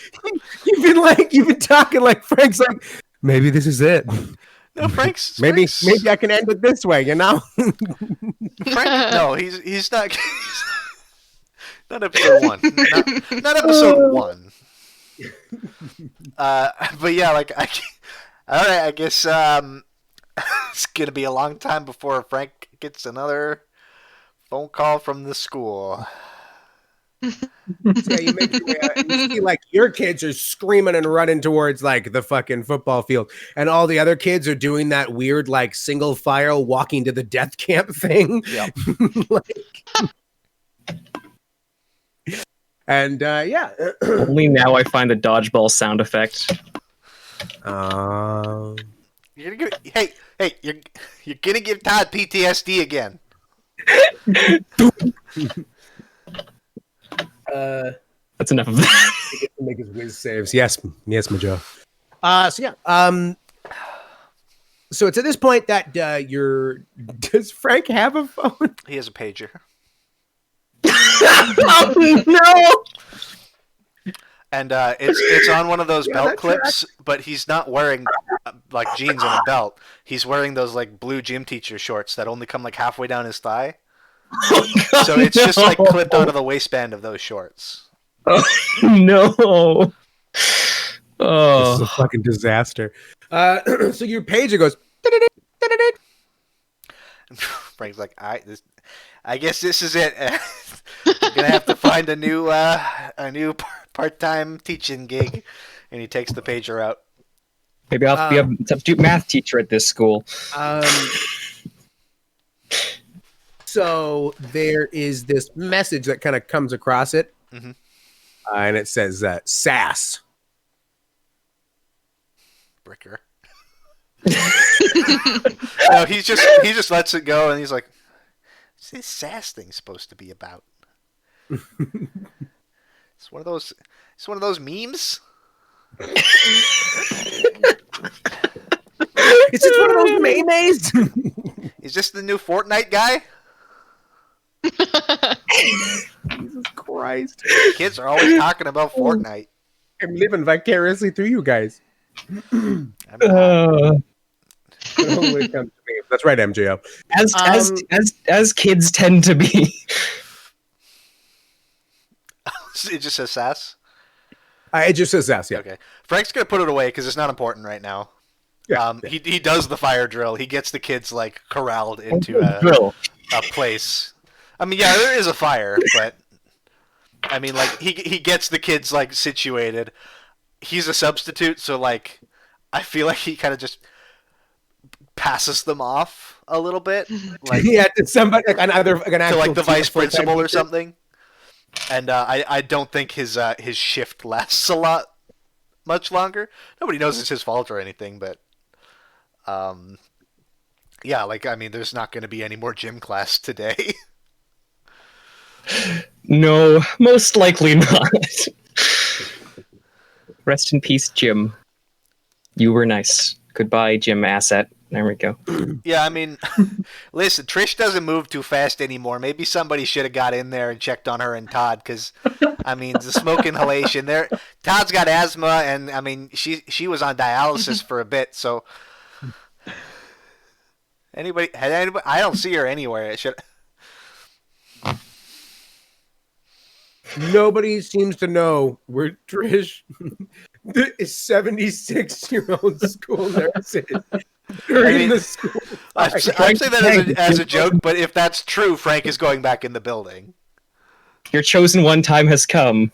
you've been talking like Frank's like, maybe this is it. No, Frank's maybe I can end it this way, you know. Frank, no, he's not. Not episode 1. Not episode 1. But yeah, like all right, I guess it's gonna be a long time before Frank gets another phone call from the school. So you make your way out and you see like your kids are screaming and running towards like the fucking football field, and all the other kids are doing that weird like single file walking to the death camp thing. Yeah. And only now I find the dodgeball sound effect. You're gonna you're gonna give Todd PTSD again. That's enough of that. Make his whiz saves. Yes, my Joe. So it's at this point that does Frank have a phone? He has a pager. Oh no! And it's on one of those Yeah, belt that clips, but he's not wearing like jeans and a belt. He's wearing those like blue gym teacher shorts that only come like halfway down his thigh. Oh, God, So it's just like no. clipped onto the waistband of those shorts. Oh, no. This is Oh, a fucking disaster. So your pager goes. Frank's like, I guess this is it. We're gonna have to find a new part-time teaching gig, and he takes the pager out. maybe I'll be a substitute math teacher at this school. So there is this message that kind of comes across it, Mhm. And it says "S.A.S.S." Bricker. No, he just lets it go, and he's like, "What's this S.A.S.S. thing supposed to be about?" It's one of those memes. Is this one of those maymays? Is this the new Fortnite guy? Jesus Christ! Kids are always talking about Fortnite. I'm living vicariously through you guys. I'm not. When it comes to me. That's right, MJO. As kids tend to be. It just says sass. It just says "S." Yeah. Okay. Frank's gonna put it away because it's not important right now. Yeah, He does the fire drill. He gets the kids like corralled into Drill. a place. I mean, yeah, there is a fire, but I mean, like he gets the kids like situated. He's a substitute, so like I feel like he kind of just passes them off a little bit, like Yeah, to somebody like to like the vice principal or something. And I don't think his shift lasts much longer. Nobody knows it's his fault or anything, but yeah, like I mean, there's not going to be any more gym class today. No, most likely not. Rest in peace, Jim. You were nice. Goodbye, Jim Asset. There we go. Yeah, I mean, listen, Trish doesn't move too fast anymore. Maybe somebody should have got in there and checked on her and Todd, because, I mean, the smoke inhalation there. Todd's got asthma, and I mean, she was on dialysis for a bit. So, anybody? I don't see her anywhere. Nobody seems to know where Trish, the 76-year-old school nurse, is during the school. I say that as a joke, but if that's true, Frank is going back in the building. Your chosen one time has come.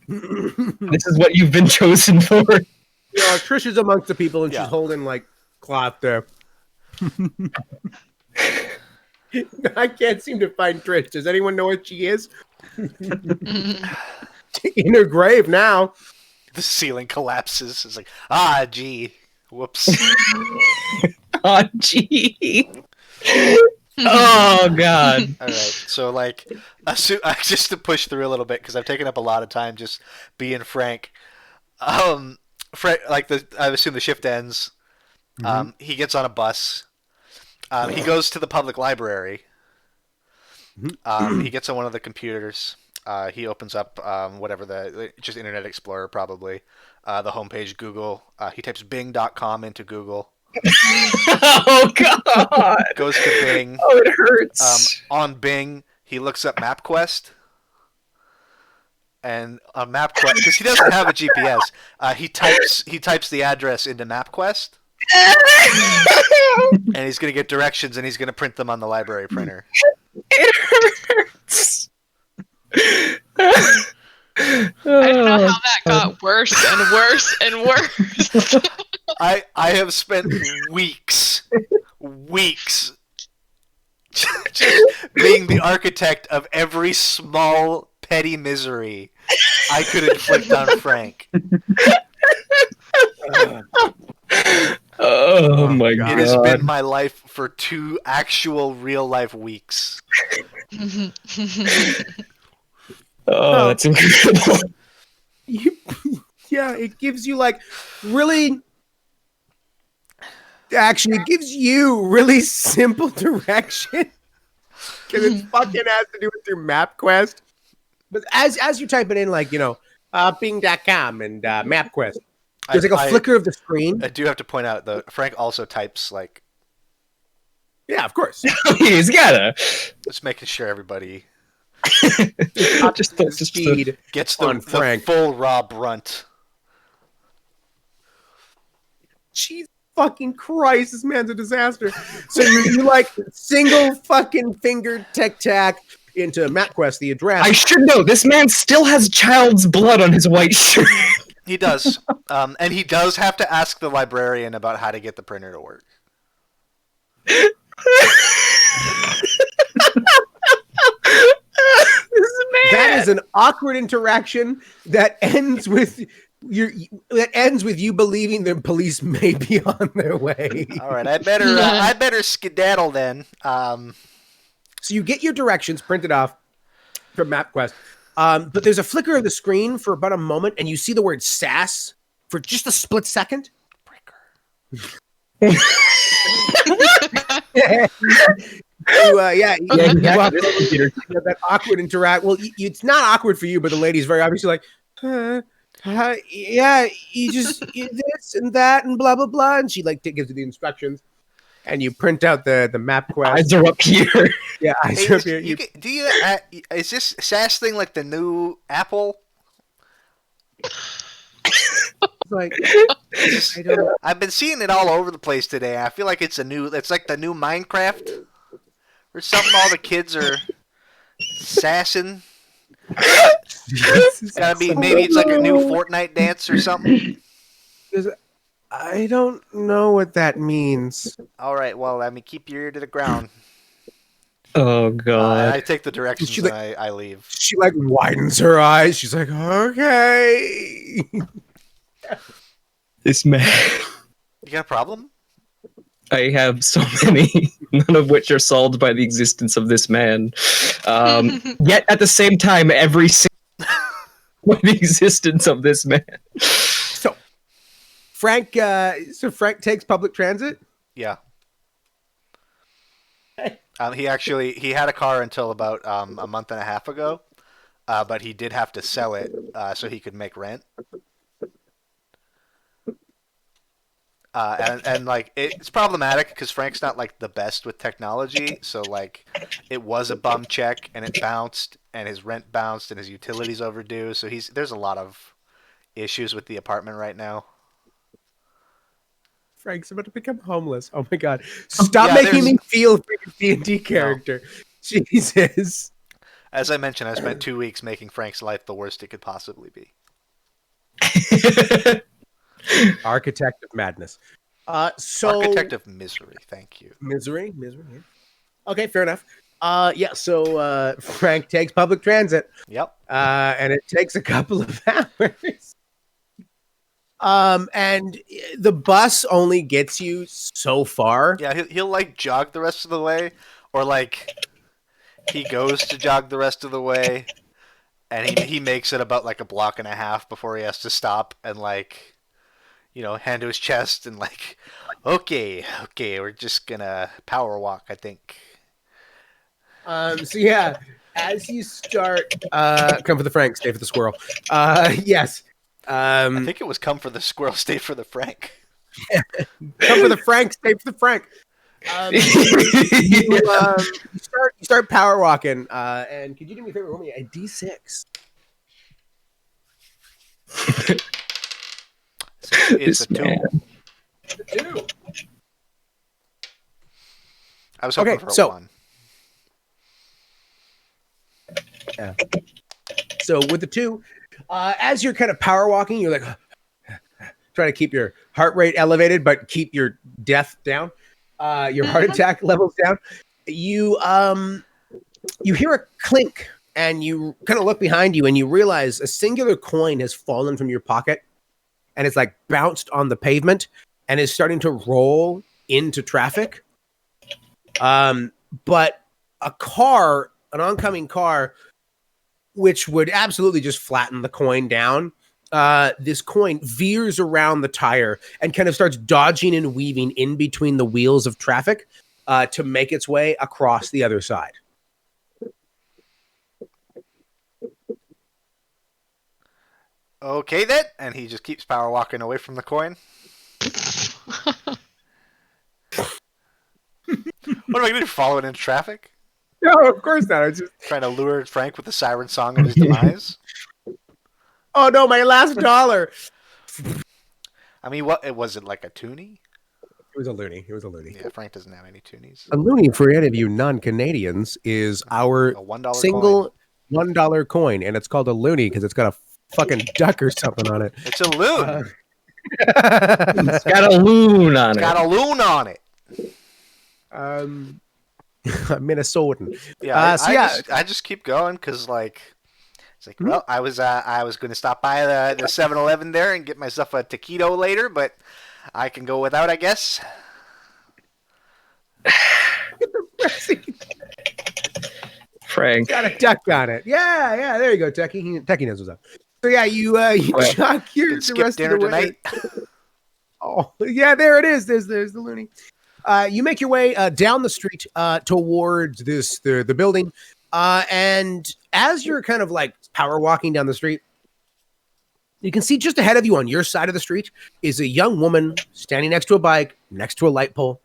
This is what you've been chosen for. Trish is amongst the people, and Yeah. she's holding like cloth there. I can't seem to find Trish. Does anyone know where she is? In her grave now. The ceiling collapses. It's like, gee, whoops. Oh, gee. Oh, God. All right, so like, just to push through a little bit because I've taken up a lot of time just being Frank. Frank, like I assume the shift ends. He gets on a bus. He goes to the public library. He gets on one of the computers. He opens up just Internet Explorer probably, the homepage Google. He types Bing.com into Google. Oh, God. Goes to Bing. Oh, it hurts. On Bing, he looks up MapQuest. And on MapQuest, because he doesn't have a GPS, he types the address into MapQuest. And he's going to get directions, and he's going to print them on the library printer. It hurts. I don't know how that got worse and worse and worse. I have spent weeks just being the architect of every small petty misery I could inflict on Frank. Oh my God. It has been my life for 2 actual real life weeks. Oh, that's incredible. Yeah, it gives you like really. Actually, it gives you really simple direction because it fucking has to do with your MapQuest. But as you type it in, like Bing.com and MapQuest. There's like a flicker of the screen. I do have to point out that Frank also types like. Yeah, of course. He's gotta. Just making sure everybody just the speed gets on the Frank. full raw brunt. Jesus fucking Christ, this man's a disaster. So you like single fucking finger tic-tac into MapQuest, the address. I should know, this man still has child's blood on his white shirt. He does. And he does have to ask the librarian about how to get the printer to work. That is an awkward interaction that ends with you believing the police may be on their way. All right, I better skedaddle then. So you get your directions printed off from MapQuest, but there's a flicker of the screen for about a moment, and you see the word S.A.S.S for just a split second. That awkward interact. Well, it's not awkward for you, but the lady's very obviously like, yeah, you this and that and blah blah blah, and she like gives you the instructions, and you print out the MapQuest. Eyes are up here. Yeah, eyes are up here. Is this S.A.S.S thing like the new Apple? Like, I've been seeing it all over the place today. I feel like it's like the new Minecraft or something. All the kids are sassing. It's gotta be, maybe it's like a new Fortnite dance or something. I don't know what that means. All right, well, let me keep your ear to the ground. Oh god! I take the directions and I leave. She like widens her eyes. She's like, okay. This man. You got a problem? I have so many, none of which are solved by the existence of this man. Yet at the same time, every by the existence of this man. So Frank takes public transit? Yeah. He had a car until about a month and a half ago, but he did have to sell it so he could make rent. And like it's problematic because Frank's not like the best with technology, so like it was a bum check and it bounced and his rent bounced and his utilities overdue, so there's a lot of issues with the apartment right now. Frank's about to become homeless. Oh my god! Stop making me feel for your D&D character. No. Jesus. As I mentioned, I spent 2 weeks making Frank's life the worst it could possibly be. Architect of madness. Architect of misery. Thank you. Misery. Yeah. Okay, fair enough. So Frank takes public transit. Yep. And it takes a couple of hours. And the bus only gets you so far. Yeah, he'll like jog the rest of the way, or like he goes to jog the rest of the way, and he makes it about like a block and a half before he has to stop and like, hand to his chest and like, okay, we're just gonna power walk, I think. So yeah, as you start, come for the Frank, stay for the squirrel. Yes. I think it was come for the squirrel, stay for the Frank. Come for the Frank, stay for the Frank. You start power walking, and could you do me a favor? Roll me a D6. It's a 2. I was hoping for a 1. Yeah. So with the 2, as you're kind of power walking, you're like trying to keep your heart rate elevated, but keep your death down, your heart attack levels down. You hear a clink, and you kind of look behind you, and you realize a singular coin has fallen from your pocket, and it's like bounced on the pavement, and is starting to roll into traffic. But an oncoming car, which would absolutely just flatten the coin down. This coin veers around the tire and kind of starts dodging and weaving in between the wheels of traffic to make its way across the other side. Okay then, and he just keeps power walking away from the coin. What am I going to do? Follow it into traffic? No, of course not. I was just trying to lure Frank with the siren song of his demise. Oh no, my last dollar. I mean, what was it, like a toonie? It was a loony. It was a loony. Yeah, Frank doesn't have any toonies. A loony, for any of you non-Canadians, is our A $1 single coin. $1 coin, and it's called a loony because it's got a fucking duck or something on it. It's a loon. It's got a loon on It's it. got a loon on it. Minnesotan. Yeah, I just keep going because it's like, well, I was going to stop by the 7-Eleven there and get myself a taquito later, but I can go without, I guess. Frank got a duck on it. Yeah. There you go, Techie. Techie knows what's up. So yeah, you chalk your the rest dinner of the way. tonight. Oh yeah, there it is. There's the loony. You make your way down the street towards the building, and as you're kind of like power walking down the street, you can see just ahead of you on your side of the street is a young woman standing next to a bike, next to a light pole.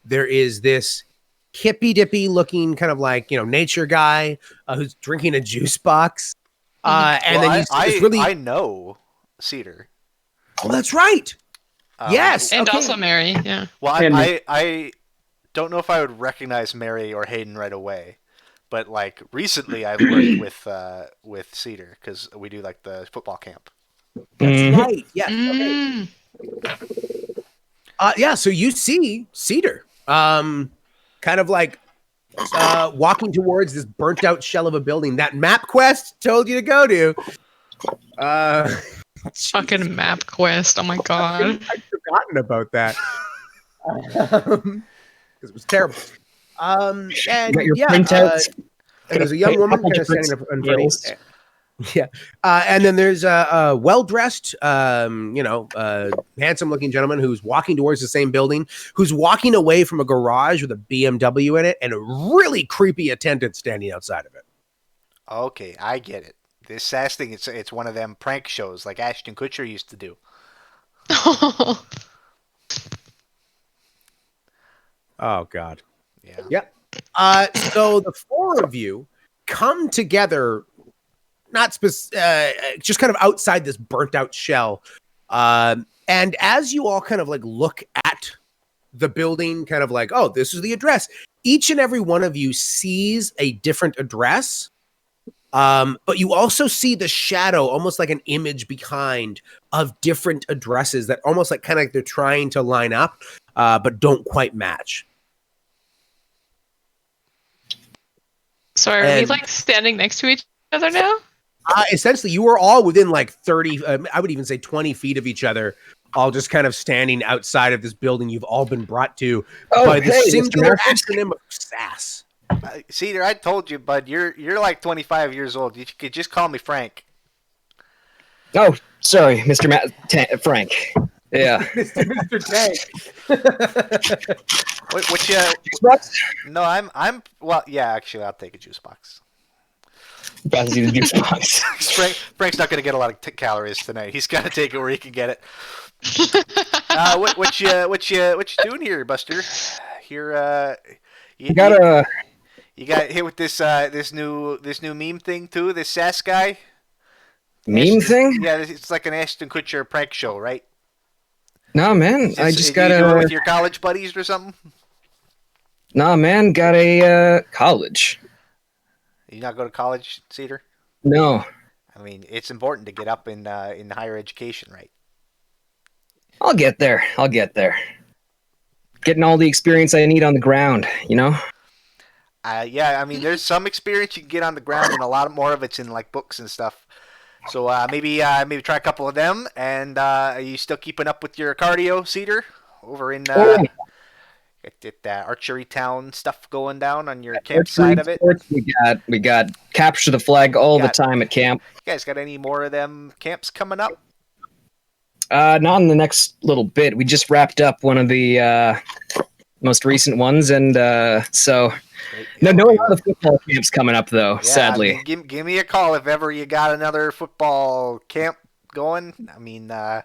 There is this hippy dippy looking kind of like nature guy who's drinking a juice box, and then you see this really. I know Cedar. Oh, that's right. Yes, and okay. also Mary. Yeah. Well, I don't know if I would recognize Mary or Hayden right away, but like recently I've worked with Cedar because we do like the football camp. That's right. Yes. Mm. Okay. Yeah. So you see Cedar, kind of like walking towards this burnt out shell of a building that MapQuest told you to go to. Fucking map quest. Oh my god. I'd forgotten about that. Because it was terrible. And printouts. And there's a young woman kind of standing up in front of you. Yeah. And then there's a well-dressed, handsome-looking gentleman who's walking towards the same building, who's walking away from a garage with a BMW in it and a really creepy attendant standing outside of it. Okay, I get it. This S.A.S.S thing, it's one of them prank shows like Ashton Kutcher used to do. Oh, God. Yeah. Yep. So the four of you come together, just kind of outside this burnt out shell. And as you all kind of like look at the building, kind of like, oh, this is the address. Each and every one of you sees a different address. But you also see the shadow, almost like an image behind of different addresses that almost like kind of like they're trying to line up, but don't quite match. So are we like standing next to each other now? Essentially, you were all within like 30, I would even say 20 feet of each other, all just kind of standing outside of this building you've all been brought to by the singular acronym of S.A.S.S. Cedar, I told you, bud, you're like 25 years old. You could just call me Frank. Oh, sorry, Mr. Frank. Yeah. Mr. Tank. What you? No, I'm. Well, yeah, actually, I'll take a juice box. Passes you the juice box. Frank's not going to get a lot of calories tonight. He's got to take it where he can get it. What you doing here, Buster? Here, you got hit with this new meme thing too. This S.A.S.S guy. Meme thing? Yeah, it's like an Ashton Kutcher prank show, right? No, man. I just got a with your college buddies or something. Nah, man. Got a college. You not go to college, Cedar? No. I mean, it's important to get up in higher education, right? I'll get there. Getting all the experience I need on the ground, Yeah, I mean, there's some experience you can get on the ground, and a lot more of it's in like books and stuff. So maybe try a couple of them. And are you still keeping up with your cardio, Cedar? Over in at Archery Town stuff going down on your camp side of it? We got capture the flag all the time at camp. You guys got any more of them camps coming up? Not in the next little bit. We just wrapped up one of the most recent ones, and so no other football camps coming up though. Yeah, sadly, I mean, give me a call if ever you got another football camp going. I mean, I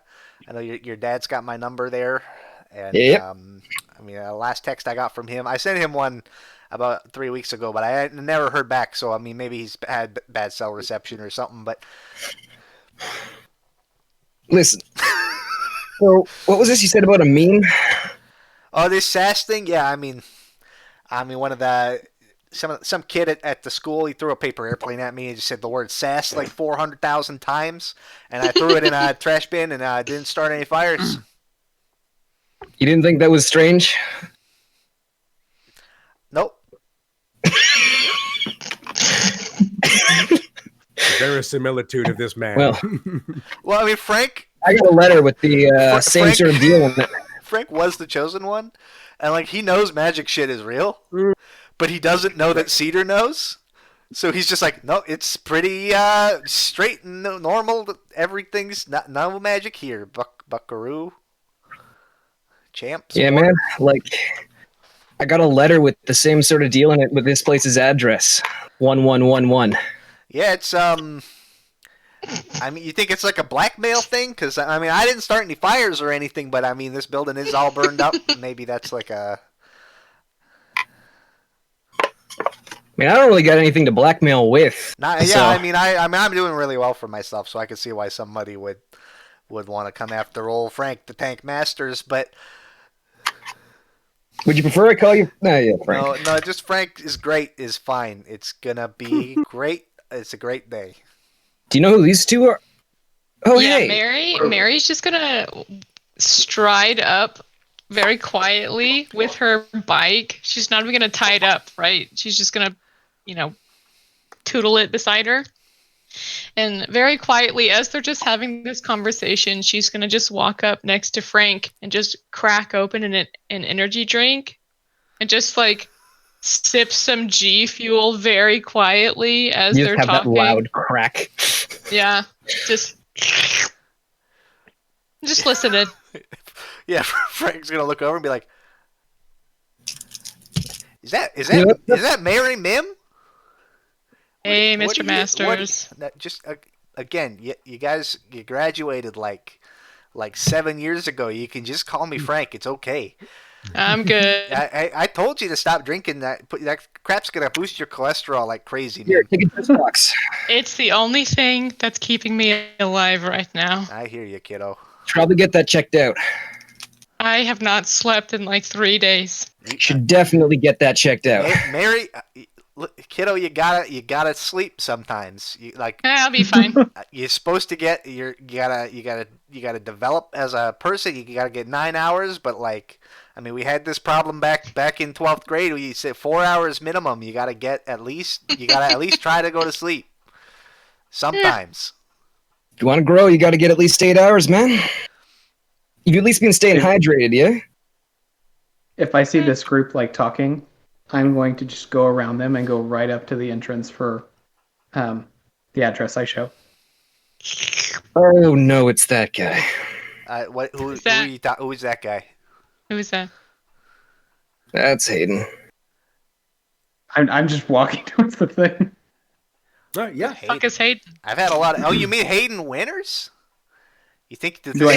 know your dad's got my number there, and Yep. I mean, last text I got from him, I sent him one about 3 weeks ago, but I had never heard back. So I mean, maybe he's had bad cell reception or something. But Listen. So, what was this you said about a meme? oh, this S.A.S.S thing, yeah. I mean, one of the some kid at the school, he threw a paper airplane at me and just said the word S.A.S.S like 400,000 times, and I threw it in a trash bin and didn't start any fires. You didn't think that was strange? Nope. Verisimilitude of this man. Well, I mean, Frank. I got a letter with the same sort of deal in it. Frank was the chosen one, and like he knows magic shit is real, but he doesn't know that Cedar knows. So he's just like, no, it's pretty straight and normal. Everything's no magic here, Buckaroo. Champs. Yeah, man. Like, I got a letter with the same sort of deal in it with this place's address, 1111. Yeah, it's I mean, you think it's like a blackmail thing? Because I mean, I didn't start any fires or anything, but I mean, this building is all burned up. Maybe that's like a. I mean, I don't really got anything to blackmail with. Yeah, so. I mean, I'm doing really well for myself, so I can see why somebody would want to come after old Frank the Tank Masters, but. Would you prefer I call you? No, yeah, Frank. No, just Frank is great. Is fine. It's gonna be great. It's a great day. Do you know who these two are? Oh, yeah, hey. Mary's just gonna stride up very quietly with her bike. She's not even gonna tie it up, right? She's just gonna, tootle it beside her. And very quietly, as they're just having this conversation, she's gonna just walk up next to Frank and just crack open an energy drink and just like sip some G Fuel very quietly as you they're just have talking. That loud crack. Yeah, just listening. Yeah, Frank's gonna look over and be like, "Is that Mary Mim?" Hey, Mr. Masters. Just again, you guys, you graduated like 7 years ago. You can just call me Frank. It's okay. I'm good. I told you to stop drinking that. That crap's gonna boost your cholesterol like crazy. Here, take a juice box. It's the only thing that's keeping me alive right now. I hear you, kiddo. Probably get that checked out. I have not slept in like 3 days. You should definitely get that checked out. Mary, kiddo, you gotta sleep sometimes. I'll be fine. You're supposed to get you gotta develop as a person. You gotta get 9 hours, but like, I mean, we had this problem back in 12th grade. We said 4 hours minimum. You gotta at least try to go to sleep. Sometimes. If you want to grow, you got to get at least 8 hours, man. You've at least been staying hydrated, yeah? If I see this group like talking, I'm going to just go around them and go right up to the entrance for the address I show. Oh no, it's that guy. Who is that guy? Who is that? That's Hayden. I'm just walking towards the thing. Yeah. Fuck is Hayden? I've had a lot of. Oh, you mean Hayden Winters? You think that you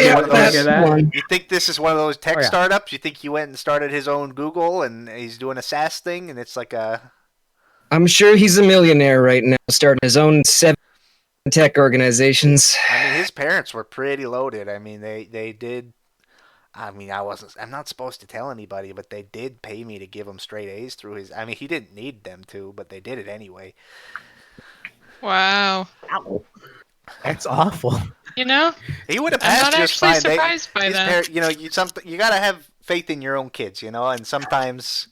think this is one of those tech startups? You think he went and started his own Google and he's doing a S.A.S.S thing and it's like a. I'm sure he's a millionaire right now, starting his own 7 tech organizations. I mean, his parents were pretty loaded. I mean, they did. I mean, I'm not supposed to tell anybody, but they did pay me to give him straight A's through his. I mean, he didn't need them to, but they did it anyway. Wow. That's awful. He would have passed just fine. I'm not actually surprised by that. You gotta have faith in your own kids, and sometimes.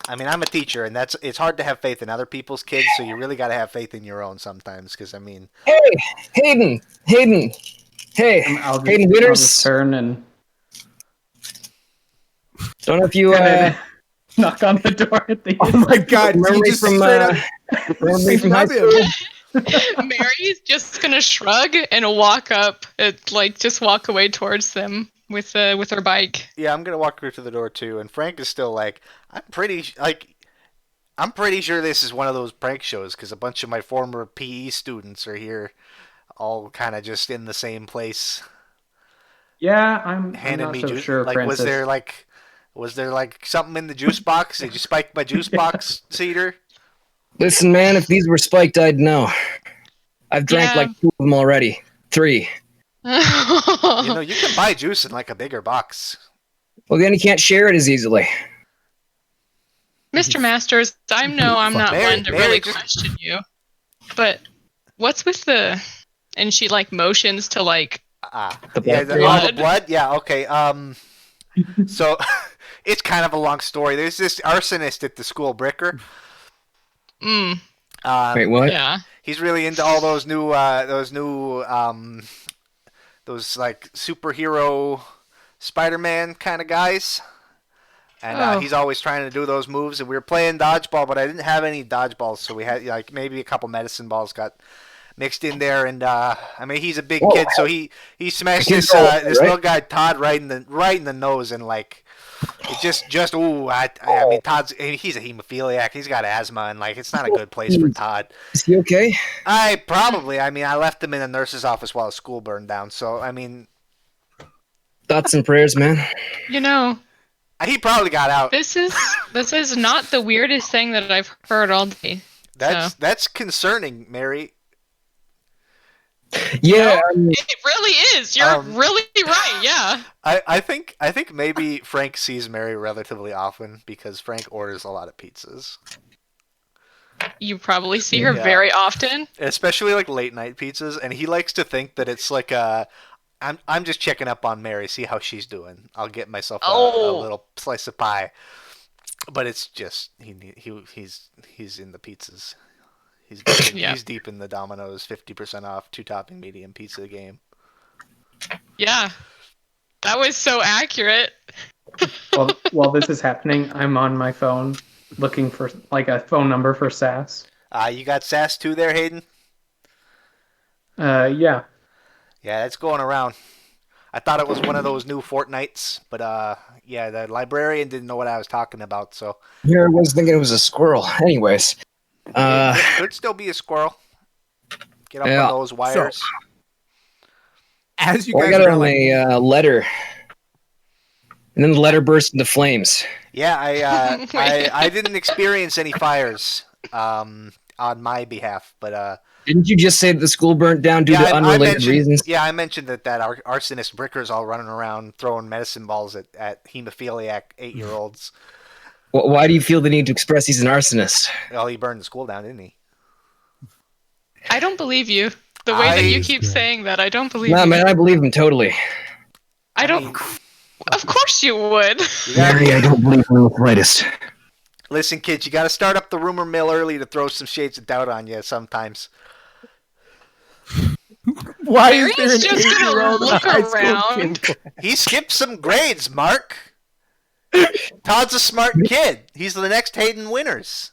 I mean, I'm a teacher, and it's hard to have faith in other people's kids, so you really got to have faith in your own sometimes, because, I mean... Hey, Hayden! Hey, Hayden Witters! I'll just turn and... Don't know if you, knock on the door at the Oh my god, remember me from high school? Mary's just gonna shrug and walk up, just walk away towards them with her bike. Yeah, I'm gonna walk her to the door too, and Frank is still like, I'm pretty sure this is one of those prank shows because a bunch of my former PE students are here. all kind of just in the same place. Yeah, I'm Handed not me so juice. sure, Like, Francis. was there like something in the juice box? Did you spike my juice box, Cedar? Listen, man, if these were spiked, I'd know. I've drank Yeah. like 2 of them already. 3. You know, you can buy juice in like a bigger box. Well, then you can't share it as easily. Mr. Masters, I'm not Mary- one to Mary, really just- question you, but what's with the? And she like motions to like. The Yeah, blood all drain? the blood. Yeah, okay. So it's kind of a long story. There's this arsonist at the school, Bricker. Mm, Wait, what? yeah. He's really into all those new those like superhero Spider-Man kind of guys. And Oh. he's always trying to do those moves. And we were playing dodgeball, but I didn't have any dodgeballs, so we had like maybe a couple medicine balls got mixed in there. And I mean, he's a big kid, so he smashed this this little guy Todd right in the nose, and like it just ooh. I mean, he's a hemophiliac. He's got asthma, and like it's not a good place for Todd. Is he okay? I mean, I left him in the nurse's office while the school burned down. So I mean, Thoughts and prayers, man. You know, he probably got out. this is not the weirdest thing that I've heard all day. That's concerning, Mary. Yeah, It really is. You're really right. Yeah. I think maybe Frank sees Mary relatively often because Frank orders a lot of pizzas. You probably see her very often. Especially like late night pizzas, and he likes to think that it's like I'm just checking up on Mary, see how she's doing. I'll get myself a little slice of pie. But it's just he's in the pizzas. He's deep in the Domino's 50% off 2-topping medium pizza game. Yeah. That was so accurate. Well, while this is happening, I'm on my phone looking for like a phone number for S.A.S.S. You got S.A.S.S too there, Hayden? Yeah. Yeah, it's going around. I thought it was one of those new Fortnites, but yeah, the librarian didn't know what I was talking about, so here I was thinking it was a squirrel. Anyways, it could still be a squirrel. Get up on those wires. So, as you I guys got are on like, a letter, and then the letter burst into flames. Yeah, I didn't experience any fires on my behalf, but Didn't you just say that the school burnt down due to unrelated reasons? Yeah, I mentioned that arsonist Bricker's all running around throwing medicine balls at hemophiliac 8-year-olds. Well, why do you feel the need to express he's an arsonist? Well, he burned the school down, didn't he? I don't believe you. The way that you keep saying that, I don't believe you. No, man, I believe him totally. I don't. Of course you would. Mary, I don't believe in the slightest. Listen, kids, you got to start up the rumor mill early to throw some shades of doubt on you sometimes. why Mary's is there an just gonna 8-year-old in a look high school around. kid? He skipped some grades, Mark. Todd's a smart kid. He's the next Hayden Winners.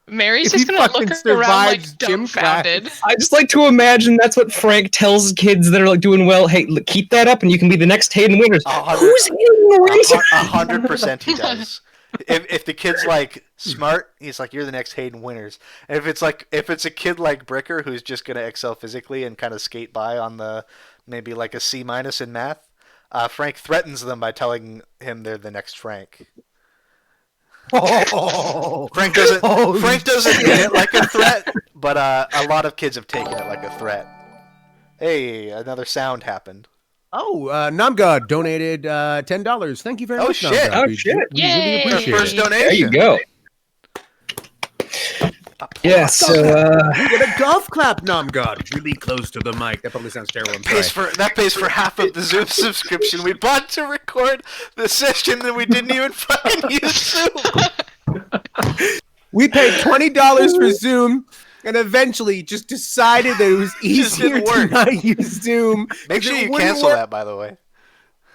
Mary's If just he gonna fucking look around like survives gym dumbfounded. I just like to imagine that's what Frank tells kids that are like doing well. Hey, keep that up, and you can be the next Hayden Winners. Who's in the race? 100% he does. If the kid's like smart, he's like, you're the next Hayden Winners. And if it's a kid like Bricker who's just gonna excel physically and kind of skate by on the maybe like a C- in math, Frank threatens them by telling him they're the next Frank. Frank doesn't mean it like a threat, but a lot of kids have taken it like a threat. Hey, another sound happened. Oh, Namgod donated $10. Thank you very much, shit. Namgod. Oh, shit. We really Yay. appreciate First it. donation. There you go. Yeah, so You get a golf clap, Namgod. Really close to the mic. That probably sounds terrible. I'm sorry. That pays for half of the Zoom subscription we bought to record the session that we didn't even fucking use Zoom. We paid $20 for Zoom, and eventually just decided that it was easier didn't to work. not use Zoom. Make sure It you wouldn't cancel work. that, by the way.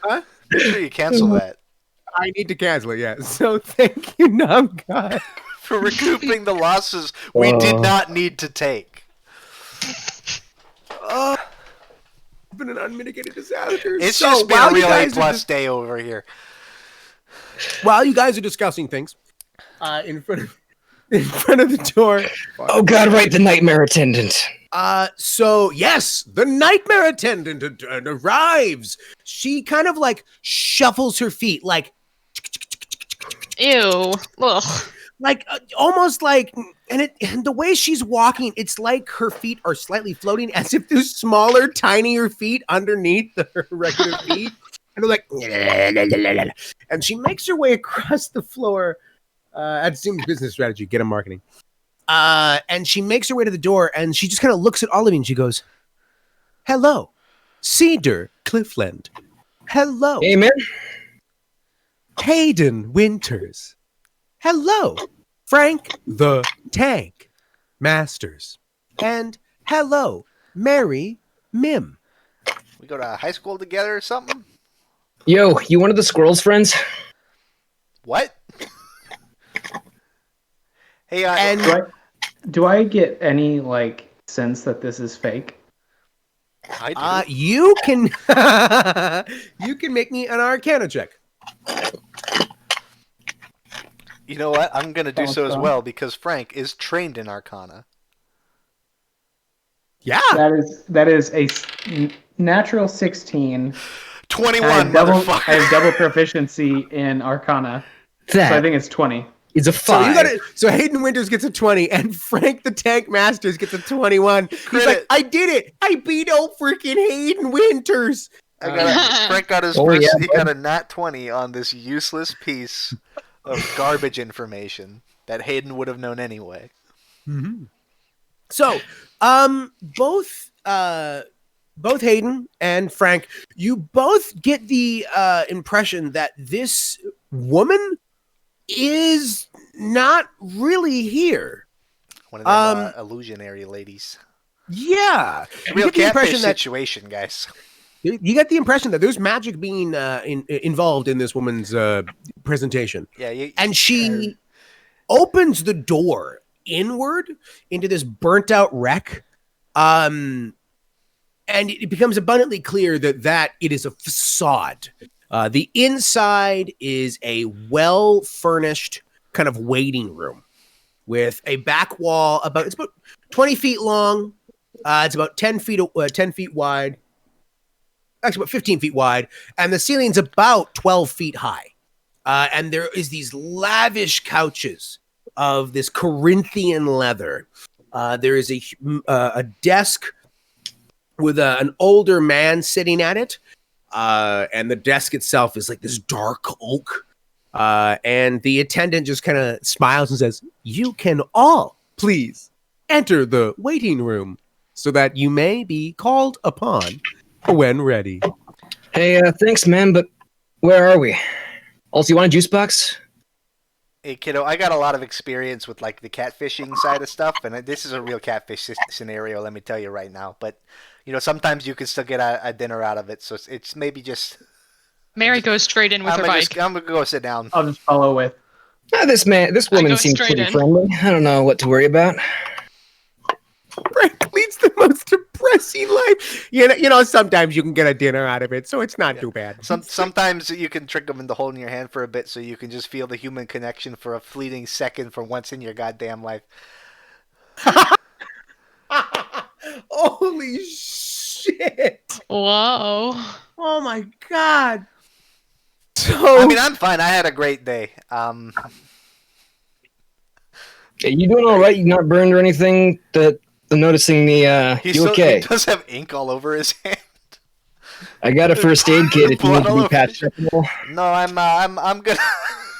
Huh? Make sure you cancel that I need to cancel it, yeah. So thank you, Namgod. for recouping the losses we did not need to take. It's been an unmitigated disaster. It's So, just been a while you real guys are A+ day over here. While you guys are discussing things, in front of the door. oh god, right, the nightmare attendant. So yes, the nightmare attendant arrives. She kind of like shuffles her feet, like Ew. Ugh. like almost like, and the way she's walking, it's like her feet are slightly floating, as if there's smaller, tinier feet underneath her regular feet, and they're like, and she makes her way across the floor. At Zoom's business strategy, get a marketing. And she makes her way to the door, and she just kind of looks at all of you, and she goes, "Hello, Cedar Cliffland. Hello, Hey, man. Hayden Winters. Hello, Frank the Tank Masters. And hello, Mary Mim." We go to high school together or something? Yo, you one of the squirrels' friends? What? Hey, And do I get any like sense that this is fake? I do. you can you can make me an Arcana check. You know what? I'm going to do Sounds so as fun. well because Frank is trained in Arcana. Yeah. That is a natural 16. 21, I have motherfucker. double proficiency in Arcana, so I That think it's 20. is a So 5. So Hayden Winters gets a 20, and Frank the Tank Masters gets a 21. He's Credit. like, I did it! I beat old freaking Hayden Winters. Frank got his Oh, first. yeah, He got a nat 20 on this useless piece of garbage information that Hayden would have known anyway. Mm-hmm. So, both Hayden and Frank, you both get the impression that this woman is not really here. One of them illusionary ladies. Yeah, Real you get the impression catfish that situation, guys. you get the impression that there's magic being involved in this woman's presentation. Yeah, And she opens the door inward into this burnt out wreck. And it becomes abundantly clear that it is a facade. The inside is a well-furnished kind of waiting room with a back wall it's about 20 feet long. It's about 10 feet wide. Actually, about 15 feet wide. And the ceiling's about 12 feet high. And there is these lavish couches of this Corinthian leather. There is a desk with an older man sitting at it. And the desk itself is like this dark oak. And the attendant just kind of smiles and says, "You can all please enter the waiting room so that you may be called upon when ready." Hey, thanks, man, but where are we? Also, you want a juice box? Hey, kiddo, I got a lot of experience with like the catfishing side of stuff, and this is a real catfish scenario. Let me tell you right now. But sometimes you can still get a dinner out of it. So it's maybe just. Mary goes straight in with her bike. I'm gonna go sit down. I'll just follow with. This woman go seems straight pretty in. friendly. I don't know what to worry about. Frank leads the most depressing life. You know, sometimes you can get a dinner out of it, so it's not too bad. Sometimes you can trick them into holding your hand for a bit, so you can just feel the human connection for a fleeting second for once in your goddamn life. Holy shit! Whoa. Oh my god! So I mean, I'm fine. I had a great day. Hey, you doing all right? You not burned or anything? I'm noticing the. You okay? He does have ink all over his hand. I got a first aid kit if you need Blood all to be over patched up. No, I'm good.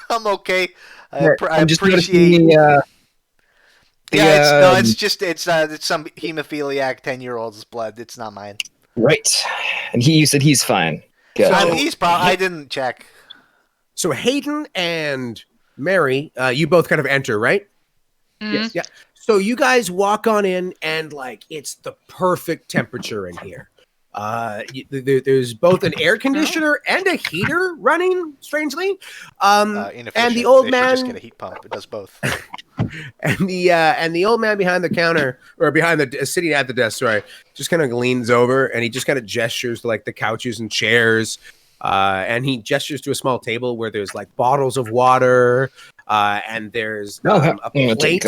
I'm okay. I I'm just appreciate. noticing It's some hemophiliac 10-year-old's blood. It's not mine. Right, and you said he's fine. Good. I didn't check. So Hayden and Mary, you both kind of enter, right? Yes. Yeah. So you guys walk on in, and like it's the perfect temperature in here. There's both an air conditioner and a heater running. Strangely, and the old man just get a heat pump. It does both. and the old man behind the counter or behind the sitting at the desk, sorry, just kind of leans over and he just kind of gestures to like the couches and chairs. And he gestures to a small table where there's like bottles of water, and there's a plate.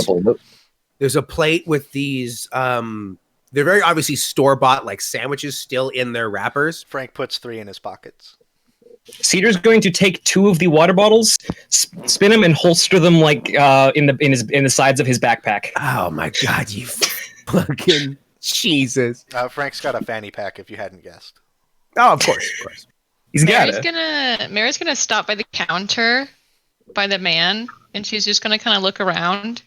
There's a plate with these They're very obviously store-bought, like sandwiches still in their wrappers. Frank puts 3 in his pockets. Cedar's going to take 2 of the water bottles, spin them, and holster them like in the sides of his backpack. Oh my god, you fucking Jesus! Frank's got a fanny pack. If you hadn't guessed. Oh, of course. He's got it. Mary's gonna stop by the counter, by the man, and she's just gonna kind of look around.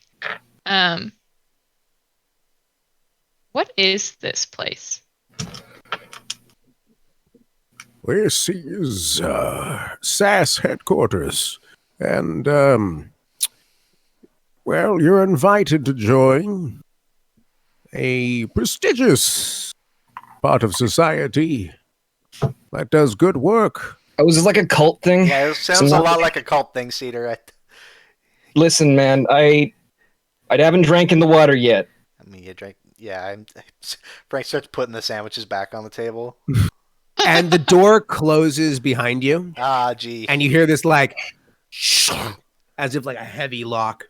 What is this place? This is S.A.S.S headquarters, and well, you're invited to join a prestigious part of society that does good work. Oh, is this like a cult thing? Yeah, it sounds a lot like a cult thing, Cedar. Listen, man, I haven't drank in the water yet. I mean, you drank. Yeah, Frank starts putting the sandwiches back on the table. And the door closes behind you. Ah, gee. And you hear this like, as if like a heavy lock.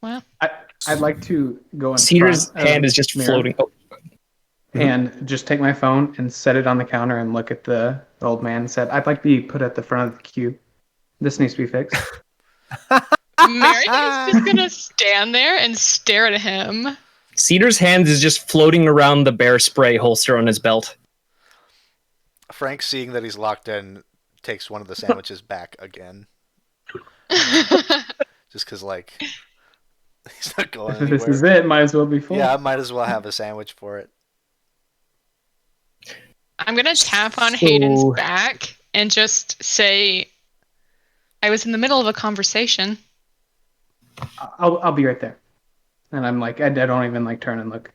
Well, I'd like to go in Cedar's front hand of is just Mira floating. Oh. and just take my phone and set it on the counter and look at the old man and said, "I'd like to be put at the front of the queue. This needs to be fixed." Mary's just gonna stand there and stare at him. Cedar's hand is just floating around the bear spray holster on his belt. Frank, seeing that he's locked in, takes one of the sandwiches back again. Just because, like, he's not going anywhere. This is it. Might as well be full. Yeah, I might as well have a sandwich for it. I'm gonna tap on Hayden's back and just say, "I was in the middle of a conversation." I'll be right there. And I'm like, I don't even like turn and look.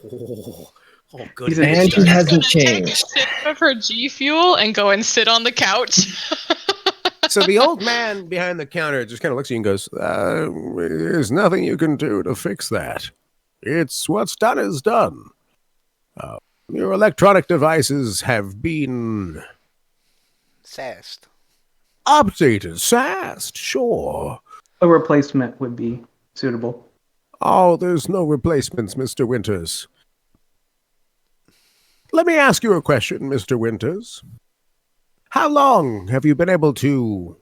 Oh good. And he hasn't Take a changed. sip of her G Fuel and go and sit on the couch. So the old man behind the counter just kind of looks at you and goes, there's nothing you can do to fix that. It's what's done is done. Your electronic devices have been S.A.S.S. updated, S.A.S.S, sure. A replacement would be suitable. Oh, there's no replacements, Mr. Winters. Let me ask you a question, Mr. Winters. How long have you been able to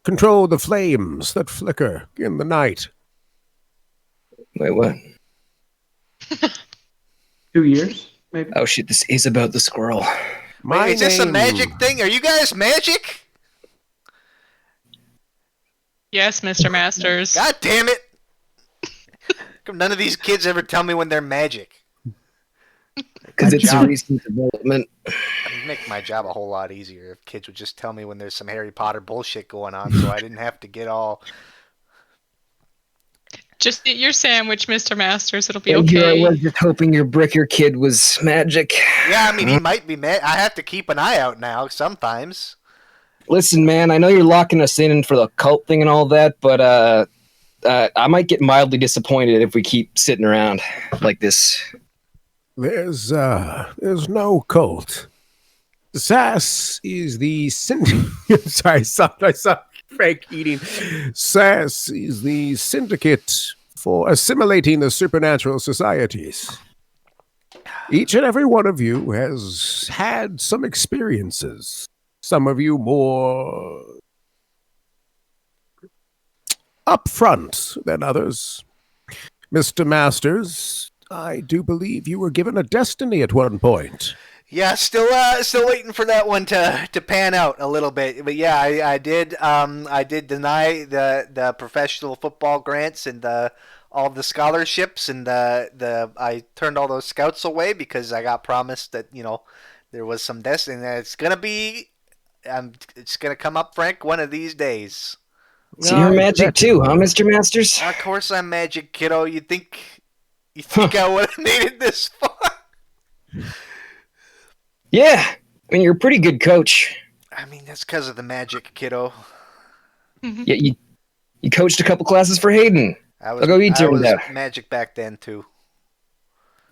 control the flames that flicker in the night? Wait, what? 2 years, maybe. Oh shit, this is about the squirrel. Wait, is this a magic thing? Are you guys magic? Yes, Mr. Masters. God damn it! Come, none of these kids ever tell me when they're magic. Because it's a recent development. It'd make my job a whole lot easier if kids would just tell me when there's some Harry Potter bullshit going on, so I didn't have to get all. Just eat your sandwich, Mr. Masters. It'll be And here I okay. was just hoping your bricker kid was magic. Yeah, I mean, he might be mad. I have to keep an eye out now sometimes. Listen, man, I know you're locking us in for the cult thing and all that, but I might get mildly disappointed if we keep sitting around like this. There's no cult. S.A.S.S is the sorry, I saw Frank eating. S.A.S is the syndicate for assimilating the supernatural societies. Each and every one of you has had some experiences. Some of you more upfront than others. Mr. Masters, I do believe you were given a destiny at one point. Yeah, still waiting for that one to pan out a little bit. But yeah, I did deny the professional football grants and all the scholarships, and I turned all those scouts away because I got promised that there was some destiny that it's gonna come up, Frank, one of these days. So you're magic too, huh, Mr. Masters? Of course I'm magic, kiddo. You think I would have needed this for? Yeah, I mean, you're a pretty good coach. I mean, that's because of the magic, kiddo. Yeah, you coached a couple classes for Hayden. I Look how he turned out. magic back then too.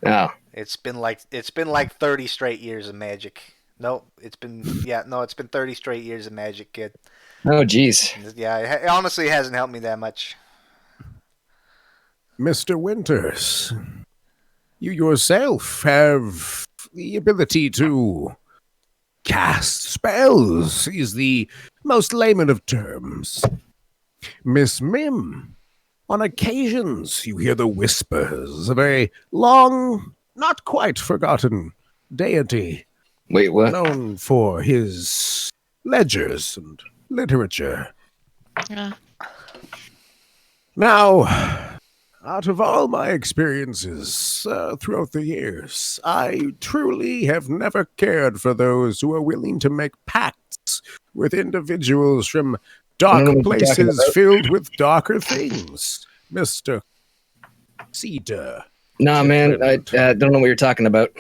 Oh. It's been like 30 straight years of magic. Nope, it's been 30 straight years of magic, kid. Oh, geez. Yeah, it honestly hasn't helped me that much. Mr. Winters, you yourself have the ability to cast spells, is the most layman of terms. Miss Mim, on occasions you hear the whispers of a long, not quite forgotten deity. Wait, what? Known for his ledgers and literature. Yeah. Now, out of all my experiences throughout the years, I truly have never cared for those who are willing to make pacts with individuals from dark places filled with darker things, Mr. Cedar. Nah, man, I don't know what you're talking about.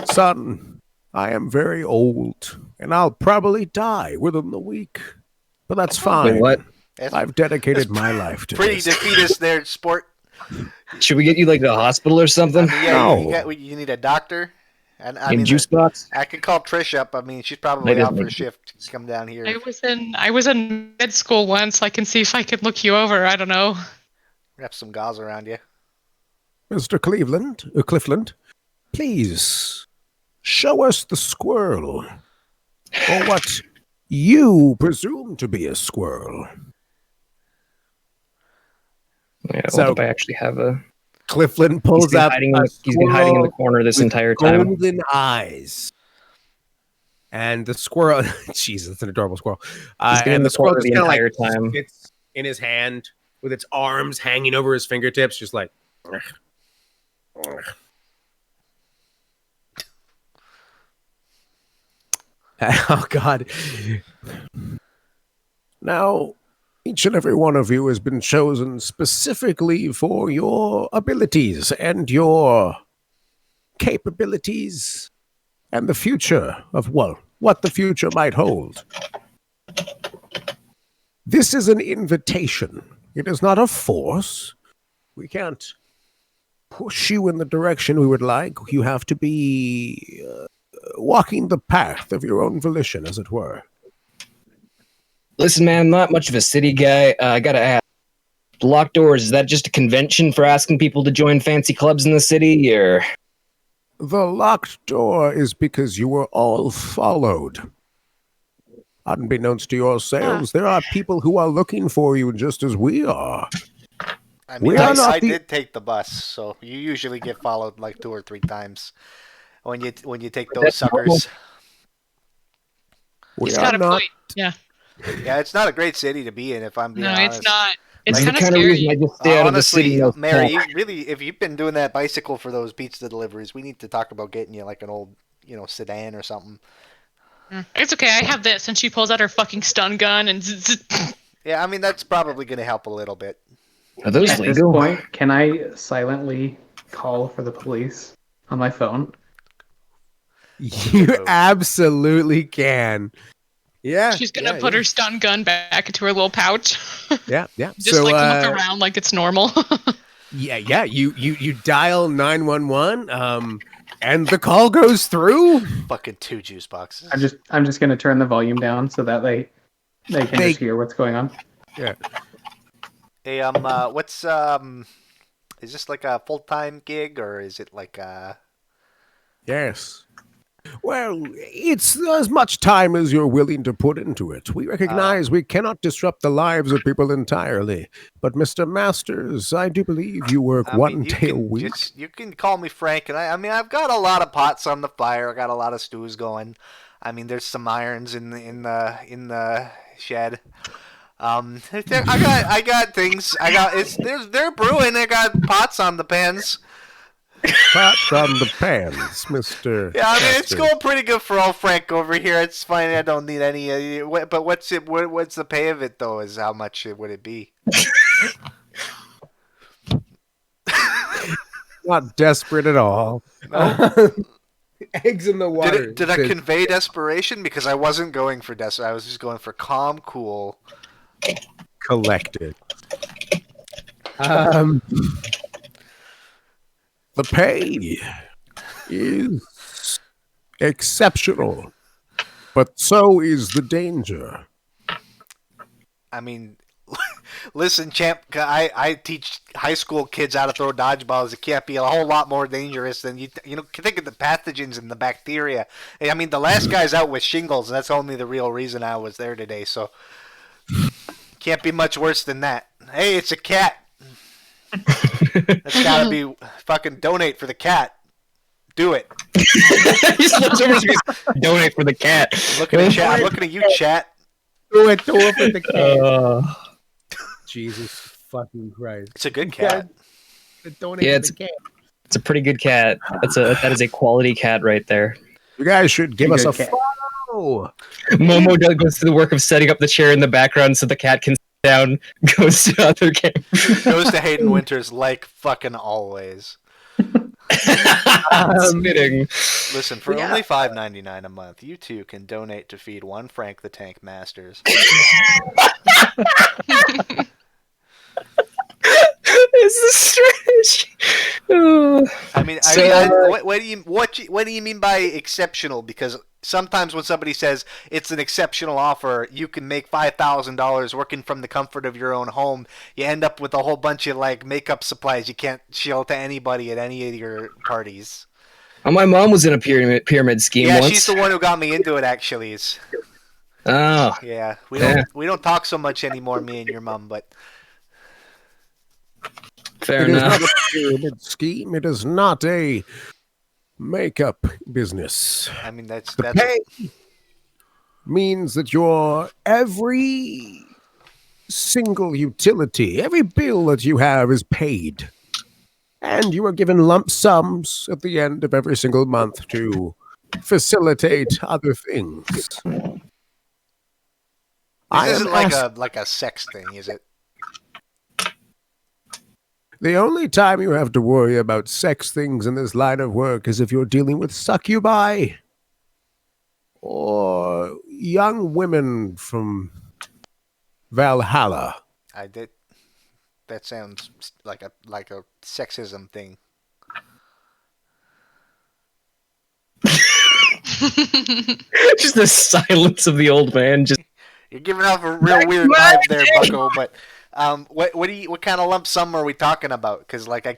Son, I am very old, and I'll probably die within the week. But that's fine. Wait, what? I've dedicated my life to pretty this. defeatist there, sport. Should we get you like to a hospital or something? I mean, yeah, No. you need a doctor. And I In mean, juice box? I could call Trish up. I mean, she's probably out for a shift. Come down here. I was in med school once. I can see if I can look you over. I don't know. Wrap some gauze around you. Mr. Cliffland, please show us the squirrel, or what you presume to be a squirrel. Yeah, So- what if I actually have a... Cliffland pulls out He's been hiding in the corner this entire time. golden eyes. And the squirrel, Jesus, that's an adorable squirrel. He's been in And the squirrel corner just the kinda, entire time. It's in his hand with its arms hanging over his fingertips, just like. Oh, God. Now, each and every one of you has been chosen specifically for your abilities and your capabilities and the future of, well, what the future might hold. This is an invitation. It is not a force. We can't push you in the direction we would like. You have to be walking the path of your own volition, as it were. Listen, man, I'm not much of a city guy. I gotta ask. Locked Doors, is that just a convention for asking people to join fancy clubs in the city, or...? The locked door is because you were all followed. Unbeknownst to yourselves, there are people who are looking for you just as we are. I mean, We are not I the- did take the bus, so you usually get followed like 2 or 3 times when you take those suckers. We He's are got a not. point. Yeah. Yeah, it's not a great city to be in, if I'm being No, honest. it's not. It's That's the kind of kind of reason I scary. just stay out of the city. Honestly, Mary, myself. you really, if you've been doing that bicycle for those pizza deliveries, we need to talk about getting you like an old, sedan or something. It's okay. I have this, and she pulls out her fucking stun gun and. Yeah, I mean that's probably going to help a little bit. Are those At this legal? point, can I silently call for the police on my phone? You absolutely can. Yeah. She's gonna put her stun gun back into her little pouch. Yeah. Just look around like it's normal. Yeah. You dial 911. And the call goes through. Fucking 2 juice boxes. I'm just gonna turn the volume down so that they can just hear what's going on. Yeah. Hey, what's is this like a full-time gig or is it like Yes. Well, it's as much time as you're willing to put into it. We recognize we cannot disrupt the lives of people entirely. But, Mr. Masters, I do believe you work one day a week. You can call me Frank, and I mean, I've got a lot of pots on the fire. I got a lot of stews going. I mean, there's some irons in the shed. I got things. They're brewing. I got pots on the pans. Pots on the pans, Mr. Yeah, I mean, it's Masters. going pretty good for old Frank over here. It's fine. I don't need any. But what's the pay of it though? Is how much would it be? Not desperate at all. No. Eggs in the water. Did I convey desperation? Because I wasn't going for desperate. I was just going for calm, cool. Collected. The pay is exceptional, but so is the danger. I mean, listen, champ. I teach high school kids how to throw dodgeballs, it can't be a whole lot more dangerous than you know. Think of the pathogens and the bacteria. I mean, the last guy's out with shingles, and that's only the real reason I was there today. So can't be much worse than that. Hey, it's a cat. That's gotta be fucking donate for the cat. Do it. Donate for the cat. Looking at chat. I'm looking at you, chat. Do it for the cat. Jesus fucking Christ! It's a good cat. Yeah, it's a pretty good cat. That is a quality cat right there. You guys should give us a follow. Momo goes to the work of setting up the chair in the background so the cat can sit down. Goes to other games. Goes to Hayden Winters like fucking always. Spitting. Listen, for only $5.99 a month, you too can donate to feed one Frank the Tank Masters. This is strange. I mean, what do you mean by exceptional? Because sometimes when somebody says it's an exceptional offer, you can make $5,000 working from the comfort of your own home. You end up with a whole bunch of like makeup supplies you can't shill to anybody at any of your parties. My mom was in a pyramid scheme once. Yeah, she's the one who got me into it. Actually, yeah. We don't talk so much anymore, me and your mom, but. Fair enough. It is not a pyramid scheme. It is not a makeup business. I mean, that's pay means that your every single utility, every bill that you have is paid, and you are given lump sums at the end of every single month to facilitate other things. This isn't like a sex thing, is it? The only time you have to worry about sex things in this line of work is if you're dealing with succubi or young women from Valhalla. That sounds like a sexism thing. Just the silence of the old man. You're giving off a real weird vibe there, Bucko, but. What kind of lump sum are we talking about? Because like I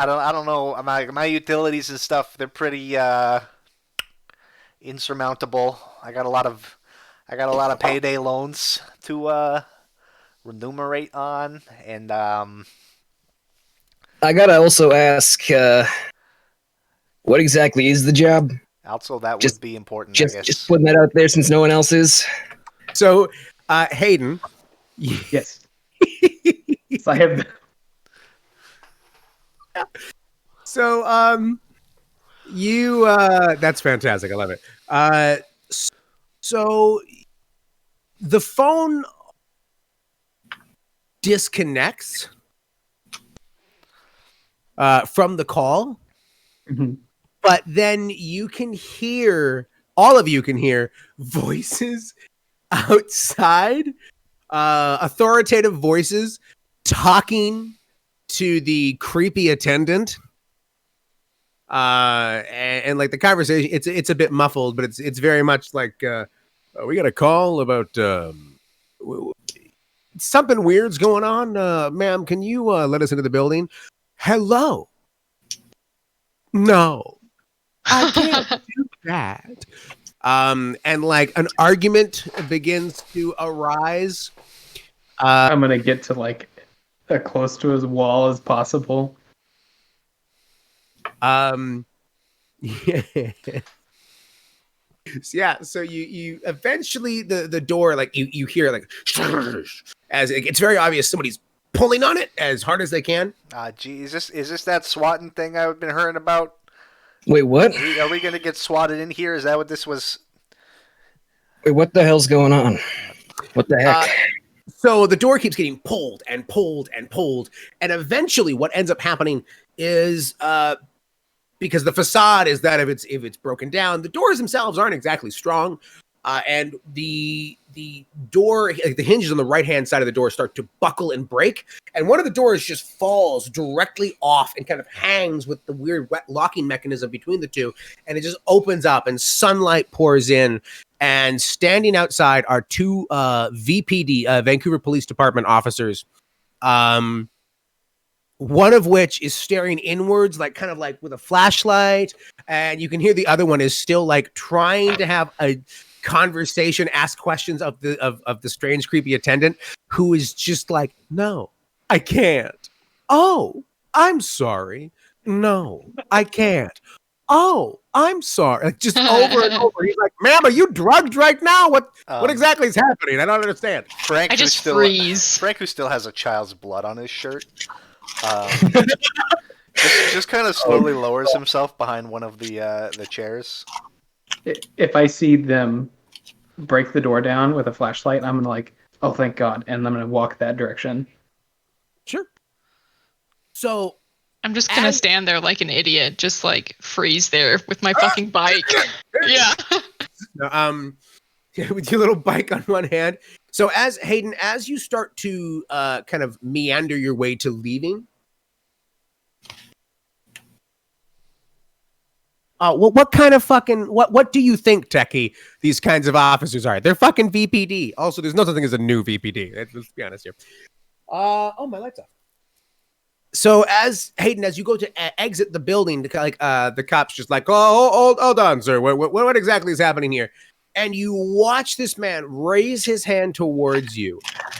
don't know. My utilities and stuff, they're pretty insurmountable. I got a lot of payday loans to remunerate on, and I gotta also ask, what exactly is the job? Also, that would be important. I guess. Just putting that out there since no one else is. So, Hayden. Yes. So I have. So, you. That's fantastic. I love it. So, the phone disconnects from the call, but then you can hear. All of you can hear voices outside. Authoritative voices talking to the creepy attendant, and like the conversation, it's a bit muffled, but it's very much like we got a call about something weird's going on. Ma'am, can you let us into the building? Hello. No, I can't do that. And like an argument begins to arise. I'm gonna get to like as close to his wall as possible. Yeah. So you eventually the door, like you hear like as it's very obvious somebody's pulling on it as hard as they can. Gee, is this that swatting thing I've been hearing about? Wait, what? Are we gonna get swatted in here? Is that what this was? Wait, what the hell's going on? What the heck? So the door keeps getting pulled and pulled and pulled, and eventually, what ends up happening is because the facade is that if it's broken down, the doors themselves aren't exactly strong, and the door, like the hinges on the right hand side of the door, start to buckle and break, and one of the doors just falls directly off and kind of hangs with the weird wet locking mechanism between the two, and it just opens up and sunlight pours in. And standing outside are two VPD, Vancouver Police Department officers. one of which is staring inwards, like kind of like with a flashlight, and you can hear the other one is still like trying to have a conversation, ask questions of the strange, creepy attendant, who is just like, no, I can't. Oh, I'm sorry. No, I can't. Oh, I'm sorry. Like just over and over. He's like, ma'am, are you drugged right now? What exactly is happening? I don't understand. Frank, I just freeze. Frank, who still has a child's blood on his shirt, just kind of slowly lowers himself behind one of the chairs. If I see them break the door down with a flashlight, I'm gonna like, oh, thank God, and I'm gonna walk that direction. Sure. So I'm just gonna stand there like an idiot, just like freeze there with my fucking bike. Yeah. With your little bike on one hand. So as Hayden, as you start to kind of meander your way to leaving, what kind of fucking what do you think, Techie, these kinds of officers are? They're fucking VPD. Also, there's no such thing as a new VPD. Let's be honest here. Oh, my light's off. So as Hayden, as you go to exit the building, the cops just like, oh, hold on, sir. What exactly is happening here? And you watch this man raise his hand towards you,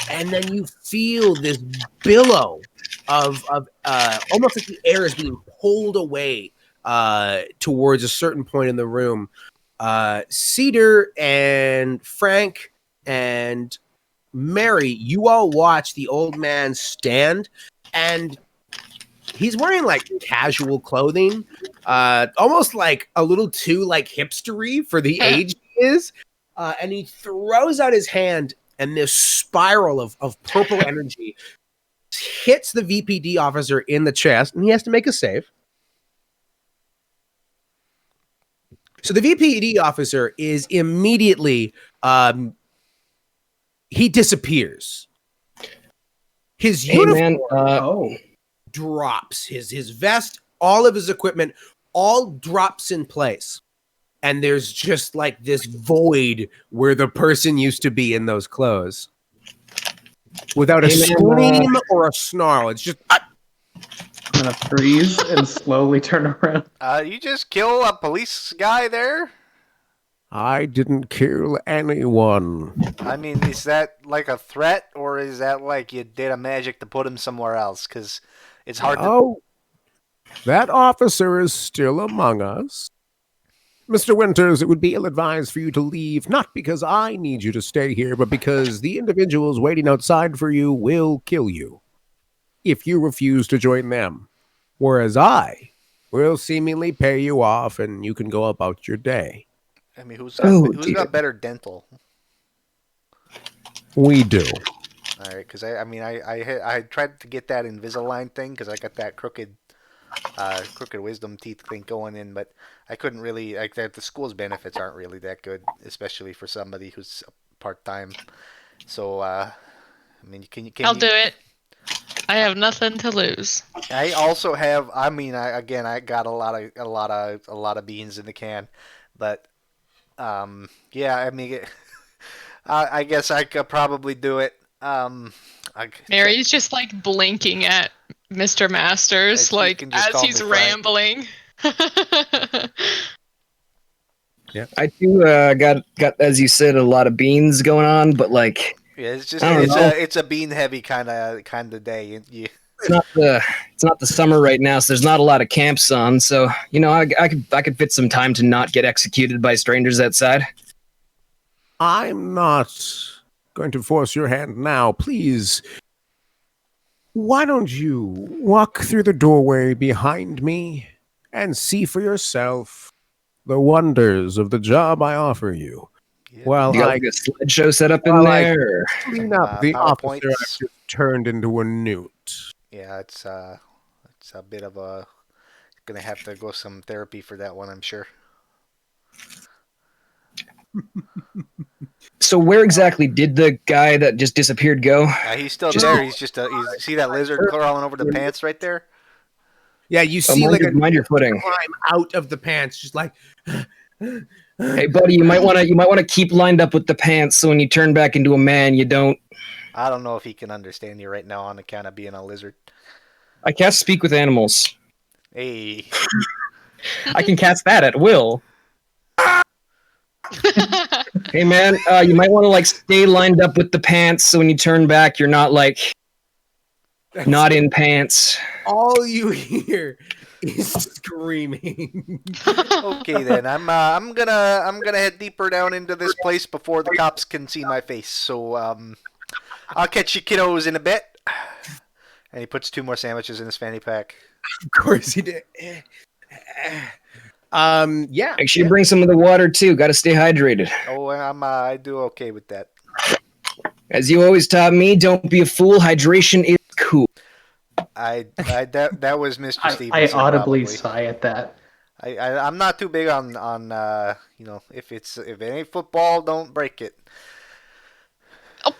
and then you feel this billow of almost like the air is being pulled away towards a certain point in the room. Cedar and Frank and Mary, you all watch the old man stand, and he's wearing like casual clothing, almost like a little too like hipstery for the age he is. And he throws out his hand, and this spiral of purple energy hits the VPD officer in the chest, and he has to make a save. So the VPD officer is immediately, he disappears. His uniform drops. His vest, all of his equipment, all drops in place. And there's just like this void where the person used to be in those clothes. Without a scream or a snarl. It's just... I'm going to freeze and slowly turn around. You just kill a police guy there? I didn't kill anyone. I mean, is that like a threat, or is that like you did a magic to put him somewhere else? Because it's hard to... Oh, that officer is still among us. Mr. Winters, it would be ill-advised for you to leave, not because I need you to stay here, but because the individuals waiting outside for you will kill you if you refuse to join them, whereas I will seemingly pay you off and you can go about your day. I mean, who's got better dental? We do. All right, because I tried to get that Invisalign thing because I got that crooked wisdom teeth thing going in, but I couldn't really like that. The school's benefits aren't really that good, especially for somebody who's part-time. So I mean, can I'll do it. I have nothing to lose. I also have. I mean, I got a lot of beans in the can, but yeah. I mean, I guess I could probably do it. Mary's just like blinking at Mr. Masters, like as he's rambling. Yeah, I do got as you said a lot of beans going on, but like yeah, it's a bean heavy kind of day. It's not the summer right now, so there's not a lot of camps on. So you know, I could fit some time to not get executed by strangers outside. I'm not going to force your hand now, please. Why don't you walk through the doorway behind me and see for yourself the wonders of the job I offer you? Yeah. Well, you got like a slideshow set up in there. Clean up the officer I've just turned into a newt. Yeah, it's a bit of a gonna have to go some therapy for that one, I'm sure. So where exactly did the guy that just disappeared go? He's still there. He's just see that lizard crawling over the pants right there? Yeah, you see mind your footing. Climb out of the pants, just like. Hey, buddy, you might want to keep lined up with the pants, so when you turn back into a man, you don't. I don't know if he can understand you right now on account of being a lizard. I cast Speak with Animals. Hey. I can cast that at will. Hey man, you might want to like stay lined up with the pants so when you turn back, you're not like not in pants. All you hear is screaming. Okay then, I'm gonna head deeper down into this place before the cops can see my face. So I'll catch you kiddos in a bit. And he puts 2 more sandwiches in his fanny pack. Of course he did. Yeah. Make sure you bring some of the water too. Got to stay hydrated. Oh, I do okay with that. As you always taught me, don't be a fool. Hydration is cool. That was Mr. Stevenson. I audibly probably. sigh at that. I'm not too big on if it ain't football, don't break it. Oh.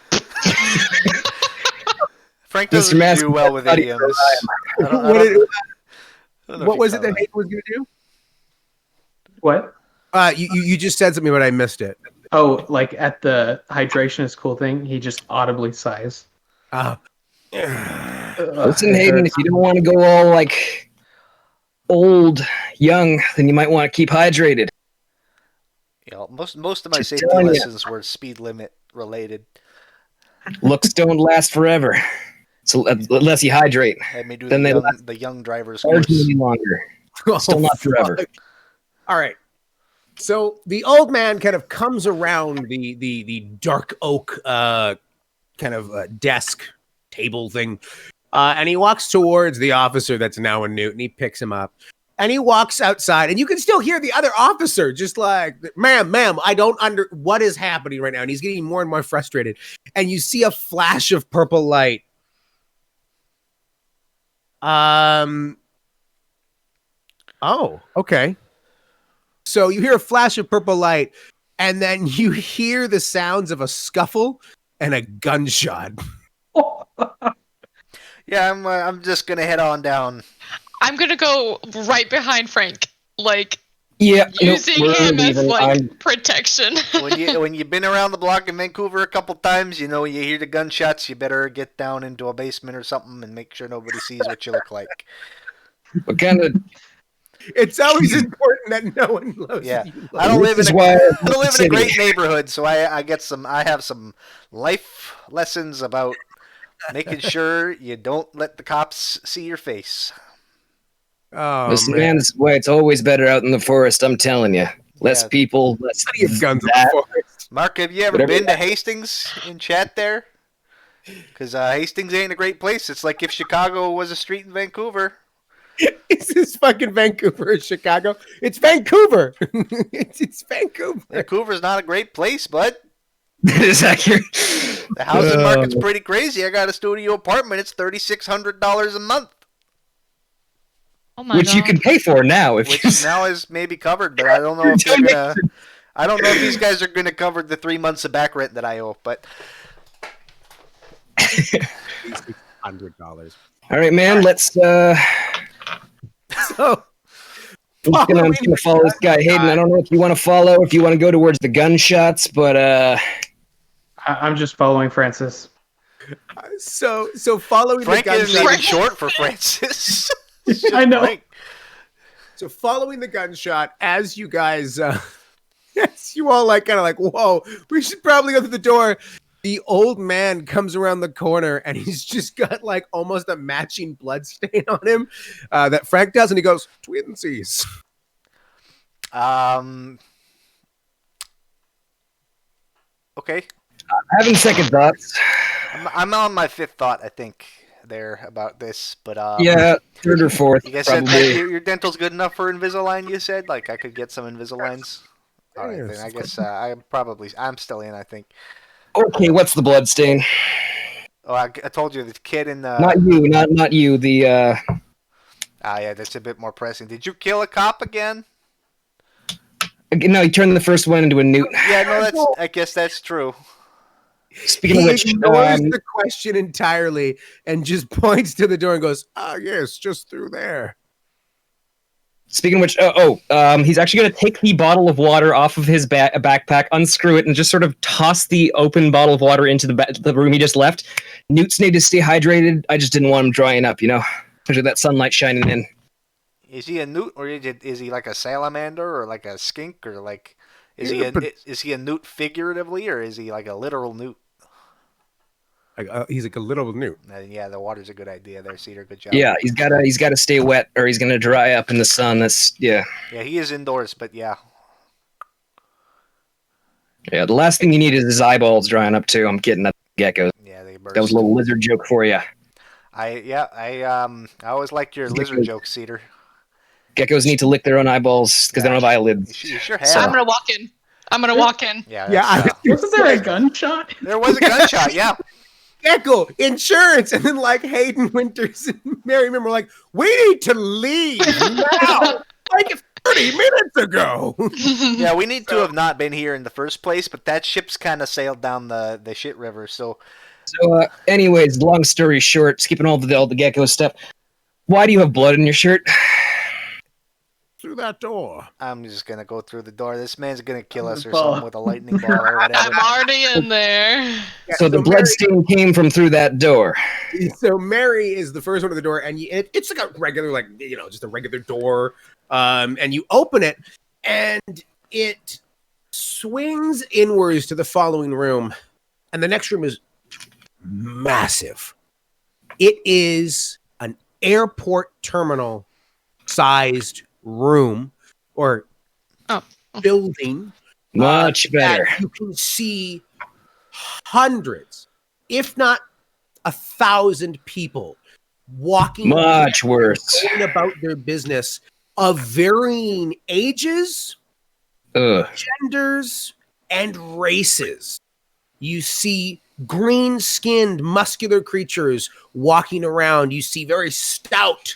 Frank doesn't do well with idioms. What was it that Hayden was going to do? What? You just said something, but I missed it. Oh, like at the hydration is cool thing, he just audibly sighs. Listen, Hayden, if you don't want to go all like old, young, then you might want to keep hydrated. Yeah, most of my Just safety telling ya. lessons were speed limit related. Looks don't last forever. So unless you hydrate, Had me do then the young driver's course. marginally longer. Still not forever. All right. So the old man kind of comes around the dark oak kind of desk table thing, and he walks towards the officer that's now a Newt, and he picks him up. And he walks outside, and you can still hear the other officer just like, ma'am, I don't what is happening right now. And he's getting more and more frustrated. And you see a flash of purple light. Oh, okay. So you hear a flash of purple light, and then you hear the sounds of a scuffle and a gunshot. Yeah, I'm just gonna head on down. I'm gonna go right behind Frank, like using him as like protection. When you've been around the block in Vancouver a couple times, you hear the gunshots. You better get down into a basement or something and make sure nobody sees what you look like. What kind of? It's always important that no one knows. Yeah, I don't live in a great neighborhood, so I have some life lessons about making sure you don't let the cops see your face. Oh, listen, man, this is why it's always better out in the forest. I'm telling you, less people, less guns in the forest. Mark, have you ever been to Hastings in chat there? Because Hastings ain't a great place. It's like if Chicago was a street in Vancouver. Is this fucking Vancouver or Chicago? It's Vancouver. it's Vancouver. Vancouver's not a great place, bud. That is accurate. The housing market's pretty crazy. I got a studio apartment. It's $3,600 a month. Oh my Which God. you can pay for now if Which now is maybe covered, but I don't know if they're gonna. I don't know if these guys are gonna cover the 3 months of back rent that I owe. But $100. all right, man. Let's. So I'm gonna follow this guy, Hayden. I don't know if you want to follow, if you want to go towards the gunshots, but I'm just following Francis. So following Frank the isn't gunshot. even short for Francis. I know. Frank. So following the gunshot, as you guys, yes, you all like kind of like, whoa, we should probably go through the door. The old man comes around the corner and he's just got like almost a matching blood stain on him that Frank does, and he goes, twinsies. Okay. having second thoughts. I'm on my 5th thought, I think, there about this, but Yeah, 3rd or 4th. You guys probably. said that your dental's good enough for Invisalign. You said like I could get some Invisaligns. All right, then I guess I'm still in. I think. Okay, what's the blood stain? Oh, I told you the kid in the. Not you. The. Yeah, that's a bit more pressing. Did you kill a cop again? No, he turned the first one into a newt. Yeah, no, I guess that's true. Speaking of He which, ignores the question entirely and just points to the door and goes, yes, just through there. Speaking of which, he's actually going to take the bottle of water off of his backpack, unscrew it, and just sort of toss the open bottle of water into the room he just left. Newts need to stay hydrated. I just didn't want him drying up, you know? Especially that sunlight shining in. Is he a newt, or is he like a salamander, or like a skink, or like is he a newt figuratively, or is he like a literal newt? He's like a little newt. Yeah, the water's a good idea there, Cedar. Good job. Yeah, he's gotta stay wet, or he's gonna dry up in the sun. Yeah, he is indoors, but yeah. Yeah, the last thing you need is his eyeballs drying up too. I'm kidding. That geckos. Yeah, they burst. That was a little lizard joke for you. I always liked your lizard jokes, Cedar. Geckos need to lick their own eyeballs because they don't have eyelids. You sure have. So- I'm gonna walk in. Yeah. Wasn't there a gunshot? There was a gunshot. Yeah. Gecko, insurance, and then like Hayden Winters and Mary Mim were like, "We need to leave now, like 30 minutes ago." Yeah, we need to have not been here in the first place, but that ship's kind of sailed down the shit river. So, anyways, long story short, skipping all the gecko stuff. Why do you have blood in your shirt? Through that door. I'm just gonna go through the door. This man's gonna kill us or something with a lightning ball or whatever. I'm already in there. Yeah, So the bloodstain came from through that door. So Mary is the first one to the door, and it's like a regular, like, just a regular door. And you open it, and it swings inwards to the following room, and the next room is massive. It is an airport terminal sized room or building. Much better. You can see hundreds, if not 1,000 people walking. Much worse. Going about their business of varying ages, genders, and races. You see green-skinned, muscular creatures walking around. You see very stout,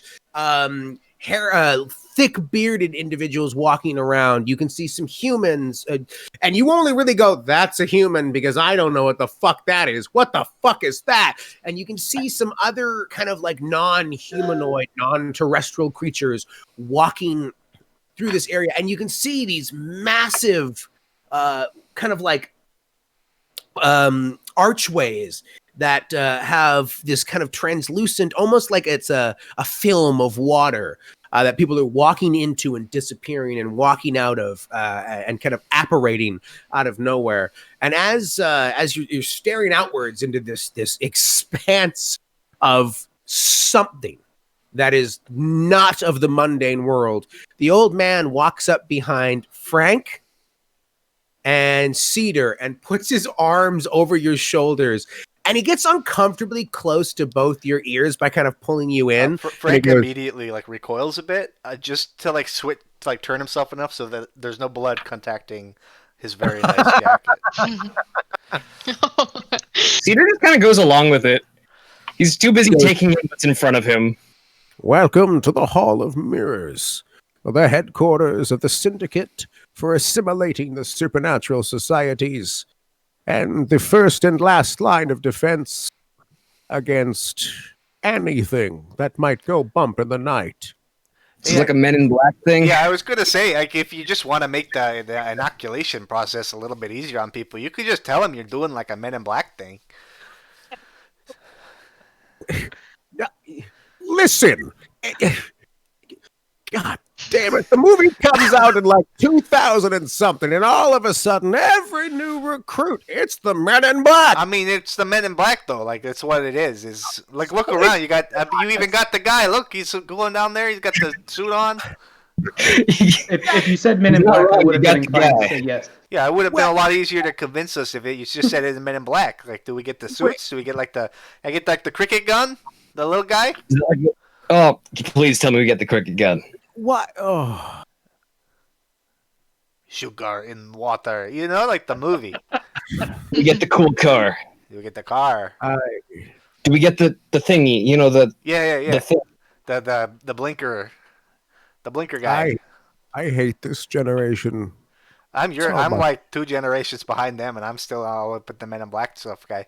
thick-bearded individuals walking around. You can see some humans, and you only really go, "That's a human," because I don't know what the fuck that is. What the fuck is that? And you can see some other kind of like non-humanoid, non-terrestrial creatures walking through this area, and you can see these massive, kind of like archways that have this kind of translucent, almost like it's a film of water that people are walking into and disappearing and walking out of and kind of apparating out of nowhere. And as you're staring outwards into this expanse of something that is not of the mundane world, the old man walks up behind Frank and Cedar and puts his arms over your shoulders, and he gets uncomfortably close to both your ears by kind of pulling you in. Frank immediately like recoils a bit, just to like switch, to, like turn himself enough so that there's no blood contacting his very nice jacket. Cedar just kind of goes along with it. He's too busy taking in what's in front of him. Welcome to the Hall of Mirrors, the headquarters of the Syndicate for Assimilating the Supernatural Societies, and the first and last line of defense against anything that might go bump in the night. It's like a Men in Black thing. Yeah, I was gonna say, like, if you just want to make the inoculation process a little bit easier on people, you could just tell them you're doing like a Men in Black thing. Listen, God damn it, the movie comes out in like 2000 and something, and all of a sudden, every new recruit, it's the Men in Black. I mean, it's the Men in Black, though. Like, that's what it is. Is like, look around. You even got the guy. Look, he's going down there. He's got the suit on. If you said Men in Black, I would have been inclined to say yes. Yeah, it would have been a lot easier to convince us if you just said it's Men in Black. Like, do we get the suits? Do we get like the cricket gun? The little guy? Oh, please tell me we get the cricket gun. What? Oh. Sugar in water. You know, like the movie. We get the cool car. Do we get the car? Do we get the thingy? You know, the... Yeah. The thing. The blinker. The blinker guy. I hate this generation. I'm like 2 generations behind them, and I'm still all up with the Men in Black stuff, guy.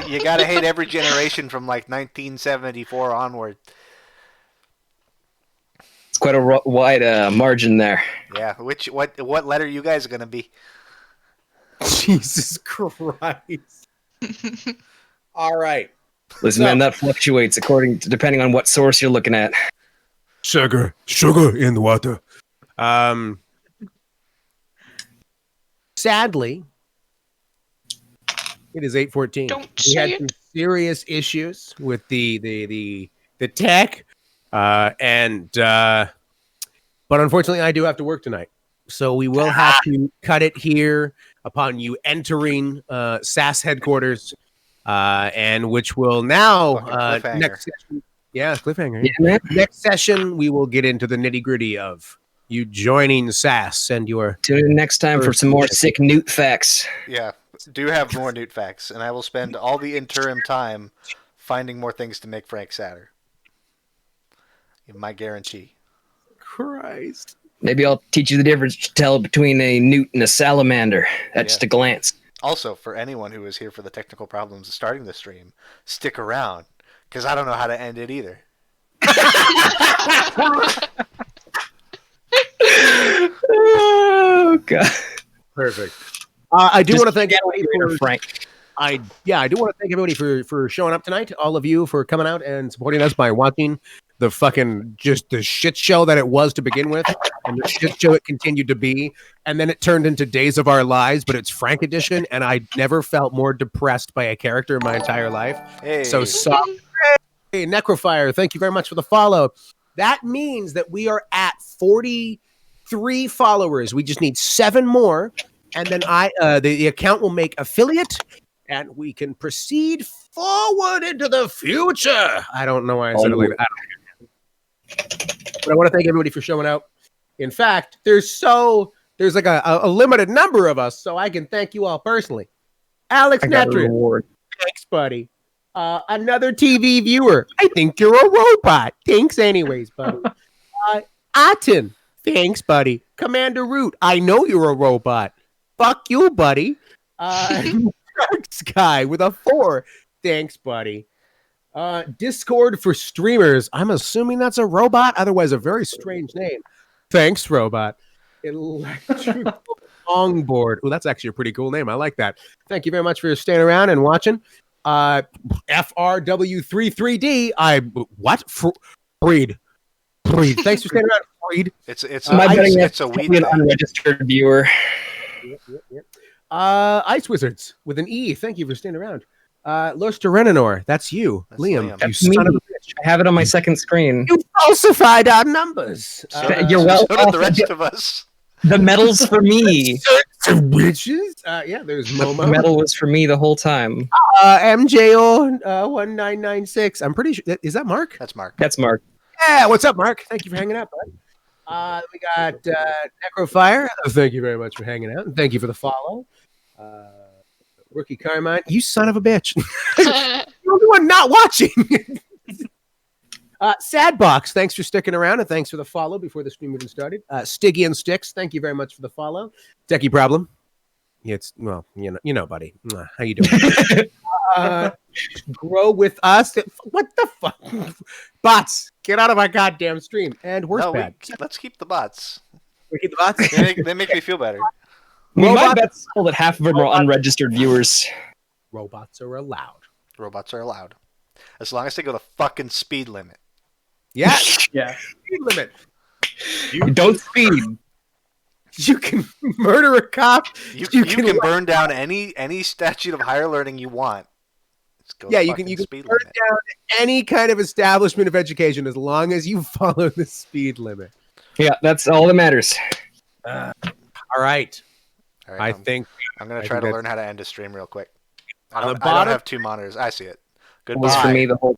You gotta hate every generation from like 1974 onward. It's quite a wide margin there. Yeah. What letter you guys are gonna be? Jesus Christ! All right. Listen, man, that fluctuates depending on what source you're looking at. Sugar in the water. Sadly, it is 8:14. Don't We had say some it. serious issues with the tech, but unfortunately, I do have to work tonight, so we will have to cut it here upon you entering S.A.S.S headquarters, and which will now next session. Yeah, cliffhanger. Yeah, man. Next session, we will get into the nitty gritty of you joining S.A.S.S and your. Tune in next time for some more sick newt facts. Yeah, do have more newt facts, and I will spend all the interim time finding more things to make Frank sadder. My guarantee. Christ. Maybe I'll teach you the difference to tell between a newt and a salamander at just a glance. Also, for anyone who is here for the technical problems of starting the stream, stick around, because I don't know how to end it either. Oh, God. Perfect. I do want to thank everybody for Frank. I do want to thank everybody for showing up tonight. All of you for coming out and supporting us by watching the fucking just the shit show that it was to begin with, and the shit show it continued to be, and then it turned into Days of Our Lives, but it's Frank edition, and I never felt more depressed by a character in my entire life. Hey. So hey, Necrofire, thank you very much for the follow. That means that we are at 43 followers. We just need 7 more. And then the account will make affiliate, and we can proceed forward into the future. I don't know why I said it like that. But I want to thank everybody for showing out. In fact, there's like a limited number of us, so I can thank you all personally. Alex Netrin, thanks, buddy. Another TV viewer. I think you're a robot. Thanks anyways, buddy. Aten, thanks, buddy. Commander Root, I know you're a robot. Fuck you, buddy. Sky with a 4. Thanks, buddy. Discord for streamers. I'm assuming that's a robot. Otherwise, a very strange name. Thanks, robot. Electric Longboard. Oh, that's actually a pretty cool name. I like that. Thank you very much for staying around and watching. FRW33D. Breed. Thanks for staying around, Breed. It's a weed an unregistered viewer. Yep. Ice Wizards with an E. Thank you for staying around. Los Terenor, that's you, Liam. That's you me. Son of a bitch. I have it on my second screen. You falsified our numbers. You're welcome. So did the rest of us. The medal's for me. Witches. Yeah, there's Momo. The medal was for me the whole time. MJO 1996. I'm pretty sure. Is that Mark? That's Mark. That's Mark. Yeah, what's up, Mark? Thank you for hanging out, bud. We got Necrofire. Thank you very much for hanging out, and thank you for the follow. Rookie Carmine, you son of a bitch. You're the one not watching. Sadbox, thanks for sticking around, and thanks for the follow before the stream even started. Stiggy and Sticks, thank you very much for the follow. Techie Problem. It's, well, you know, buddy. How you doing? Grow with us. What the fuck? Bots, get out of my goddamn stream. And bad. Let's keep the bots. We keep the bots? They make me feel better. My bet's still that half of them are unregistered viewers. Robots are allowed. Robots are allowed. As long as they go the fucking speed limit. Yeah. Yeah. Speed limit. You don't speed. You can murder a cop. You can burn down any statute of higher learning you want. Yeah, you can burn down any kind of establishment of education as long as you follow the speed limit. Yeah, that's all that matters. All right. I think I'm gonna try to learn how to end a stream real quick. I don't bottom, have 2 monitors. I see it. Goodbye. Was for me the whole